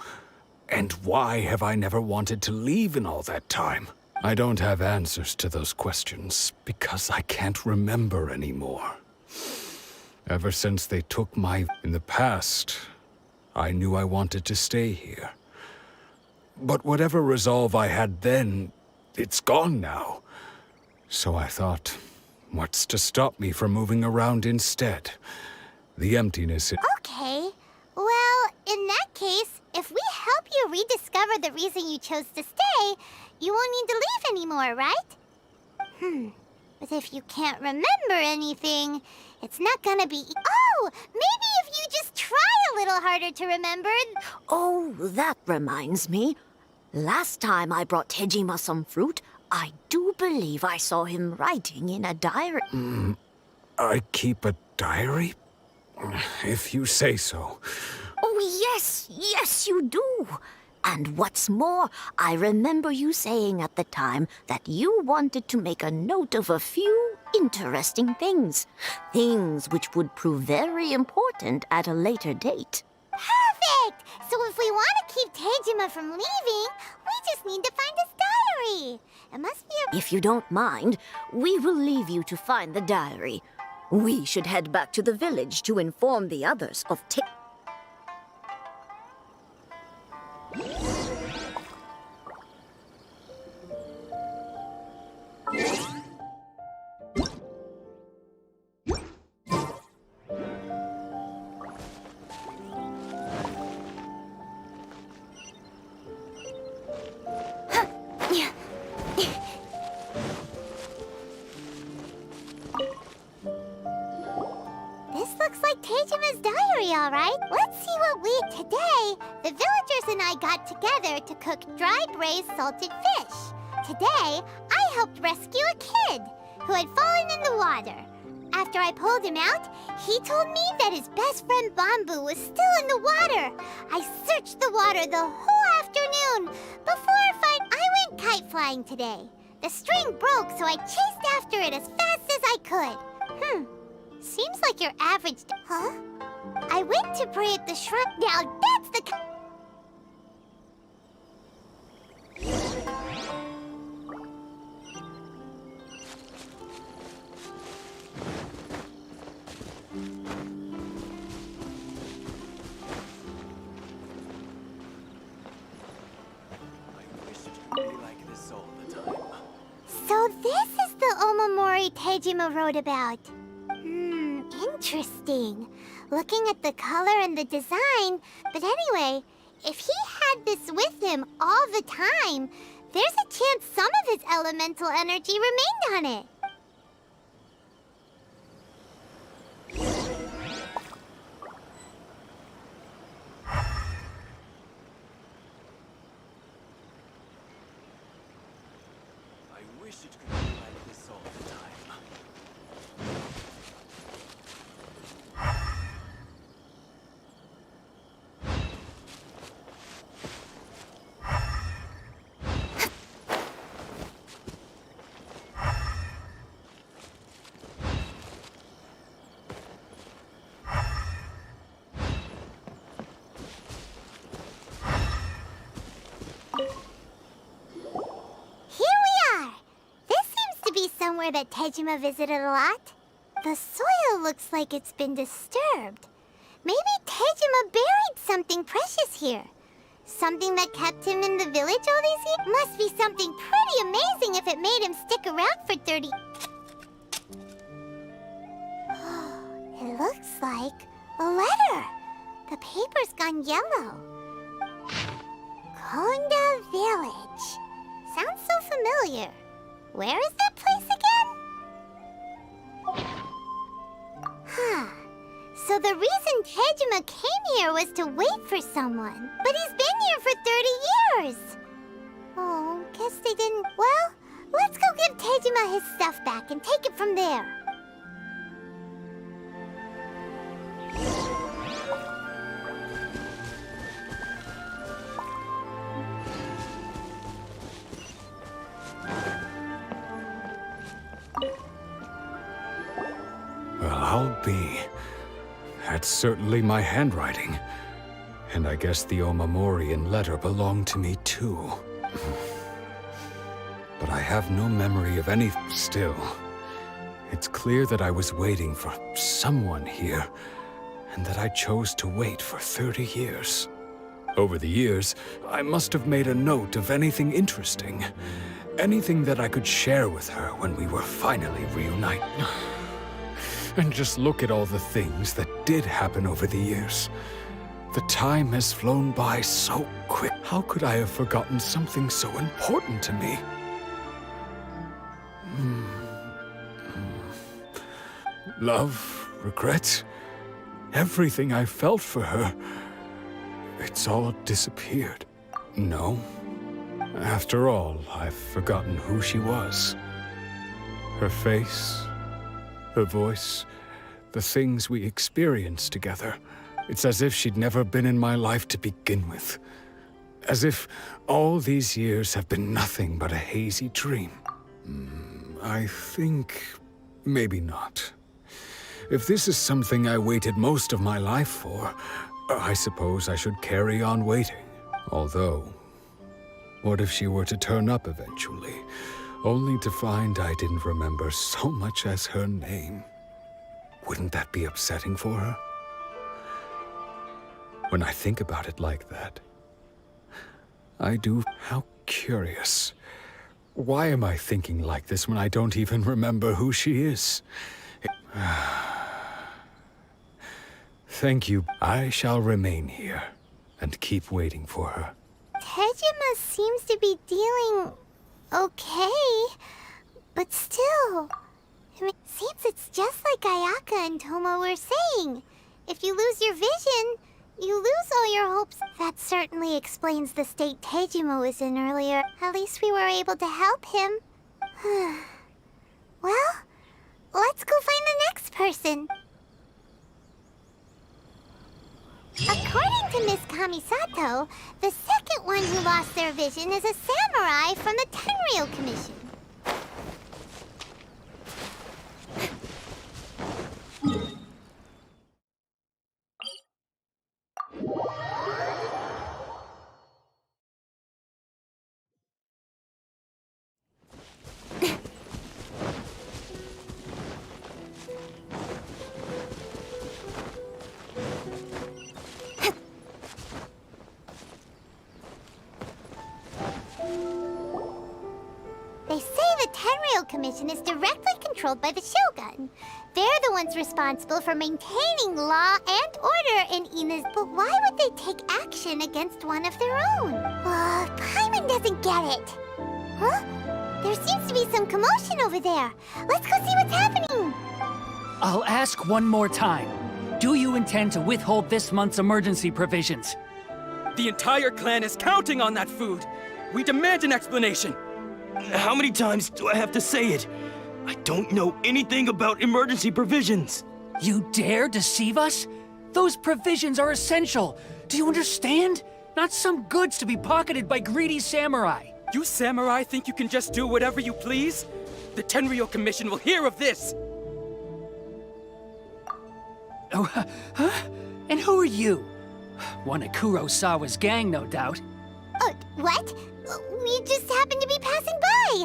And why have I never wanted to leave in all that time? I don't have answers to those questions because I can't remember anymore. Ever since they took in the past, I knew I wanted to stay here. But whatever resolve I had then, it's gone now. So I thought, what's to stop me from moving around instead? The emptiness. Okay. Well, in that case, if we help you rediscover the reason you chose to stay, you won't need to leave anymore, right? But if you can't remember anything, it's not gonna be... Oh! Maybe if you just try a little harder to remember... Oh, that reminds me. Last time I brought Tejima some fruit, I do believe I saw him writing in a diary. I keep a diary? If you say so. Oh, yes, you do. And what's more, I remember you saying at the time that you wanted to make a note of a few interesting things. Things which would prove very important at a later date. Perfect! So if we want to keep Tejima from leaving, we just need to find his diary. It must be a... If you don't mind, we will leave you to find the diary. We should head back to the village to inform the others of This looks like Tejima's diary, all right. Let's see what we... Today, the villagers and I got together to cook dry braised salted fish. Today, I helped rescue a kid who had fallen in the water. After I pulled him out, he told me that his best friend Bamboo was still in the water. I searched the water the whole afternoon. I went kite flying today. The string broke, so I chased after it as fast as I could. Seems like your average... Huh? I went to pray at the shrine. Now that's the... So this is the Omamori Tejima wrote about. Interesting. Looking at the color and the design. But anyway, if he had this with him all the time, there's a chance some of his elemental energy remained on it. I wish it could be like this all the time. Somewhere that Tejima visited a lot. The soil looks like it's been disturbed. Maybe Tejima buried something precious here. Something that kept him in the village all these years? Must be something pretty amazing if it made him stick around for 30... It looks like a letter. The paper's gone yellow. Konda Village. Sounds so familiar. Where is that place again? So the reason Tejima came here was to wait for someone. But he's been here for 30 years. Oh, guess they didn't... Well, let's go give Tejima his stuff back and take it from there. Well, I'll be That's certainly my handwriting. And I guess the Omamorian letter belonged to me too. But I have no memory of any... Still, it's clear that I was waiting for someone here, and that I chose to wait for 30 years. Over the years, I must have made a note of anything interesting. Anything that I could share with her when we were finally reunited. And just look at all the things that did happen over the years. The time has flown by so quick. How could I have forgotten something so important to me? Love, regret, everything I felt for her, it's all disappeared. No. After all, I've forgotten who she was. Her face, her voice, the things we experienced together. It's as if she'd never been in my life to begin with. As if all these years have been nothing but a hazy dream. I think... maybe not. If this is something I waited most of my life for, I suppose I should carry on waiting. Although, what if she were to turn up eventually, only to find I didn't remember so much as her name? Wouldn't that be upsetting for her? When I think about it like that, I do... How curious. Why am I thinking like this when I don't even remember who she is? Thank you. I shall remain here and keep waiting for her. Tejima seems to be dealing okay, but still, I mean, seems it's just like Ayaka and Toma were saying. If you lose your vision, you lose all your hopes. That certainly explains the state Tejima was in earlier. At least we were able to help him. Well, let's go find the next person. According to Miss Kamisato, the second one who lost their vision is a samurai from the Tenryou Commission. They say the Tenryou Commission is directly controlled by the Shogun. They're the ones responsible for maintaining law and order in Inazuma. But why would they take action against one of their own? Paimon doesn't get it. Huh? There seems to be some commotion over there. Let's go see what's happening. I'll ask one more time. Do you intend to withhold this month's emergency provisions? The entire clan is counting on that food. We demand an explanation. How many times do I have to say it? I don't know anything about emergency provisions. You dare deceive us? Those provisions are essential. Do you understand? Not some goods to be pocketed by greedy samurai. You samurai think you can just do whatever you please? The Tenryou Commission will hear of this. Oh, huh? And who are you? One of Kurosawa's gang, no doubt. What? We just happened to be passing by.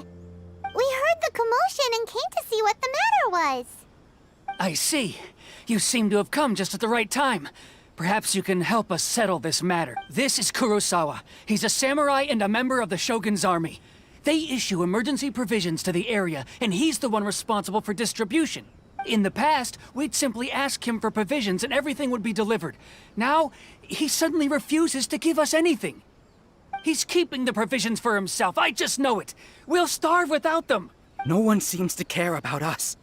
We heard the commotion and came to see what the matter was. I see. You seem to have come just at the right time. Perhaps you can help us settle this matter. This is Kurosawa. He's a samurai and a member of the Shogun's army. They issue emergency provisions to the area, and he's the one responsible for distribution. In the past, we'd simply ask him for provisions and everything would be delivered. Now, he suddenly refuses to give us anything. He's keeping the provisions for himself, I just know it. We'll starve without them. No one seems to care about us.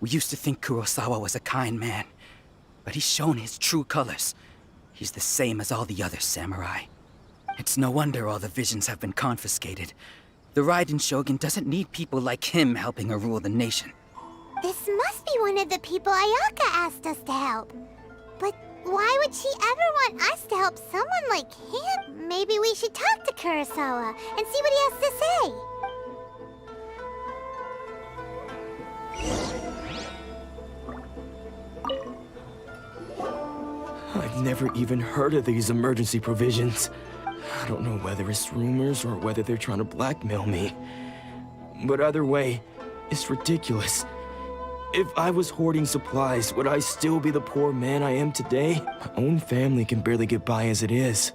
We used to think Kurosawa was a kind man, but he's shown his true colors. He's the same as all the other samurai. It's no wonder all the visions have been confiscated. The Raiden Shogun doesn't need people like him helping her rule the nation. This must be one of the people Ayaka asked us to help. But why would she ever want us to help someone like him? Maybe we should talk to Kurosawa and see what he has to say. I've never even heard of these emergency provisions. I don't know whether it's rumors or whether they're trying to blackmail me. But either way, it's ridiculous. If I was hoarding supplies, would I still be the poor man I am today? My own family can barely get by as it is.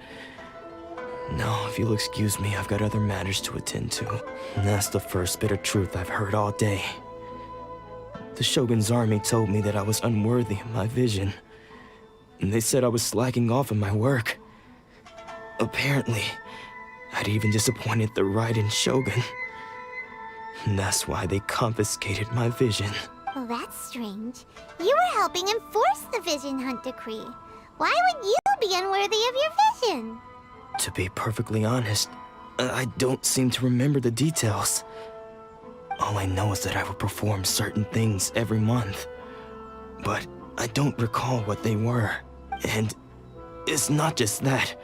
No, if you'll excuse me, I've got other matters to attend to. And that's the first bit of truth I've heard all day. The Shogun's army told me that I was unworthy of my vision. And they said I was slacking off in my work. Apparently, I'd even disappointed the Raiden Shogun. And that's why they confiscated my vision. Well, that's strange. You were helping enforce the Vision Hunt decree. Why would you be unworthy of your vision? To be perfectly honest, I don't seem to remember the details. All I know is that I would perform certain things every month. But I don't recall what they were. And it's not just that.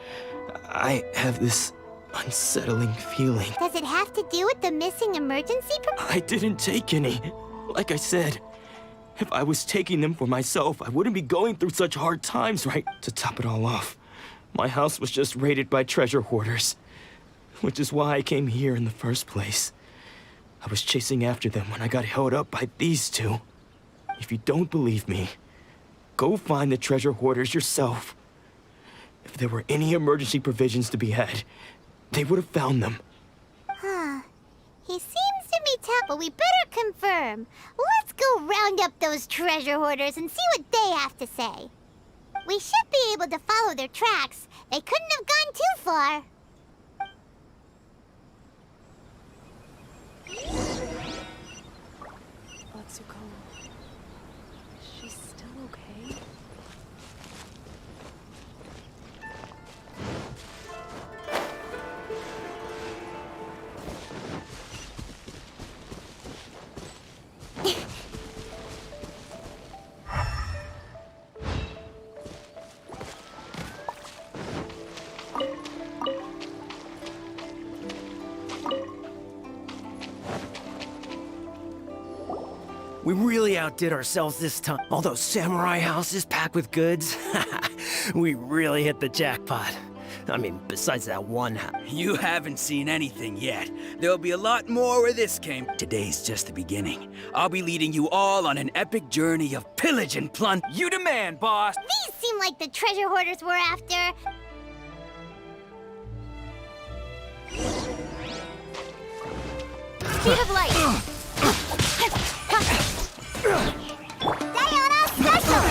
I have this unsettling feeling. Does it have to do with the missing emergency I didn't take any. Like I said, if I was taking them for myself, I wouldn't be going through such hard times, right? To top it all off, my house was just raided by treasure hoarders, which is why I came here in the first place. I was chasing after them when I got held up by these two. If you don't believe me, go find the treasure hoarders yourself. If there were any emergency provisions to be had, they would have found them. Huh. He seems to be tough, but we better confirm. Let's go round up those treasure hoarders and see what they have to say. We should be able to follow their tracks. They couldn't have gone too far. Atsuko. Is she still okay? We really outdid ourselves this time. All those samurai houses packed with goods. We really hit the jackpot. I mean, besides that one house. You haven't seen anything yet. There'll be a lot more where this came. Today's just the beginning. I'll be leading you all on an epic journey of pillage and plunder. You demand, boss! These seem like the treasure hoarders we're after. Speed of light! Sayonara special!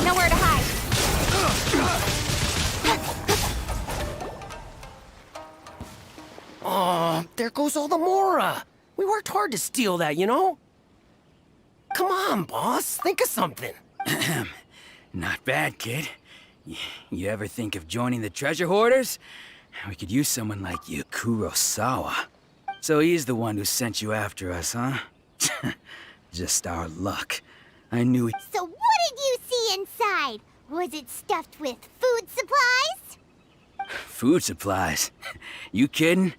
Nowhere to hide. Oh, there goes all the Mora. We worked hard to steal that, you know? Come on, boss. Think of something. Not bad, kid. You ever think of joining the treasure hoarders? We could use someone like you, Kurosawa. So he's the one who sent you after us, huh? Just our luck. I knew it. So what did you see inside? Was it stuffed with food supplies? Food supplies? You kidding?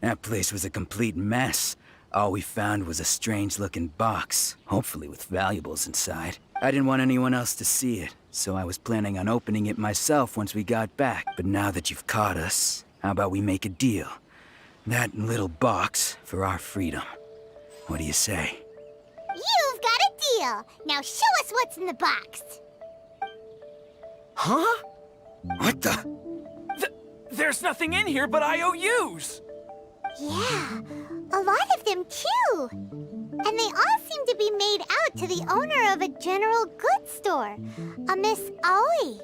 That place was a complete mess. All we found was a strange-looking box, hopefully with valuables inside. I didn't want anyone else to see it, so I was planning on opening it myself once we got back. But now that you've caught us, how about we make a deal? That little box for our freedom. What do you say? You've got a deal. Now show us what's in the box. Huh? What the? There's nothing in here but IOUs! Yeah, a lot of them too. And they all seem to be made out to the owner of a general goods store, a Miss Aoi.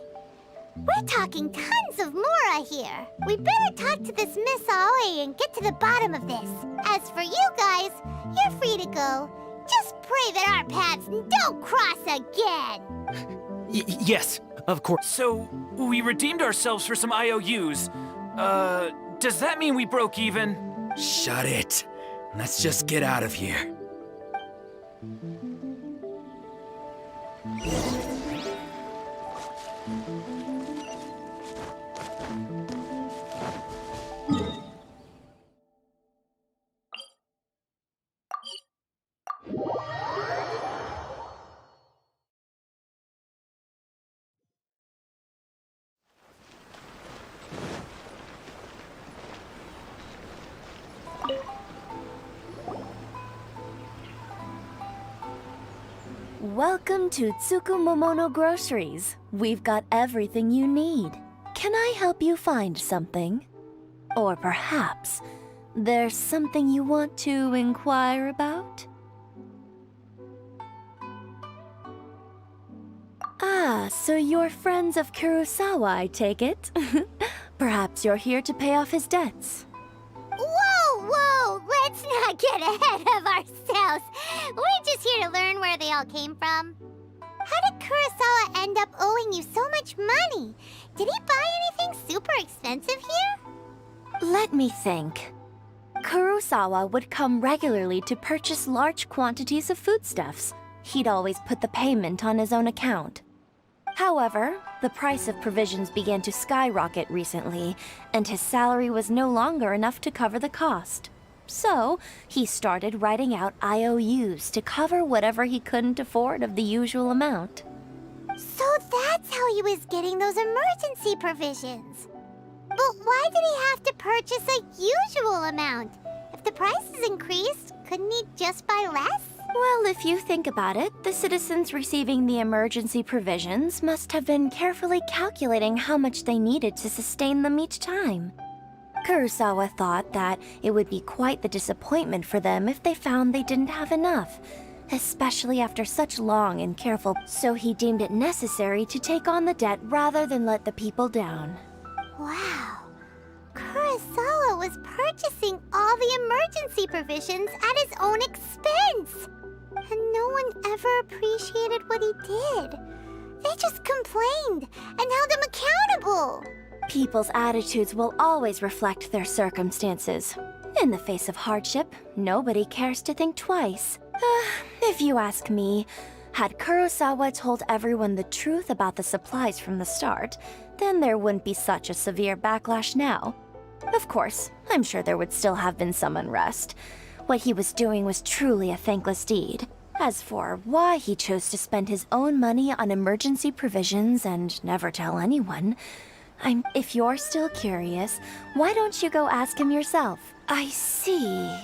We're talking tons of Mora here. We better talk to this Miss Aoi and get to the bottom of this. As for you guys, you're free to go. Just pray that our paths don't cross again. Yes, of course. So, we redeemed ourselves for some IOUs. Does that mean we broke even? Shut it. Let's just get out of here. Welcome to Tsukumomono Groceries. We've got everything you need. Can I help you find something? Or perhaps there's something you want to inquire about? Ah, so you're friends of Kurosawa, I take it? Perhaps you're here to pay off his debts. Whoa, whoa! Let's not get ahead of ourselves. We're just here to learn where they all came from. How did Kurosawa end up owing you so much money? Did he buy anything super expensive here? Let me think. Kurosawa would come regularly to purchase large quantities of foodstuffs. He'd always put the payment on his own account. However, the price of provisions began to skyrocket recently, and his salary was no longer enough to cover the cost. So, he started writing out IOUs to cover whatever he couldn't afford of the usual amount. So that's how he was getting those emergency provisions. But why did he have to purchase a usual amount? If the prices increased, couldn't he just buy less? Well, if you think about it, the citizens receiving the emergency provisions must have been carefully calculating how much they needed to sustain them each time. Kurosawa thought that it would be quite the disappointment for them if they found they didn't have enough, especially after such long and careful, so he deemed it necessary to take on the debt rather than let the people down. Wow. Kurosawa was purchasing all the emergency provisions at his own expense. And no one ever appreciated what he did. They just complained and held him accountable. People's attitudes will always reflect their circumstances. In the face of hardship, nobody cares to think twice. If you ask me, had Kurosawa told everyone the truth about the supplies from the start, then there wouldn't be such a severe backlash now. Of course, I'm sure there would still have been some unrest. What he was doing was truly a thankless deed. As for why he chose to spend his own money on emergency provisions and never tell anyone, if you're still curious, why don't you go ask him yourself? I see.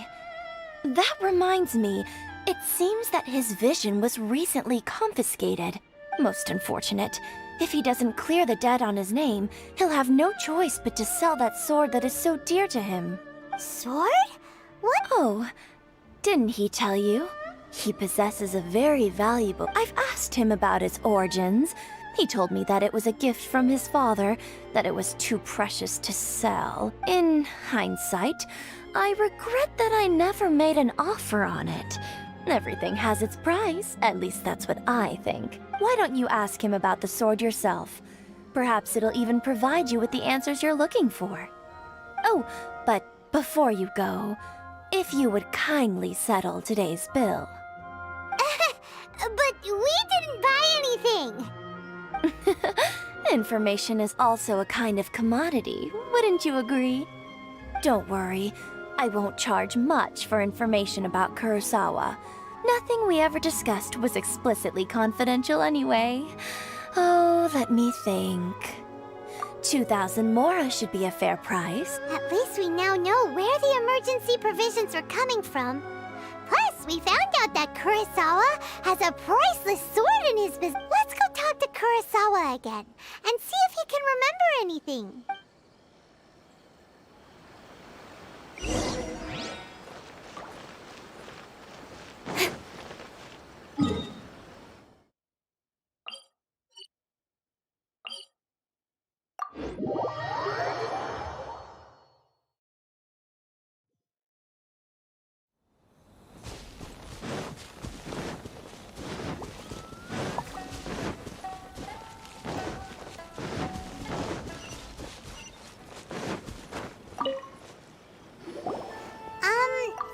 That reminds me, it seems that his vision was recently confiscated. Most unfortunate. If he doesn't clear the debt on his name, he'll have no choice but to sell that sword that is so dear to him. Sword? What? Oh, didn't he tell you? He possesses a very valuable... I've asked him about its origins. He told me that it was a gift from his father, that it was too precious to sell. In hindsight, I regret that I never made an offer on it. Everything has its price, at least that's what I think. Why don't you ask him about the sword yourself? Perhaps it'll even provide you with the answers you're looking for. Oh, but before you go, if you would kindly settle today's bill. But we didn't buy anything! Information is also a kind of commodity, wouldn't you agree? Don't worry, I won't charge much for information about Kurosawa. Nothing we ever discussed was explicitly confidential anyway. Oh, let me think. 2,000 mora should be a fair price. At least we now know where the emergency provisions are coming from. Plus, we found out that Kurosawa has a priceless sword in his business. Let's go talk to Kurosawa again and see if he can remember anything.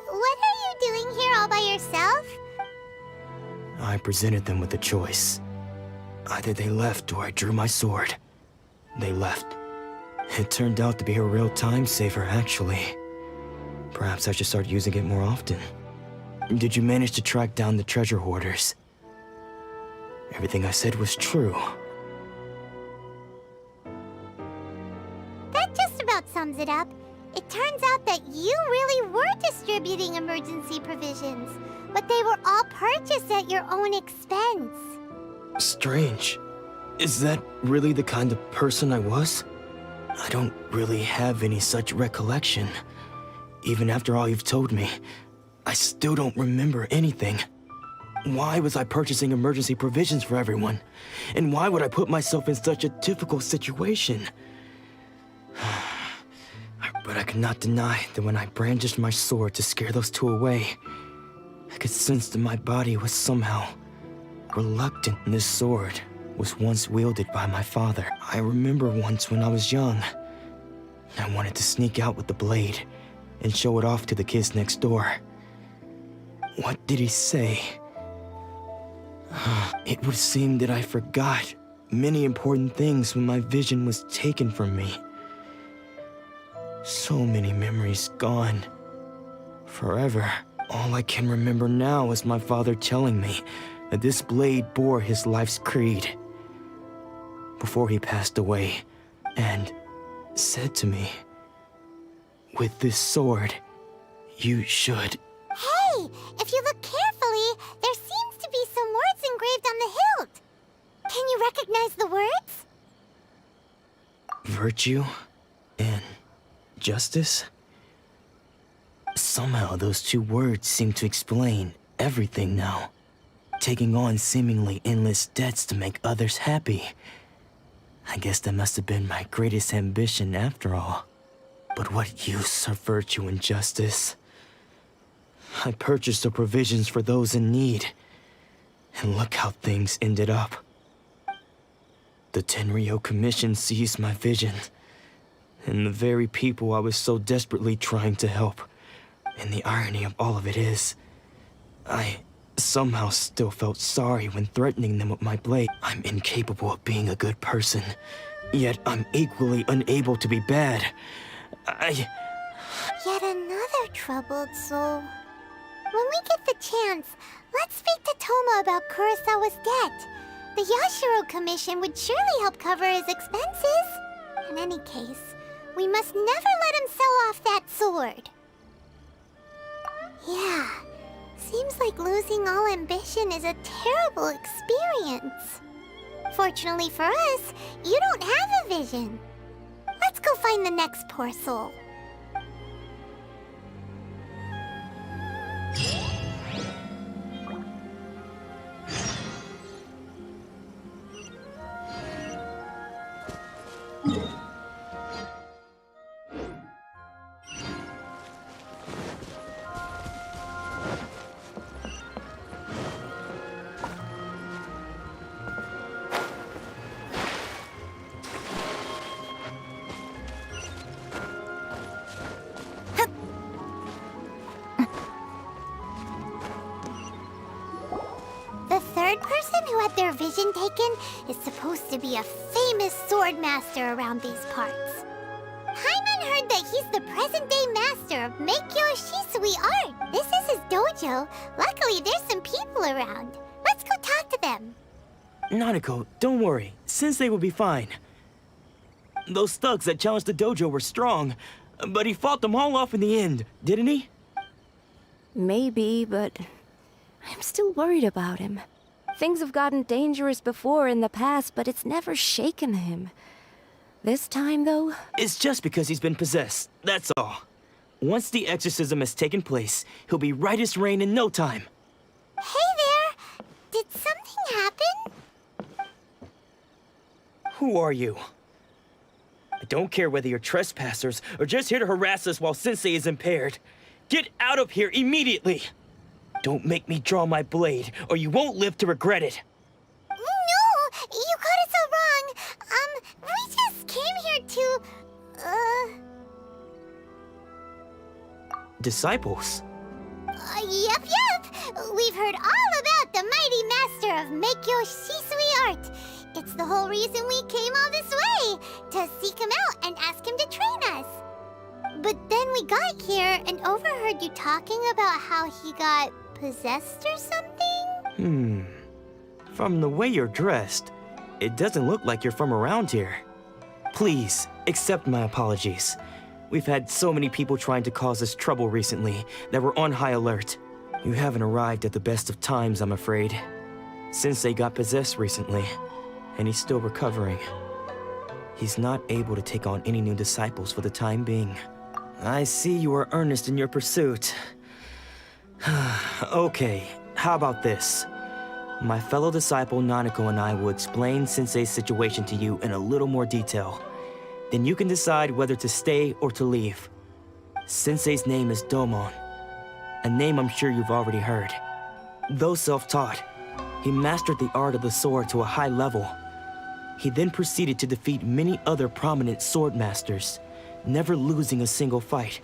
What are you doing here all by yourself? I presented them with a choice. Either they left or I drew my sword. They left. It turned out to be a real time saver, actually. Perhaps I should start using it more often. Did you manage to track down the treasure hoarders? Everything I said was true. That just about sums it up. It turns out that you really were distributing emergency provisions. but they were all purchased at your own expense. Strange. Is that really the kind of person I was? I don't really have any such recollection. Even after all you've told me, I still don't remember anything. Why was I purchasing emergency provisions for everyone? And why would I put myself in such a difficult situation? But I could not deny that when I brandished my sword to scare those two away, I could sense that my body was somehow reluctant. This sword was once wielded by my father. I remember once when I was young, I wanted to sneak out with the blade and show it off to the kids next door. What did he say? It would seem that I forgot many important things when my vision was taken from me. So many memories gone. Forever. All I can remember now is my father telling me that this blade bore his life's creed before he passed away, and said to me, "With this sword, you should..." Hey, if you look carefully, there seems to be some words engraved on the hilt. Can you recognize the words? Virtue and justice? Somehow those two words seem to explain everything now. Taking on seemingly endless debts to make others happy. I guess that must have been my greatest ambition after all. But what use are virtue and justice? I purchased the provisions for those in need, and look how things ended up. The Tenryo Commission seized my vision, and the very people I was so desperately trying to help. And the irony of all of it is, I somehow still felt sorry when threatening them with my blade. I'm incapable of being a good person, yet I'm equally unable to be bad. Yet another troubled soul. When we get the chance, let's speak to Toma about Kurosawa's debt. The Yashiro Commission would surely help cover his expenses. In any case, we must never let him sell off that sword. Yeah, seems like losing all ambition is a terrible experience. Fortunately for us, you don't have a vision. Let's go find the next poor soul. The third person who had their vision taken is supposed to be a famous sword master around these parts. Paimon heard that he's the present-day master of Meikyo Shisui art. This is his dojo. Luckily, there's some people around. Let's go talk to them. Nanako, don't worry. Sensei will be fine. Those thugs that challenged the dojo were strong, but he fought them all off in the end, didn't he? Maybe, but I'm still worried about him. Things have gotten dangerous before in the past, but it's never shaken him. This time, though... It's just because he's been possessed, that's all. Once the exorcism has taken place, he'll be right as rain in no time. Hey there! Did something happen? Who are you? I don't care whether you're trespassers or just here to harass us while Sensei is impaired. Get out of here immediately! Don't make me draw my blade, or you won't live to regret it. No! You got it so wrong! We just came here to... Disciples? Yep. We've heard all about the mighty master of Meikyo Shisui art. It's the whole reason we came all this way, to seek him out and ask him to train us. But then we got here and overheard you talking about how he got possessed or something? From the way you're dressed, it doesn't look like you're from around here. Please, accept my apologies. We've had so many people trying to cause us trouble recently that we're on high alert. You haven't arrived at the best of times, I'm afraid. Sensei got possessed recently, and he's still recovering. He's not able to take on any new disciples for the time being. I see you are earnest in your pursuit. Okay, how about this? My fellow disciple Nanako and I will explain Sensei's situation to you in a little more detail. Then you can decide whether to stay or to leave. Sensei's name is Domon, a name I'm sure you've already heard. Though self-taught, he mastered the art of the sword to a high level. He then proceeded to defeat many other prominent sword masters, never losing a single fight.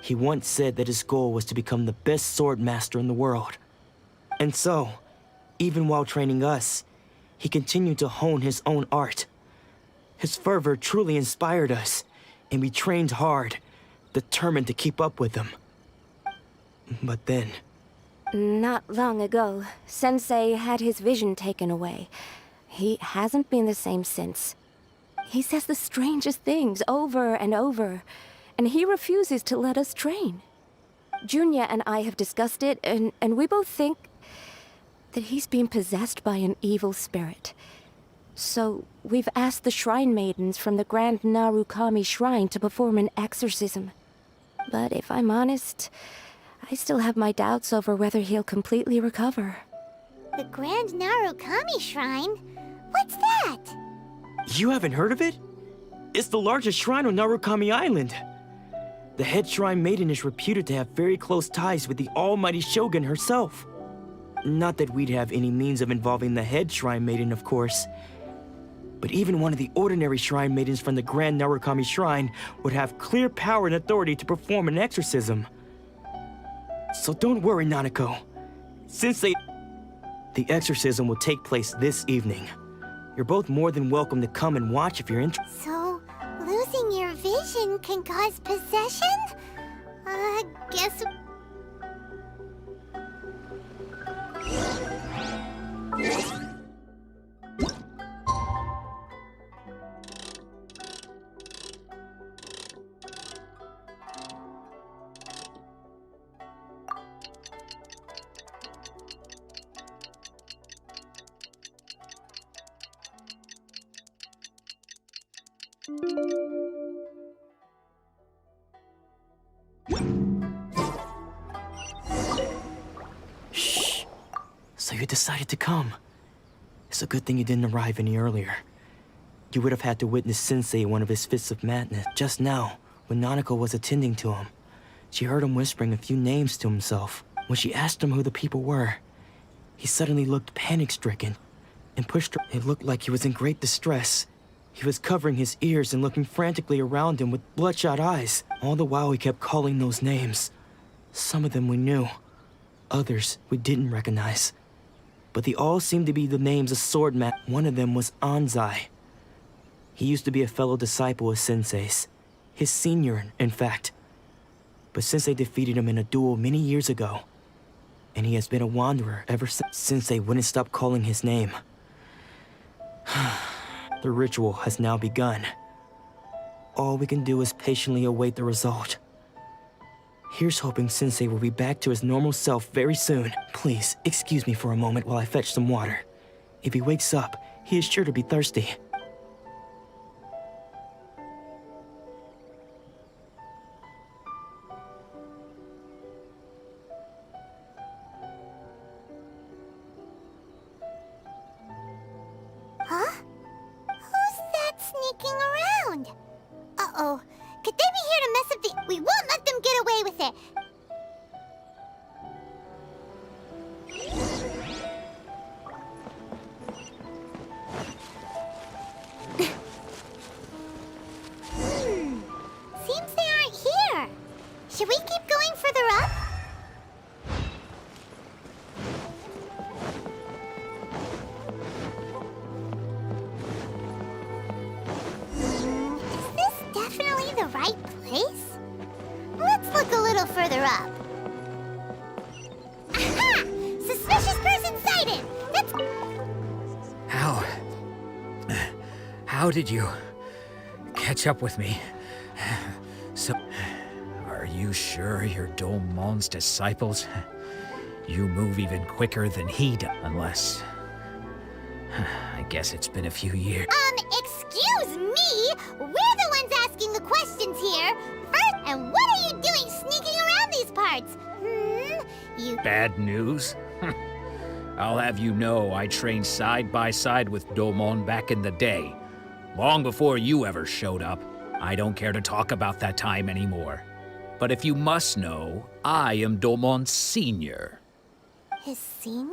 He once said that his goal was to become the best sword master in the world. And so, even while training us, he continued to hone his own art. His fervor truly inspired us, and we trained hard, determined to keep up with him. But then... Not long ago, Sensei had his vision taken away. He hasn't been the same since. He says the strangest things over and over, and he refuses to let us train. Junya and I have discussed it, and we both think that he's been possessed by an evil spirit. So we've asked the shrine maidens from the Grand Narukami Shrine to perform an exorcism. But if I'm honest, I still have my doubts over whether he'll completely recover. The Grand Narukami Shrine? What's that? You haven't heard of it? It's the largest shrine on Narukami Island. The head shrine maiden is reputed to have very close ties with the almighty Shogun herself. Not that we'd have any means of involving the head shrine maiden, of course. But even one of the ordinary shrine maidens from the Grand Narukami Shrine would have clear power and authority to perform an exorcism. So don't worry, Nanako. Sensei... The exorcism will take place this evening. You're both more than welcome to come and watch if you're interested. So, losing your vision can cause possession? Guess... Shh. So you decided to come. It's a good thing you didn't arrive any earlier. You would have had to witness Sensei in one of his fits of madness. Just now, when Nanako was attending to him, she heard him whispering a few names to himself. When she asked him who the people were, he suddenly looked panic-stricken and pushed her. It looked like he was in great distress. He was covering his ears and looking frantically around him with bloodshot eyes. All the while he kept calling those names. Some of them we knew, others we didn't recognize. But they all seemed to be the names of swordman. One of them was Anzai. He used to be a fellow disciple of Sensei's. His senior, in fact. But Sensei defeated him in a duel many years ago. And he has been a wanderer ever since. Sensei wouldn't stop calling his name. The ritual has now begun. All we can do is patiently await the result. Here's hoping Sensei will be back to his normal self very soon. Please, excuse me for a moment while I fetch some water. If he wakes up, he is sure to be thirsty. Huh? Who's that sneaking around? Uh-oh. Could they be here to mess up the... We won't let them get away with it! Seems they aren't here. Should we keep going further up? Is this definitely the right place? Let's look a little further up. Aha! Suspicious person sighted! That's... How did you catch up with me? So, are you sure you're Domon's disciples? You move even quicker than he does, unless... I guess it's been a few years. Excuse me? We're the ones asking the questions here. First, and what are you doing sneaking around these parts? You... Bad news? I'll have you know I trained side by side with Domon back in the day. Long before you ever showed up. I don't care to talk about that time anymore. But if you must know, I am Domon's senior. His senior?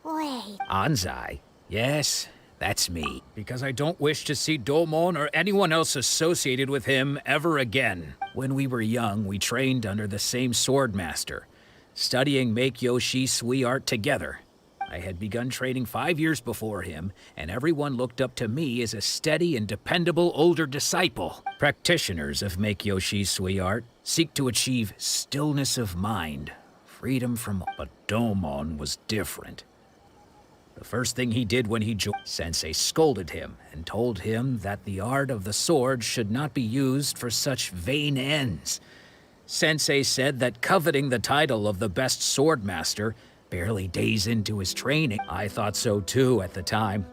Wait. Anzai? Yes, that's me. Because I don't wish to see Domon or anyone else associated with him ever again. When we were young, we trained under the same swordmaster, studying Meikyo Shui art together. I had begun training 5 years before him, and everyone looked up to me as a steady and dependable older disciple. Practitioners of Meikyo Shui art seek to achieve stillness of mind, freedom from... But Domon was different. The first thing he did when he joined, Sensei scolded him and told him that the art of the sword should not be used for such vain ends. Sensei said that coveting the title of the best swordmaster barely days into his training. I thought so too at the time.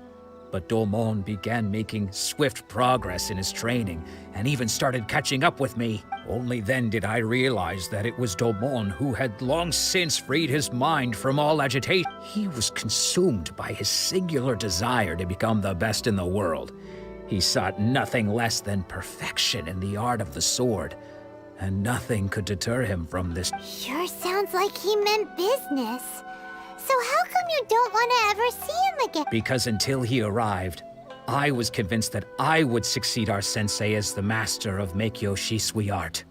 But Domon began making swift progress in his training and even started catching up with me. Only then did I realize that it was Domon who had long since freed his mind from all agitation. He was consumed by his singular desire to become the best in the world. He sought nothing less than perfection in the art of the sword, and nothing could deter him from this. Sure sounds like he meant business. So how come you don't want to ever see him again? Because until he arrived, I was convinced that I would succeed our sensei as the master of Meikyo Shui art.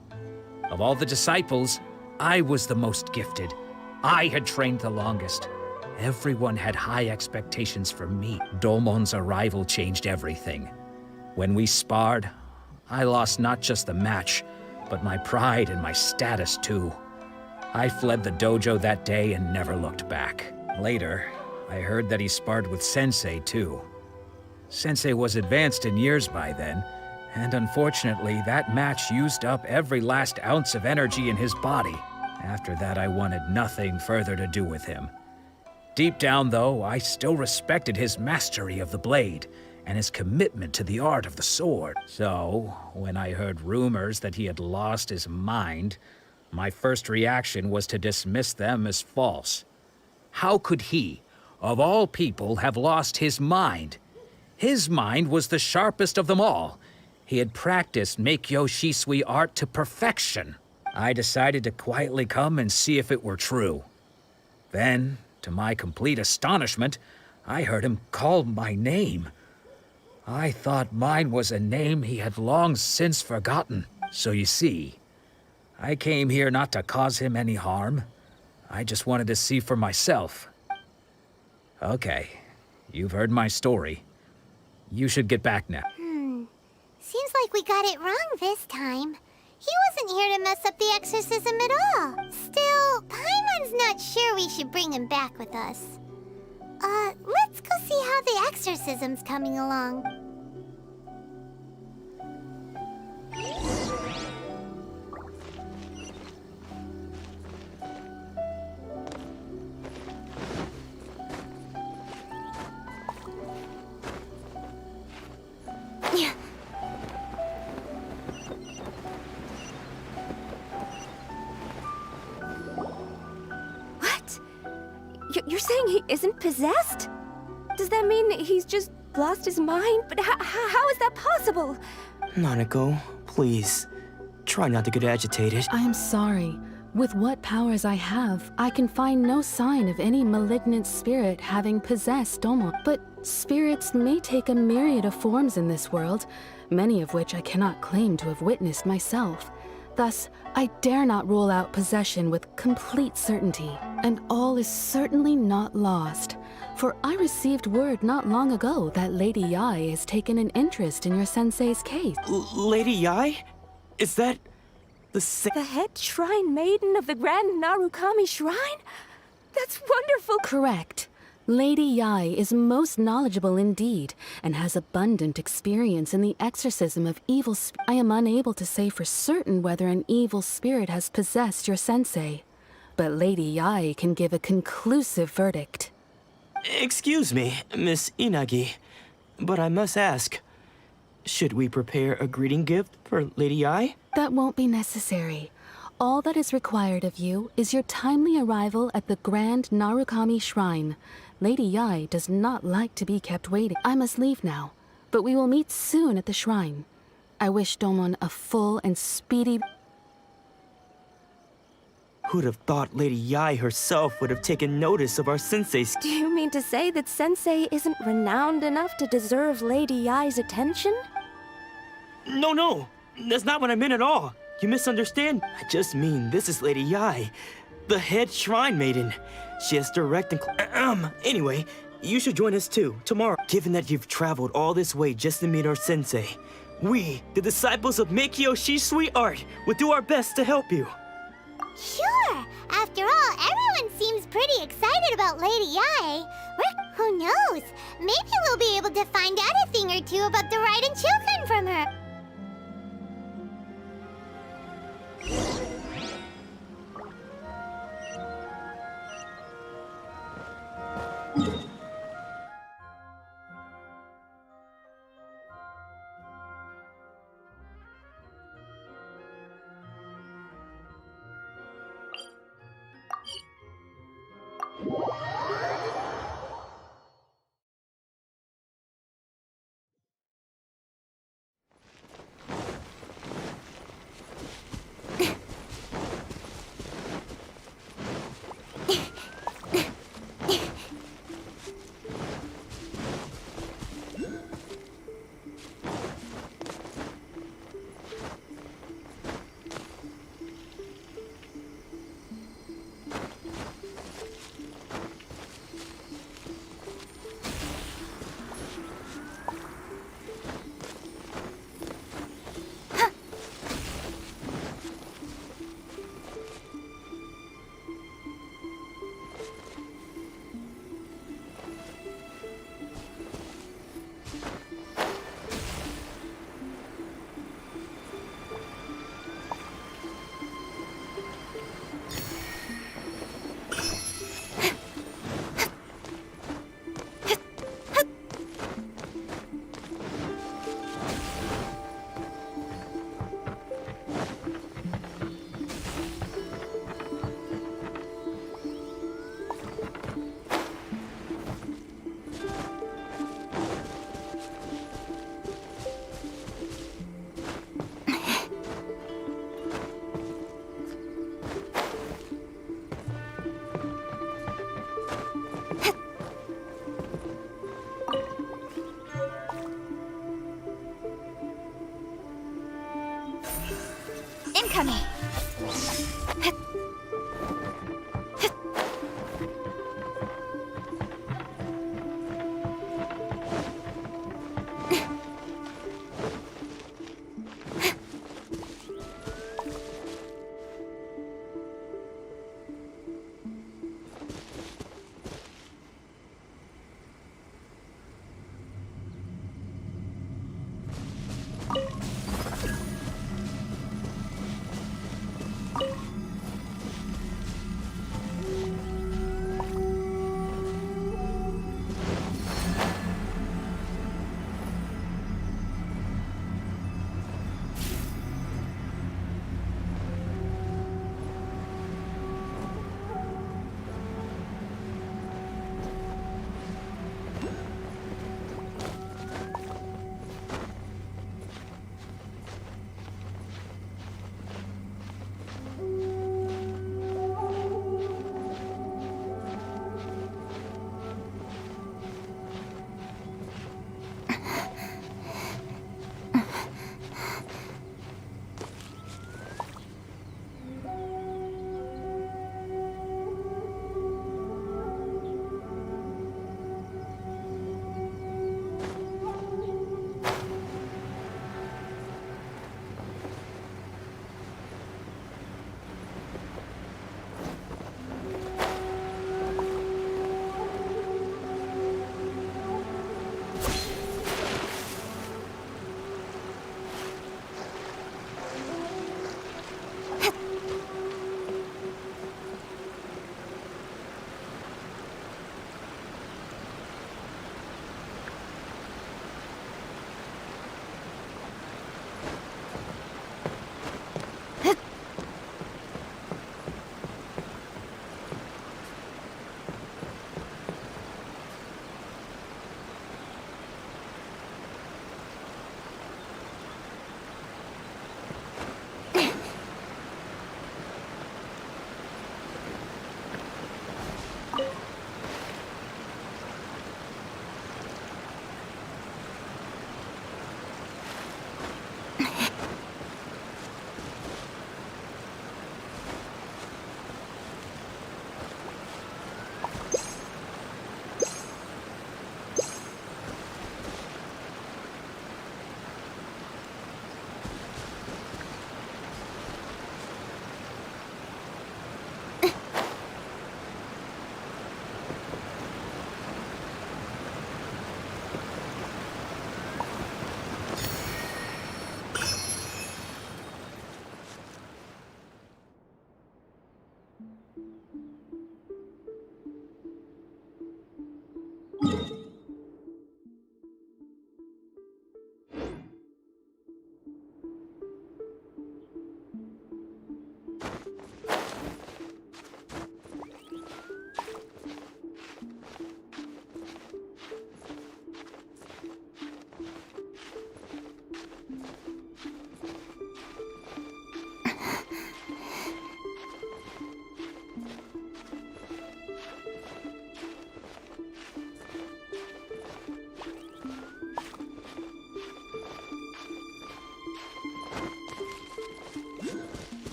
Of all the disciples, I was the most gifted. I had trained the longest. Everyone had high expectations for me. Domon's arrival changed everything. When we sparred, I lost not just the match, but my pride and my status too. I fled the dojo that day and never looked back. Later, I heard that he sparred with Sensei too. Sensei was advanced in years by then, and unfortunately that match used up every last ounce of energy in his body. After that I wanted nothing further to do with him. Deep down though, I still respected his mastery of the blade and his commitment to the art of the sword. So, when I heard rumors that he had lost his mind, my first reaction was to dismiss them as false. How could he, of all people, have lost his mind? His mind was the sharpest of them all. He had practiced Meikyo Shui art to perfection. I decided to quietly come and see if it were true. Then, to my complete astonishment, I heard him call my name. I thought mine was a name he had long since forgotten. So you see, I came here not to cause him any harm. I just wanted to see for myself. Okay, you've heard my story. You should get back now. Seems like we got it wrong this time. He wasn't here to mess up the exorcism at all. Still, Paimon's not sure we should bring him back with us. Let's go see how the exorcism's coming along. You're saying he isn't possessed? Does that mean he's just lost his mind? But how is that possible? Nanako, please. Try not to get agitated. I am sorry. With what powers I have, I can find no sign of any malignant spirit having possessed Domo. But spirits may take a myriad of forms in this world, many of which I cannot claim to have witnessed myself. Thus, I dare not rule out possession with complete certainty. And all is certainly not lost, for I received word not long ago that Lady Yae has taken an interest in your sensei's case. Lady Yae? Is that the head shrine maiden of the Grand Narukami Shrine? That's wonderful! Correct. Lady Yae is most knowledgeable indeed, and has abundant experience in the exorcism of evil spirits. I am unable to say for certain whether an evil spirit has possessed your sensei, but Lady Yai can give a conclusive verdict. Excuse me, Miss Inagi, but I must ask, should we prepare a greeting gift for Lady Yai? That won't be necessary. All that is required of you is your timely arrival at the Grand Narukami Shrine. Lady Yai does not like to be kept waiting. I must leave now, but we will meet soon at the shrine. I wish Domon a full and speedy... Who'd have thought Lady Yai herself would have taken notice of our sensei's... Do you mean to say that Sensei isn't renowned enough to deserve Lady Yai's attention? No, that's not what I meant at all. You misunderstand. I just mean this is Lady Yai, the head shrine maiden. She has direct and... Anyway, you should join us too, tomorrow. Given that you've traveled all this way just to meet our sensei, we, the disciples of Meikyo Shisui Art, will do our best to help you. Sure! After all, everyone seems pretty excited about Lady Yai. Who knows? Maybe we'll be able to find out a thing or two about the Raiden children from her. Incoming!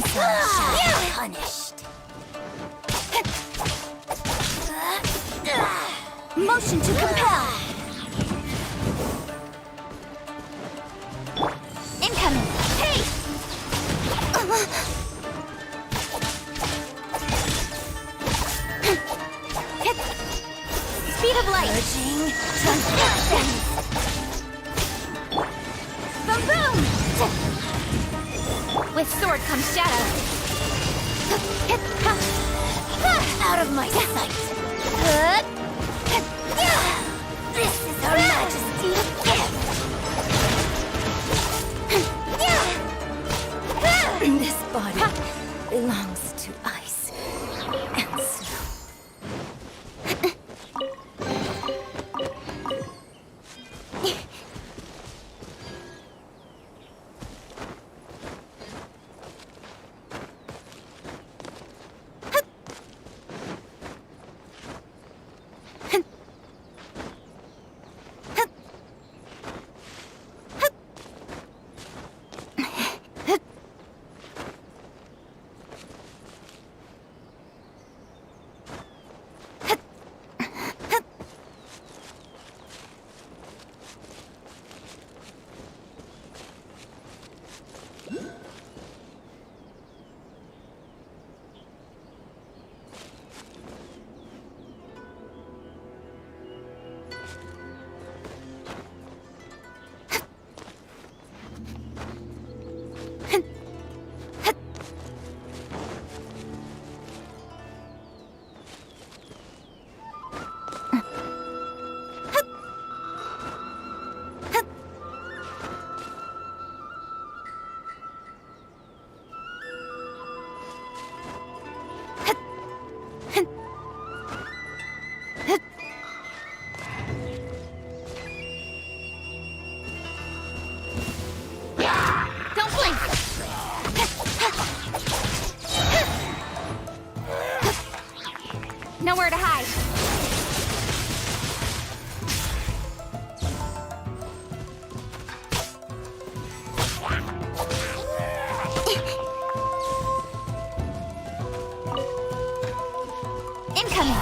Some shall be punished. Motion to compel. Incoming. Hey! Speed of light. Urging transgressions. Boom boom! With sword comes shadow. Out of my sight. This is our Majesty's gift. This body belongs to ice and snow. Don't blink! Nowhere to hide. Incoming!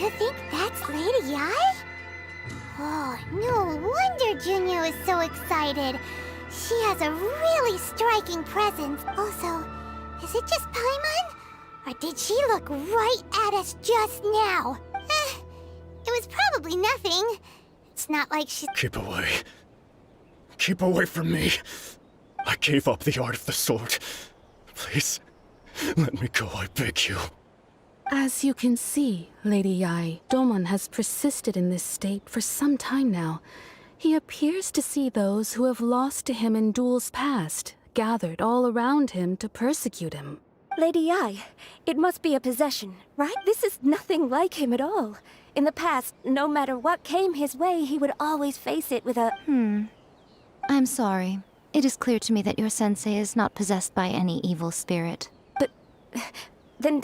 You think that's Lady Yae? Oh, no wonder Junior is so excited. She has a really striking presence. Also, is it just Paimon? Or did she look right at us just now? It was probably nothing. It's not like she... Keep away. Keep away from me. I gave up the art of the sword. Please, let me go, I beg you. As you can see, Lady Yae, Domon has persisted in this state for some time now. He appears to see those who have lost to him in duels past, gathered all around him to persecute him. Lady Yae, it must be a possession, right? This is nothing like him at all. In the past, no matter what came his way, he would always face it with a... I'm sorry. It is clear to me that your sensei is not possessed by any evil spirit. But... then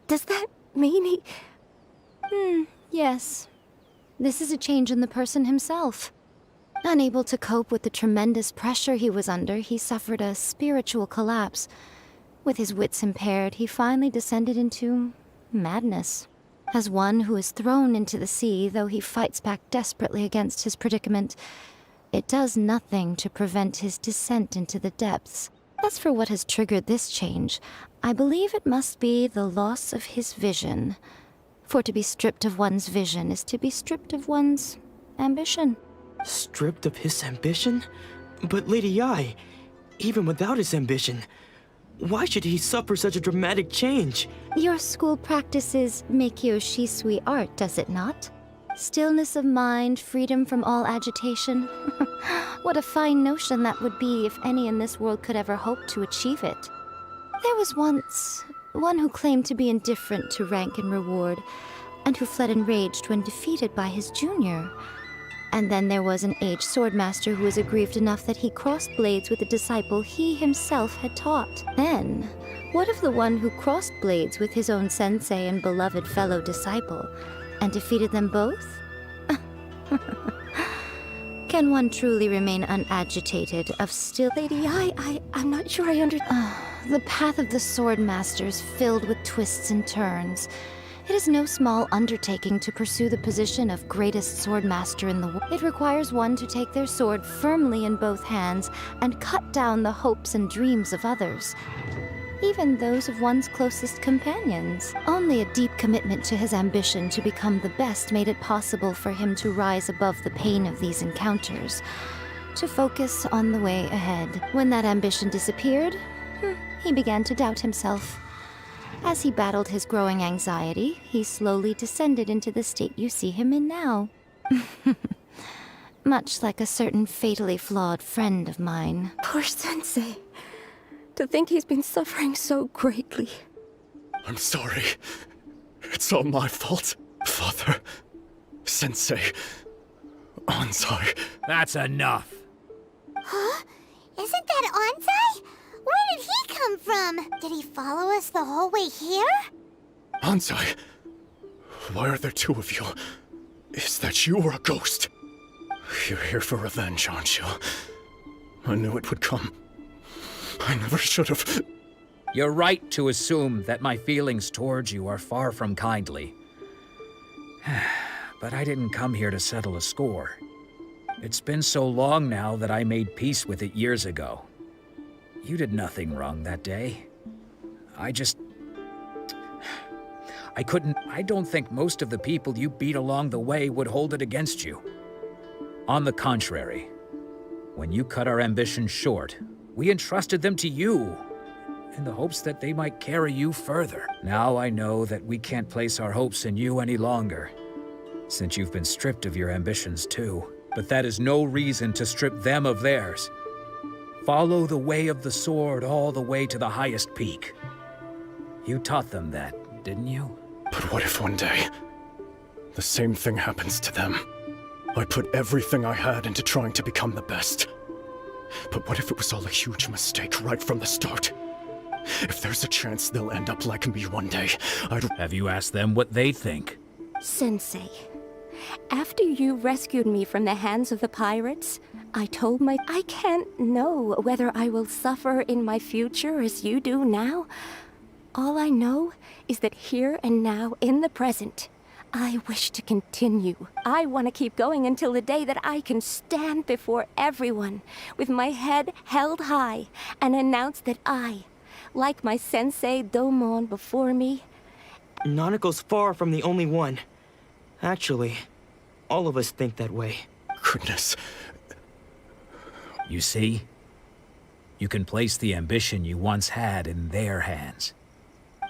does that mean he... Yes. This is a change in the person himself. Unable to cope with the tremendous pressure he was under, he suffered a spiritual collapse. With his wits impaired, he finally descended into madness. As one who is thrown into the sea, though he fights back desperately against his predicament, it does nothing to prevent his descent into the depths. As for what has triggered this change, I believe it must be the loss of his vision. For to be stripped of one's vision is to be stripped of one's ambition. Stripped of his ambition? But Lady Yae, even without his ambition, why should he suffer such a dramatic change? Your school practices Meikyo Shisui art, does it not? Stillness of mind, freedom from all agitation. What a fine notion that would be if any in this world could ever hope to achieve it. There was once one who claimed to be indifferent to rank and reward, and who fled enraged when defeated by his junior. And then there was an aged swordmaster who was aggrieved enough that he crossed blades with a disciple he himself had taught. Then, what of the one who crossed blades with his own sensei and beloved fellow disciple, and defeated them both? Can one truly remain unagitated of still... Lady Yae, I'm not sure I understand. The path of the swordmaster is filled with twists and turns. It is no small undertaking to pursue the position of greatest swordmaster in the world. It requires one to take their sword firmly in both hands and cut down the hopes and dreams of others, even those of one's closest companions. Only a deep commitment to his ambition to become the best made it possible for him to rise above the pain of these encounters, to focus on the way ahead. When that ambition disappeared, he began to doubt himself. As he battled his growing anxiety, he slowly descended into the state you see him in now. Much like a certain fatally flawed friend of mine. Poor Sensei. To think he's been suffering so greatly. I'm sorry. It's all my fault. Father, Sensei, Ansai. That's enough. Huh? Isn't that Ansai? Where did he come from? Did he follow us the whole way here? Ansai, why are there two of you? Is that you or a ghost? You're here for revenge, aren't you? I knew it would come. I never should have. You're right to assume that my feelings towards you are far from kindly. But I didn't come here to settle a score. It's been so long now that I made peace with it years ago. You did nothing wrong that day. I don't think most of the people you beat along the way would hold it against you. On the contrary, when you cut our ambitions short, we entrusted them to you, in the hopes that they might carry you further. Now I know that we can't place our hopes in you any longer, since you've been stripped of your ambitions too. But that is no reason to strip them of theirs. Follow the way of the sword all the way to the highest peak. You taught them that, didn't you? But what if one day, the same thing happens to them? I put everything I had into trying to become the best. But what if it was all a huge mistake right from the start? If there's a chance they'll end up like me one day, Have you asked them what they think? Sensei, after you rescued me from the hands of the pirates, I can't know whether I will suffer in my future as you do now. All I know is that here and now, in the present, I wish to continue. I want to keep going until the day that I can stand before everyone with my head held high and announce that I, like my sensei Domon before me... Nanako's far from the only one. Actually, all of us think that way. Goodness. You see? You can place the ambition you once had in their hands.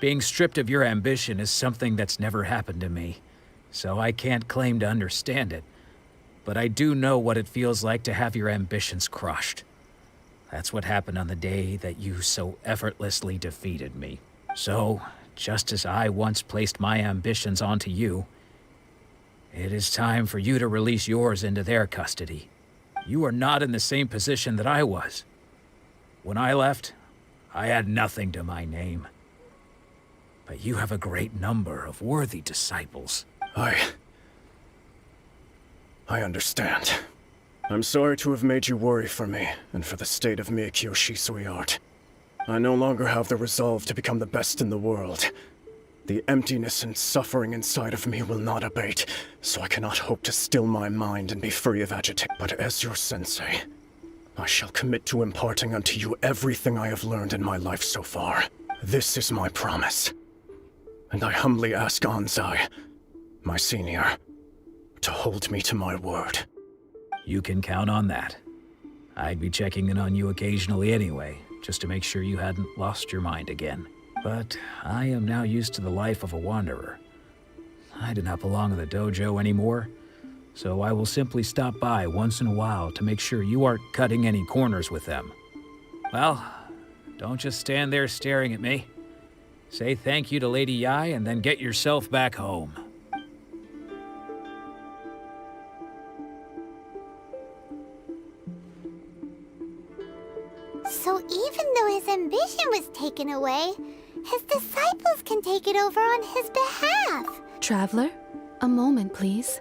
Being stripped of your ambition is something that's never happened to me, so I can't claim to understand it. But I do know what it feels like to have your ambitions crushed. That's what happened on the day that you so effortlessly defeated me. So, just as I once placed my ambitions onto you, it is time for you to release yours into their custody. You are not in the same position that I was. When I left, I had nothing to my name. But you have a great number of worthy disciples. I understand. I'm sorry to have made you worry for me, and for the state of Meikyo Shisui art. I no longer have the resolve to become the best in the world. The emptiness and suffering inside of me will not abate, so I cannot hope to still my mind and be free of agitation. But as your sensei, I shall commit to imparting unto you everything I have learned in my life so far. This is my promise. And I humbly ask Anzai, my senior, to hold me to my word. You can count on that. I'd be checking in on you occasionally anyway, just to make sure you hadn't lost your mind again. But I am now used to the life of a wanderer. I do not belong in the dojo anymore, so I will simply stop by once in a while to make sure you aren't cutting any corners with them. Well, don't just stand there staring at me. Say thank you to Lady Yai and then get yourself back home. So even though his ambition was taken away, his disciples can take it over on his behalf. Traveler, a moment, please.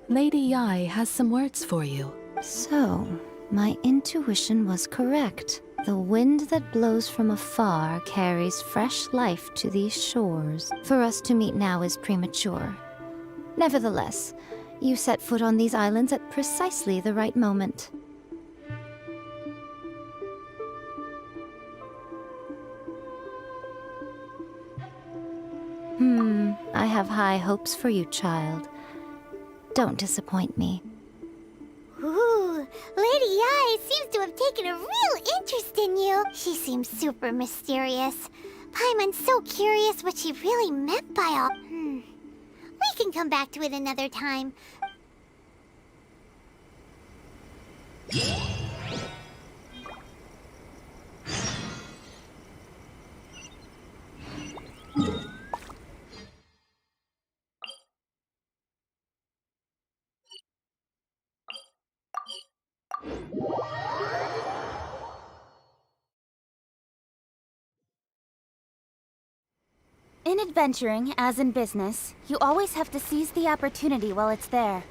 Lady Yai has some words for you. So, my intuition was correct. The wind that blows from afar carries fresh life to these shores. For us to meet now is premature. Nevertheless, you set foot on these islands at precisely the right moment. I have high hopes for you, child. Don't disappoint me. Ooh, Lady Yai seems to have taken a real interest in you. She seems super mysterious. Paimon's so curious what she really meant by all... We can come back to it another time. In adventuring, as in business, you always have to seize the opportunity while it's there.